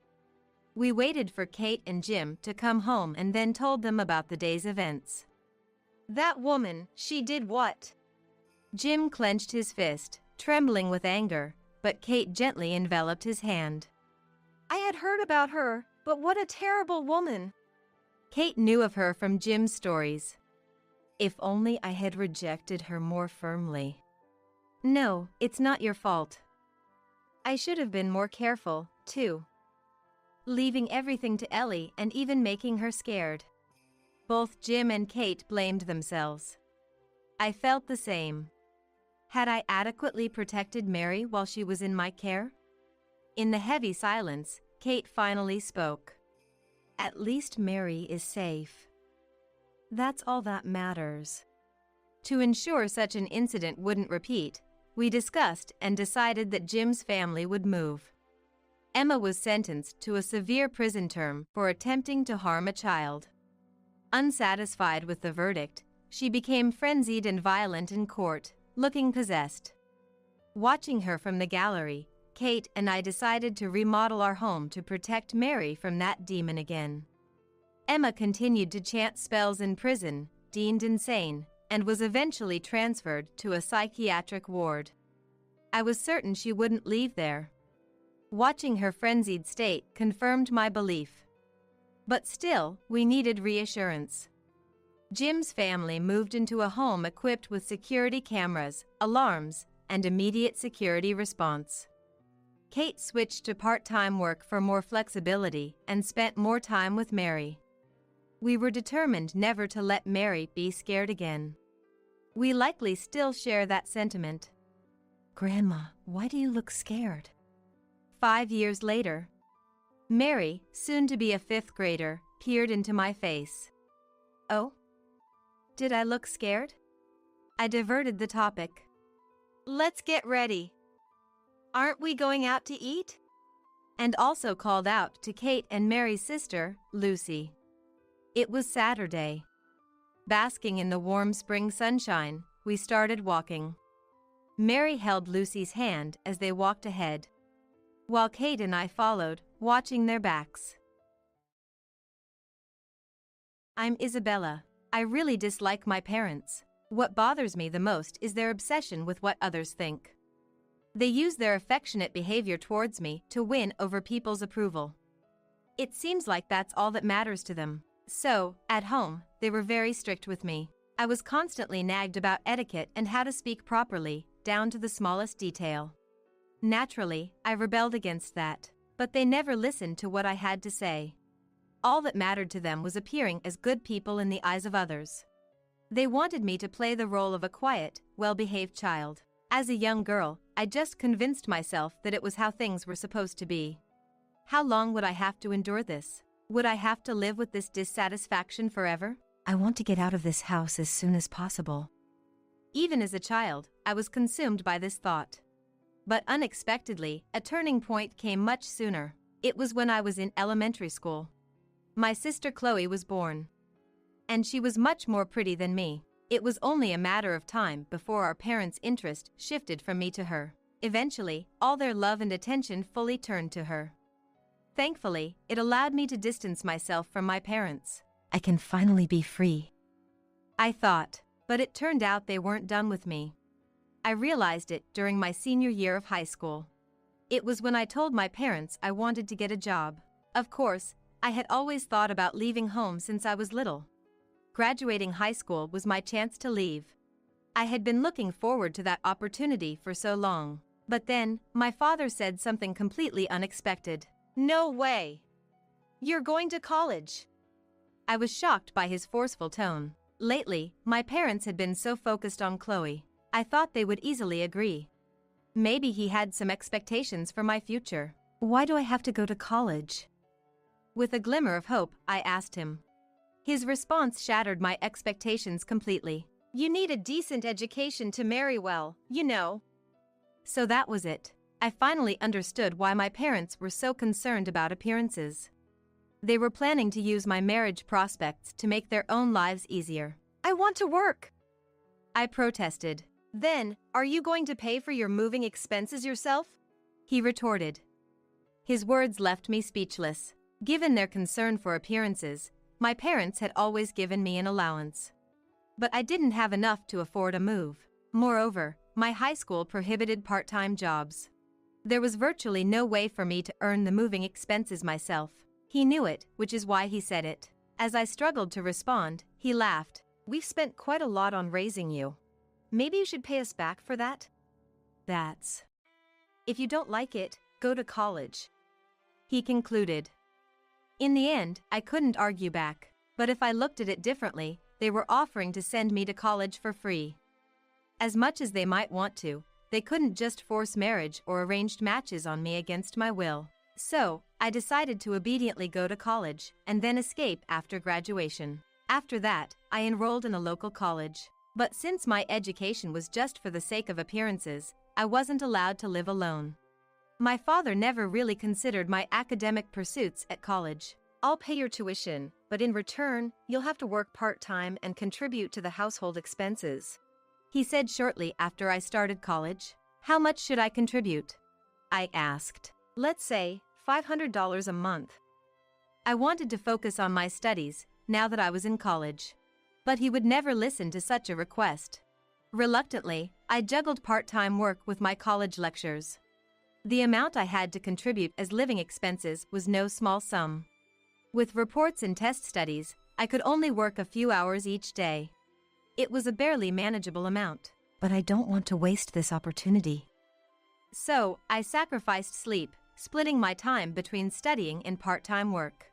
We waited for Kate and Jim to come home and then told them about the day's events. That woman, she did what? Jim clenched his fist, trembling with anger, but Kate gently enveloped his hand. I had heard about her, but what a terrible woman. Kate knew of her from Jim's stories. If only I had rejected her more firmly. No, it's not your fault. I should have been more careful, too. Leaving everything to Ellie and even making her scared. Both Jim and Kate blamed themselves. I felt the same. Had I adequately protected Mary while she was in my care? In the heavy silence, Kate finally spoke. At least Mary is safe. That's all that matters. To ensure such an incident wouldn't repeat, we discussed and decided that Jim's family would move. Emma was sentenced to a severe prison term for attempting to harm a child. Unsatisfied with the verdict, she became frenzied and violent in court, looking possessed. Watching her from the gallery, Kate and I decided to remodel our home to protect Mary from that demon again. Emma continued to chant spells in prison, deemed insane, and was eventually transferred to a psychiatric ward. I was certain she wouldn't leave there. Watching her frenzied state confirmed my belief. But still, we needed reassurance. Jim's family moved into a home equipped with security cameras, alarms, and immediate security response. Kate switched to part-time work for more flexibility and spent more time with Mary. We were determined never to let Mary be scared again. We likely still share that sentiment. Grandma, why do you look scared? 5 years later, Mary, soon to be a 5th grader, peered into my face. Oh? Did I look scared? I diverted the topic. Let's get ready. Aren't we going out to eat? And also called out to Kate and Mary's sister, Lucy. It was Saturday. Basking in the warm spring sunshine, we started walking. Mary held Lucy's hand as they walked ahead, while Kate and I followed, watching their backs. I'm Isabella. I really dislike my parents. What bothers me the most is their obsession with what others think. They use their affectionate behavior towards me to win over people's approval. It seems like that's all that matters to them. So, at home, they were very strict with me. I was constantly nagged about etiquette and how to speak properly, down to the smallest detail. Naturally, I rebelled against that, but they never listened to what I had to say. All that mattered to them was appearing as good people in the eyes of others. They wanted me to play the role of a quiet, well-behaved child. As a young girl, I just convinced myself that it was how things were supposed to be. How long would I have to endure this? Would I have to live with this dissatisfaction forever? I want to get out of this house as soon as possible. Even as a child, I was consumed by this thought. But unexpectedly, a turning point came much sooner. It was when I was in elementary school. My sister Chloe was born. And she was much more pretty than me. It was only a matter of time before our parents' interest shifted from me to her. Eventually, all their love and attention fully turned to her. Thankfully, it allowed me to distance myself from my parents. I can finally be free, I thought, but it turned out they weren't done with me. I realized it during my senior year of high school. It was when I told my parents I wanted to get a job. Of course, I had always thought about leaving home since I was little. Graduating high school was my chance to leave. I had been looking forward to that opportunity for so long. But then, my father said something completely unexpected. No way! You're going to college! I was shocked by his forceful tone. Lately, my parents had been so focused on Chloe. I thought they would easily agree. Maybe he had some expectations for my future. Why do I have to go to college? With a glimmer of hope, I asked him. His response shattered my expectations completely. You need a decent education to marry well, you know. So that was it. I finally understood why my parents were so concerned about appearances. They were planning to use my marriage prospects to make their own lives easier. I want to work, I protested. Then, are you going to pay for your moving expenses yourself? He retorted. His words left me speechless. Given their concern for appearances, my parents had always given me an allowance. But I didn't have enough to afford a move. Moreover, my high school prohibited part-time jobs. There was virtually no way for me to earn the moving expenses myself. He knew it, which is why he said it. As I struggled to respond, he laughed. We've spent quite a lot on raising you. Maybe you should pay us back for that? That's. If you don't like it, go to college. He concluded. In the end, I couldn't argue back, but if I looked at it differently, they were offering to send me to college for free. As much as they might want to, they couldn't just force marriage or arranged matches on me against my will. So, I decided to obediently go to college and then escape after graduation. After that, I enrolled in a local college. But since my education was just for the sake of appearances, I wasn't allowed to live alone. My father never really considered my academic pursuits at college. I'll pay your tuition, but in return, you'll have to work part-time and contribute to the household expenses, he said shortly after I started college. How much should I contribute? I asked. Let's say $500 a month. I wanted to focus on my studies now that I was in college. But he would never listen to such a request. Reluctantly, I juggled part-time work with my college lectures. The amount I had to contribute as living expenses was no small sum. With reports and test studies, I could only work a few hours each day. It was a barely manageable amount. But I don't want to waste this opportunity. So, I sacrificed sleep, splitting my time between studying and part-time work.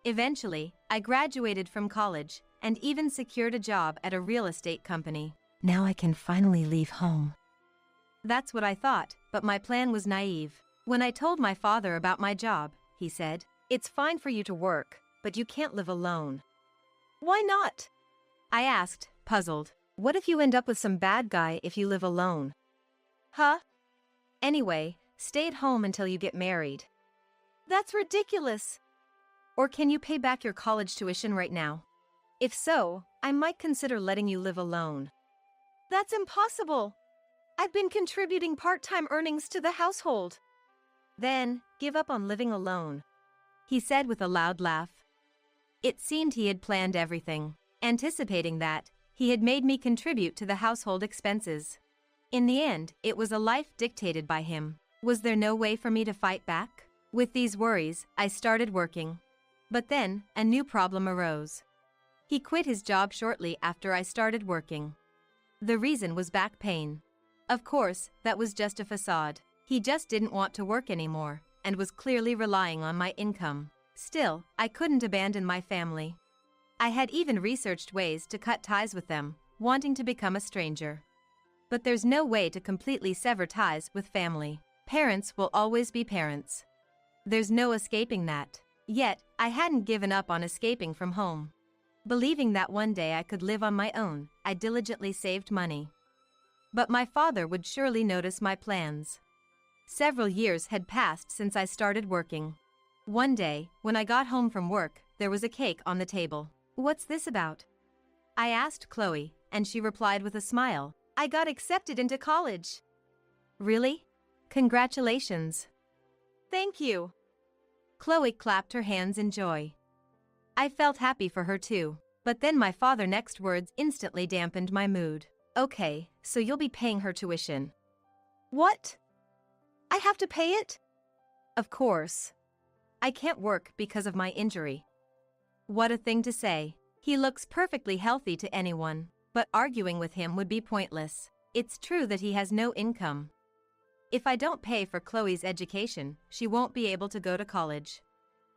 Eventually, I graduated from college and even secured a job at a real estate company. Now I can finally leave home. That's what I thought, but my plan was naive. When I told my father about my job, he said, "It's fine for you to work, but you can't live alone." "Why not?" I asked, puzzled. "What if you end up with some bad guy if you live alone?" Huh? "Anyway, stay at home until you get married." "That's ridiculous." "Or can you pay back your college tuition right now? If so, I might consider letting you live alone." "That's impossible. I've been contributing part-time earnings to the household." "Then, give up on living alone," he said with a loud laugh. It seemed he had planned everything. Anticipating that, he had made me contribute to the household expenses. In the end, it was a life dictated by him. Was there no way for me to fight back? With these worries, I started working. But then, a new problem arose. He quit his job shortly after I started working. The reason was back pain. Of course, that was just a facade. He just didn't want to work anymore, and was clearly relying on my income. Still, I couldn't abandon my family. I had even researched ways to cut ties with them, wanting to become a stranger. But there's no way to completely sever ties with family. Parents will always be parents. There's no escaping that. Yet, I hadn't given up on escaping from home. Believing that one day I could live on my own, I diligently saved money. But my father would surely notice my plans. Several years had passed since I started working. One day, when I got home from work, there was a cake on the table. "What's this about?" I asked Chloe, and she replied with a smile. "I got accepted into college." "Really? Congratulations." "Thank you." Chloe clapped her hands in joy. I felt happy for her too, but then my father's next words instantly dampened my mood. "Okay, so you'll be paying her tuition." "What? I have to pay it?" "Of course. I can't work because of my injury." What a thing to say. He looks perfectly healthy to anyone, but arguing with him would be pointless. It's true that he has no income. If I don't pay for Chloe's education, she won't be able to go to college.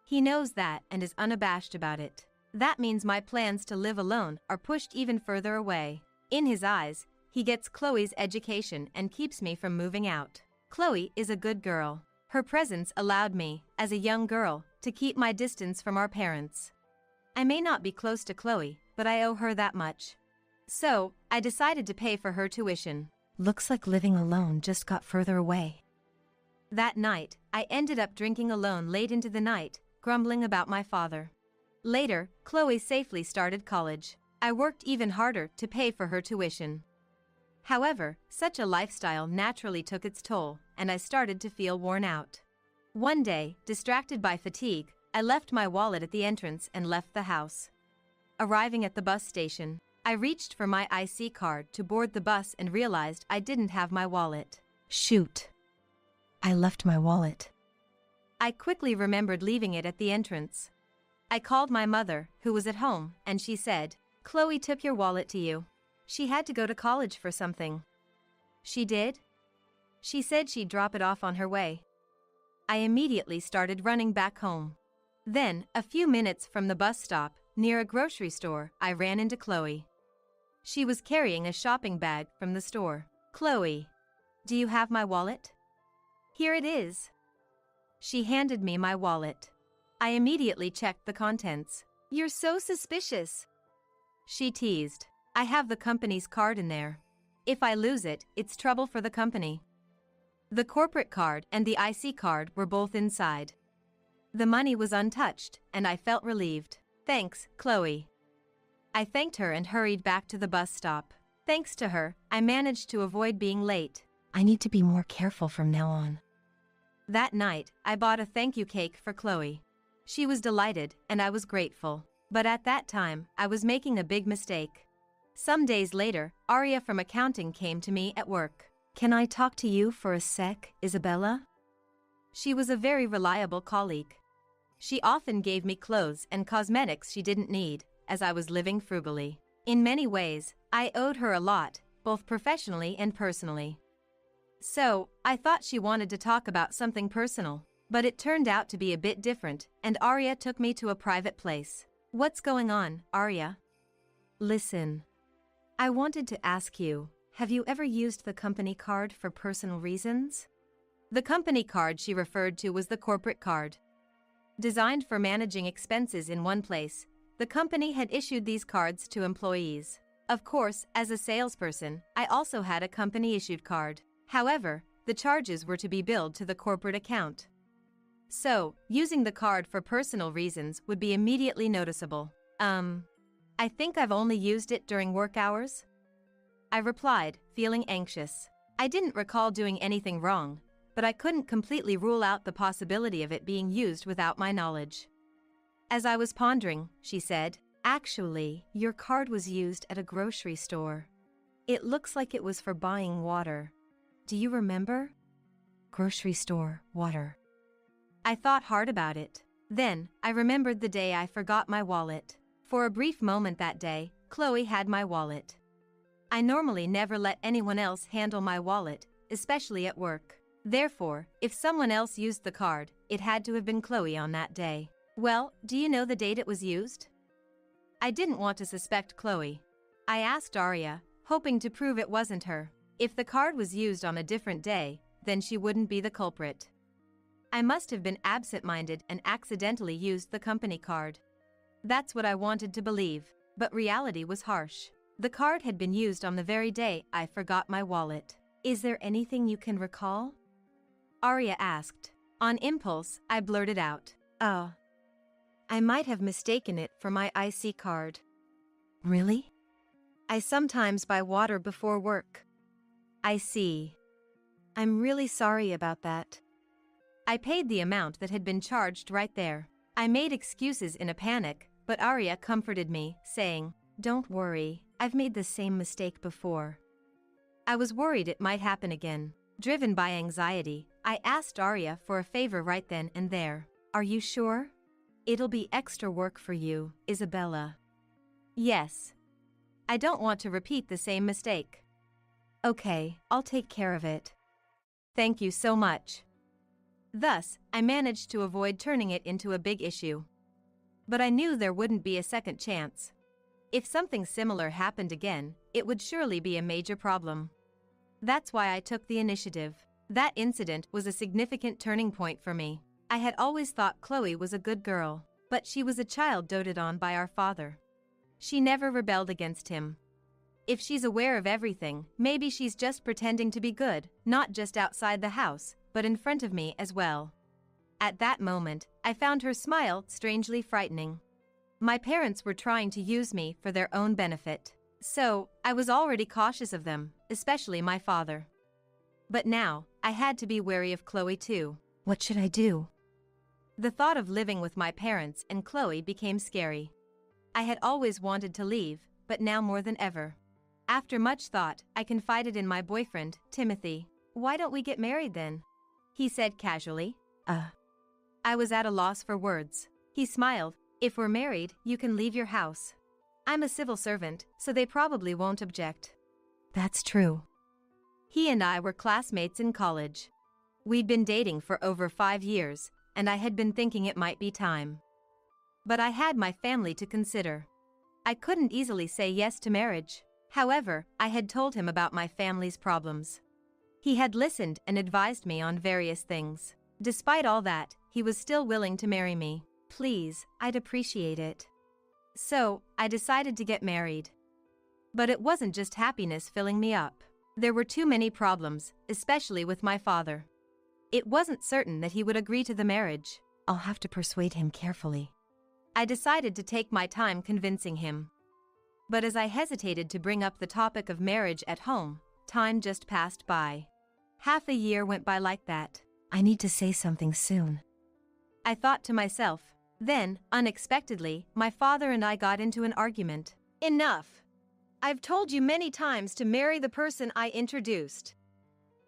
He knows that and is unabashed about it. That means my plans to live alone are pushed even further away. In his eyes, he gets Chloe's education and keeps me from moving out. Chloe is a good girl. Her presence allowed me, as a young girl, to keep my distance from our parents. I may not be close to Chloe, but I owe her that much. So, I decided to pay for her tuition. Looks like living alone just got further away. That night, I ended up drinking alone late into the night, grumbling about my father. Later, Chloe safely started college. I worked even harder to pay for her tuition. However, such a lifestyle naturally took its toll, and I started to feel worn out. One day, distracted by fatigue, I left my wallet at the entrance and left the house. Arriving at the bus station, I reached for my IC card to board the bus and realized I didn't have my wallet. Shoot. I left my wallet. I quickly remembered leaving it at the entrance. I called my mother, who was at home, and she said, "Chloe took your wallet to you. She had to go to college for something." "She did?" "She said she'd drop it off on her way." I immediately started running back home. Then, a few minutes from the bus stop, near a grocery store, I ran into Chloe. She was carrying a shopping bag from the store. "Chloe, do you have my wallet?" "Here it is." She handed me my wallet. I immediately checked the contents. "You're so suspicious," she teased. "I have the company's card in there. If I lose it, it's trouble for the company." The corporate card and the IC card were both inside. The money was untouched, and I felt relieved. "Thanks, Chloe." I thanked her and hurried back to the bus stop. Thanks to her, I managed to avoid being late. I need to be more careful from now on. That night, I bought a thank you cake for Chloe. She was delighted, and I was grateful. But at that time, I was making a big mistake. Some days later, Aria from accounting came to me at work. "Can I talk to you for a sec, Isabella?" She was a very reliable colleague. She often gave me clothes and cosmetics she didn't need, as I was living frugally. In many ways, I owed her a lot, both professionally and personally. So, I thought she wanted to talk about something personal, but it turned out to be a bit different, and Aria took me to a private place. "What's going on, Aria?" "Listen. I wanted to ask you, have you ever used the company card for personal reasons?" The company card she referred to was the corporate card. Designed for managing expenses in one place, the company had issued these cards to employees. Of course, as a salesperson, I also had a company-issued card. However, the charges were to be billed to the corporate account. So, using the card for personal reasons would be immediately noticeable. I think I've only used it during work hours," I replied, feeling anxious. I didn't recall doing anything wrong, but I couldn't completely rule out the possibility of it being used without my knowledge. As I was pondering, she said, "Actually, your card was used at a grocery store. It looks like it was for buying water. Do you remember?" Grocery store, water. I thought hard about it. Then, I remembered the day I forgot my wallet. For a brief moment that day, Chloe had my wallet. I normally never let anyone else handle my wallet, especially at work. Therefore, if someone else used the card, it had to have been Chloe on that day. "Well, do you know the date it was used?" I didn't want to suspect Chloe. I asked Aria, hoping to prove it wasn't her. If the card was used on a different day, then she wouldn't be the culprit. I must have been absent-minded and accidentally used the company card. That's what I wanted to believe, but reality was harsh. The card had been used on the very day I forgot my wallet. "Is there anything you can recall?" Aria asked. On impulse, I blurted out, "Oh, I might have mistaken it for my IC card." "Really?" "I sometimes buy water before work." "I see. I'm really sorry about that." I paid the amount that had been charged right there. I made excuses in a panic, but Aria comforted me, saying, "Don't worry, I've made the same mistake before." I was worried it might happen again. Driven by anxiety, I asked Aria for a favor right then and there. "Are you sure? It'll be extra work for you, Isabella." "Yes. I don't want to repeat the same mistake." "Okay, I'll take care of it." "Thank you so much." Thus, I managed to avoid turning it into a big issue. But I knew there wouldn't be a second chance. If something similar happened again, it would surely be a major problem. That's why I took the initiative. That incident was a significant turning point for me. I had always thought Chloe was a good girl, but she was a child doted on by our father. She never rebelled against him. If she's aware of everything, maybe she's just pretending to be good, not just outside the house, but in front of me as well. At that moment, I found her smile strangely frightening. My parents were trying to use me for their own benefit, so I was already cautious of them, especially my father. But now, I had to be wary of Chloe too. What should I do? The thought of living with my parents and Chloe became scary. I had always wanted to leave, but now more than ever. After much thought, I confided in my boyfriend, Timothy. "Why don't we get married then?" he said casually. I was at a loss for words. He smiled, If we're married, you can leave your house. I'm a civil servant, so they probably won't object. That's true. He and I were classmates in college. We'd been dating for over 5 years, and I had been thinking it might be time. But I had my family to consider. I couldn't easily say yes to marriage. However, I had told him about my family's problems. He had listened and advised me on various things. Despite all that, he was still willing to marry me. Please, I'd appreciate it. So, I decided to get married. But it wasn't just happiness filling me up. There were too many problems, especially with my father. It wasn't certain that he would agree to the marriage. I'll have to persuade him carefully. I decided to take my time convincing him. But as I hesitated to bring up the topic of marriage at home, time just passed by. Half a year went by like that. I need to say something soon, I thought to myself. Then, unexpectedly, my father and I got into an argument. Enough. I've told you many times to marry the person I introduced.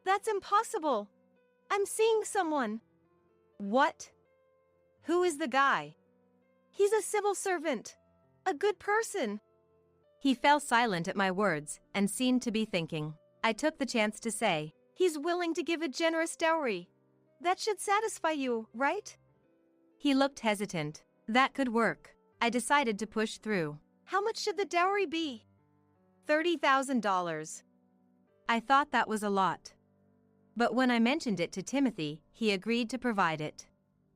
That's impossible. I'm seeing someone. What? Who is the guy? He's a civil servant. A good person. He fell silent at my words and seemed to be thinking. I took the chance to say, he's willing to give a generous dowry. That should satisfy you, right? He looked hesitant. That could work. I decided to push through. How much should the dowry be? $30,000. I thought that was a lot. But when I mentioned it to Timothy, he agreed to provide it.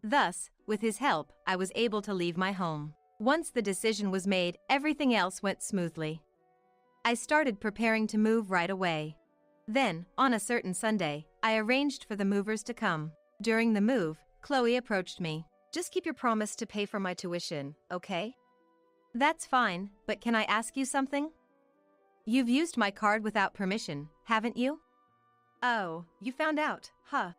Thus, with his help, I was able to leave my home. Once the decision was made, everything else went smoothly. I started preparing to move right away. Then, on a certain Sunday, I arranged for the movers to come. During the move, Chloe approached me. Just keep your promise to pay for my tuition, okay? That's fine, but can I ask you something? You've used my card without permission, haven't you? Oh, you found out, huh?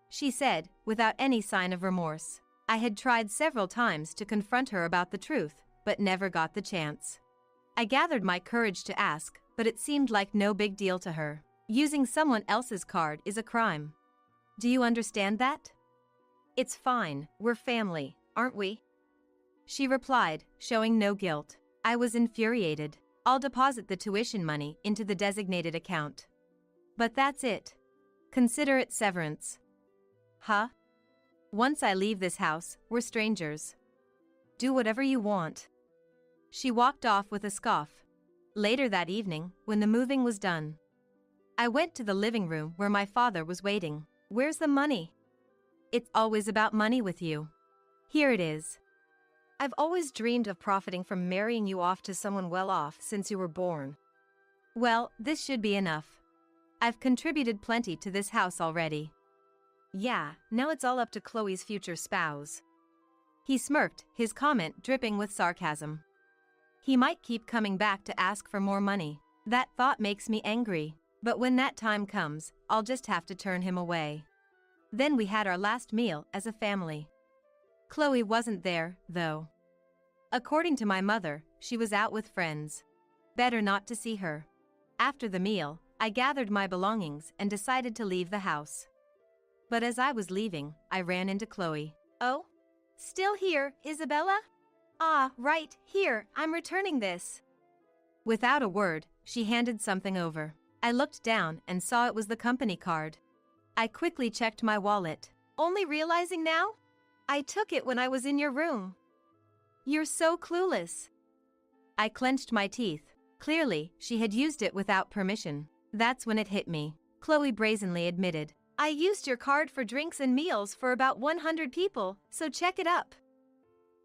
She said, without any sign of remorse. I had tried several times to confront her about the truth, but never got the chance. I gathered my courage to ask, but it seemed like no big deal to her. Using someone else's card is a crime. Do you understand that? It's fine, we're family, aren't we? She replied, showing no guilt. I was infuriated. I'll deposit the tuition money into the designated account. But that's it. Consider it severance. Huh? Once I leave this house, we're strangers. Do whatever you want. She walked off with a scoff. Later that evening, when the moving was done, I went to the living room where my father was waiting. Where's the money? It's always about money with you. Here it is. I've always dreamed of profiting from marrying you off to someone well off since you were born. Well, this should be enough. I've contributed plenty to this house already. Yeah, now it's all up to Chloe's future spouse. He smirked, his comment dripping with sarcasm. He might keep coming back to ask for more money. That thought makes me angry. But when that time comes, I'll just have to turn him away. Then we had our last meal as a family. Chloe wasn't there, though. According to my mother, she was out with friends. Better not to see her. After the meal, I gathered my belongings and decided to leave the house. But as I was leaving, I ran into Chloe. Oh? Still here, Isabella? Ah, right, here, I'm returning this. Without a word, she handed something over. I looked down and saw it was the company card. I quickly checked my wallet. Only realizing now? I took it when I was in your room. You're so clueless. I clenched my teeth. Clearly, she had used it without permission. That's when it hit me. Chloe brazenly admitted. I used your card for drinks and meals for about 100 people, so check it up.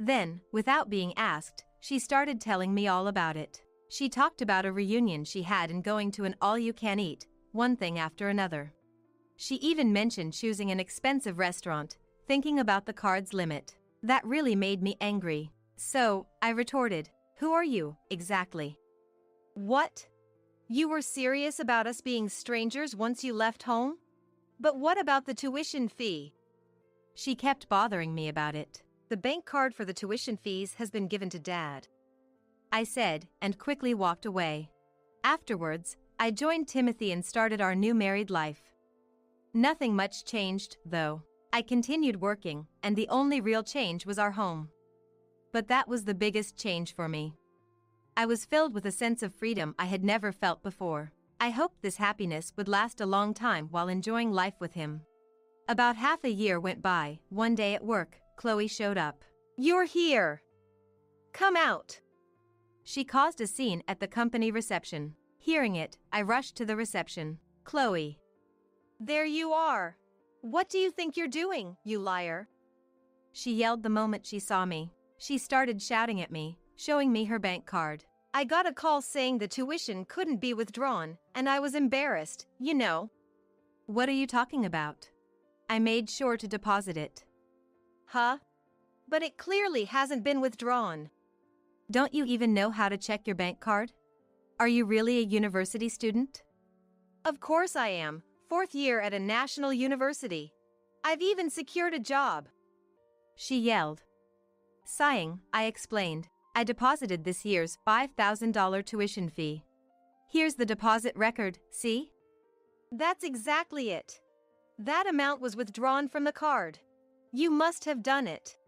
Then, without being asked, she started telling me all about it. She talked about a reunion she had and going to an all-you-can-eat, one thing after another. She even mentioned choosing an expensive restaurant, thinking about the card's limit. That really made me angry. So, I retorted, who are you, exactly? What? You were serious about us being strangers once you left home? But what about the tuition fee? She kept bothering me about it. The bank card for the tuition fees has been given to Dad, I said, and quickly walked away. Afterwards, I joined Timothy and started our new married life. Nothing much changed, though. I continued working, and the only real change was our home. But that was the biggest change for me. I was filled with a sense of freedom I had never felt before. I hoped this happiness would last a long time while enjoying life with him. About half a year went by. One day at work, Chloe showed up. "You're here. Come out." She caused a scene at the company reception. Hearing it, I rushed to the reception. "Chloe." "There you are. What do you think you're doing, you liar?" She yelled the moment she saw me. She started shouting at me, showing me her bank card. "I got a call saying the tuition couldn't be withdrawn, and I was embarrassed, you know." "What are you talking about?" "I made sure to deposit it." "Huh? But it clearly hasn't been withdrawn." "Don't you even know how to check your bank card? Are you really a university student?" "Of course I am, 4th year at a national university. I've even secured a job." She yelled. Sighing, I explained, "I deposited this year's $5,000 tuition fee. Here's the deposit record, see?" "That's exactly it. That amount was withdrawn from the card. You must have done it."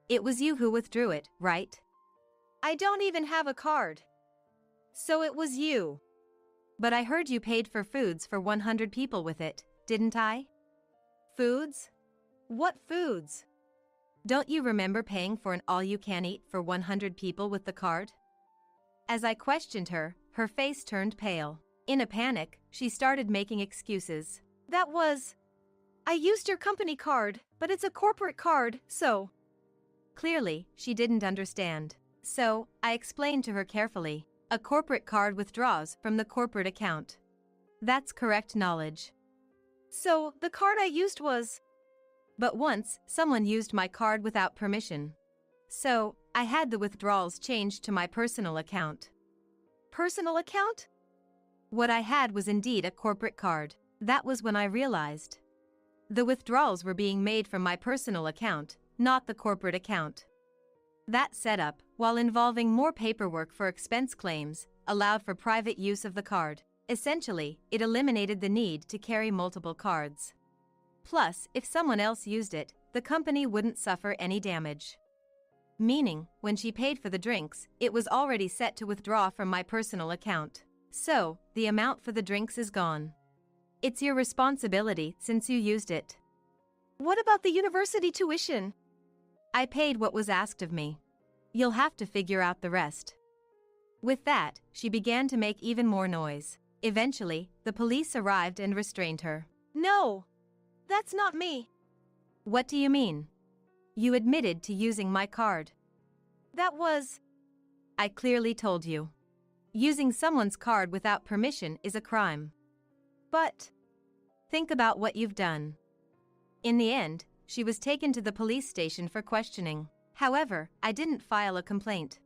"It was you who withdrew it, right?" "I don't even have a card." "So it was you." "But I heard you paid for foods for 100 people with it, didn't I?" "Foods? What foods?" "Don't you remember paying for an all-you-can-eat for 100 people with the card?" As I questioned her, her face turned pale. In a panic, she started making excuses. I used your company card, but it's a corporate card, so." Clearly, she didn't understand. So, I explained to her carefully. A corporate card withdraws from the corporate account. That's correct knowledge. "So, the card I used was—" "But once, someone used my card without permission. So, I had the withdrawals changed to my personal account." "Personal account?" What I had was indeed a corporate card. That was when I realized. The withdrawals were being made from my personal account, not the corporate account. That setup, while involving more paperwork for expense claims, allowed for private use of the card. Essentially, it eliminated the need to carry multiple cards. Plus, if someone else used it, the company wouldn't suffer any damage. Meaning, when she paid for the drinks, it was already set to withdraw from my personal account. So, the amount for the drinks is gone. It's your responsibility since you used it." "What about the university tuition?" "I paid what was asked of me. You'll have to figure out the rest." With that, she began to make even more noise. Eventually, the police arrived and restrained her. "No! That's not me." "What do you mean? You admitted to using my card." "That was—" "I clearly told you. Using someone's card without permission is a crime." "But—" "Think about what you've done." In the end, she was taken to the police station for questioning. However, I didn't file a complaint.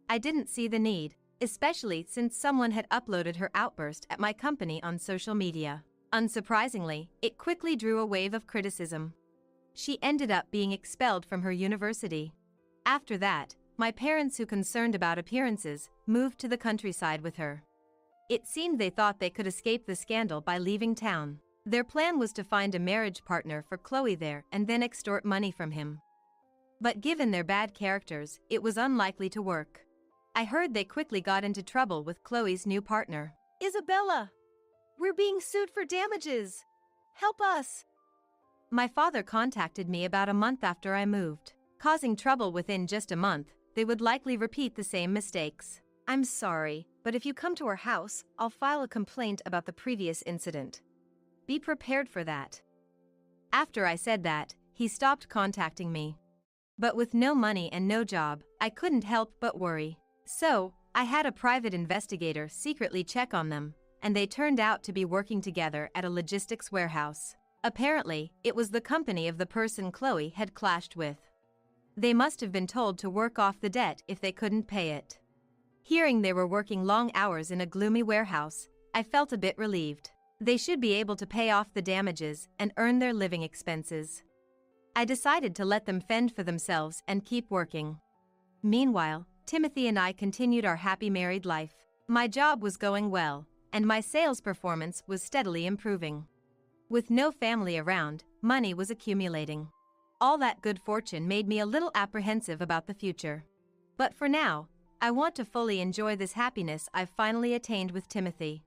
I didn't see the need, especially since someone had uploaded her outburst at my company on social media. Unsurprisingly, it quickly drew a wave of criticism. She ended up being expelled from her university. After that, my parents, who concerned about appearances, moved to the countryside with her. It seemed they thought they could escape the scandal by leaving town. Their plan was to find a marriage partner for Chloe there and then extort money from him. But given their bad characters, it was unlikely to work. I heard they quickly got into trouble with Chloe's new partner. "Isabella! We're being sued for damages! Help us!" My father contacted me about a month after I moved. Causing trouble within just a month, they would likely repeat the same mistakes. "I'm sorry, but if you come to our house, I'll file a complaint about the previous incident." Be prepared for that. After I said that, he stopped contacting me. But with no money and no job, I couldn't help but worry. So, I had a private investigator secretly check on them, and they turned out to be working together at a logistics warehouse. Apparently, it was the company of the person Chloe had clashed with. They must have been told to work off the debt if they couldn't pay it. Hearing they were working long hours in a gloomy warehouse, I felt a bit relieved. They should be able to pay off the damages and earn their living expenses. I decided to let them fend for themselves and keep working. Meanwhile, Timothy and I continued our happy married life. My job was going well, and my sales performance was steadily improving. With no family around, money was accumulating. all that good fortune made me a little apprehensive about the future. But for now, I want to fully enjoy this happiness I've finally attained with Timothy.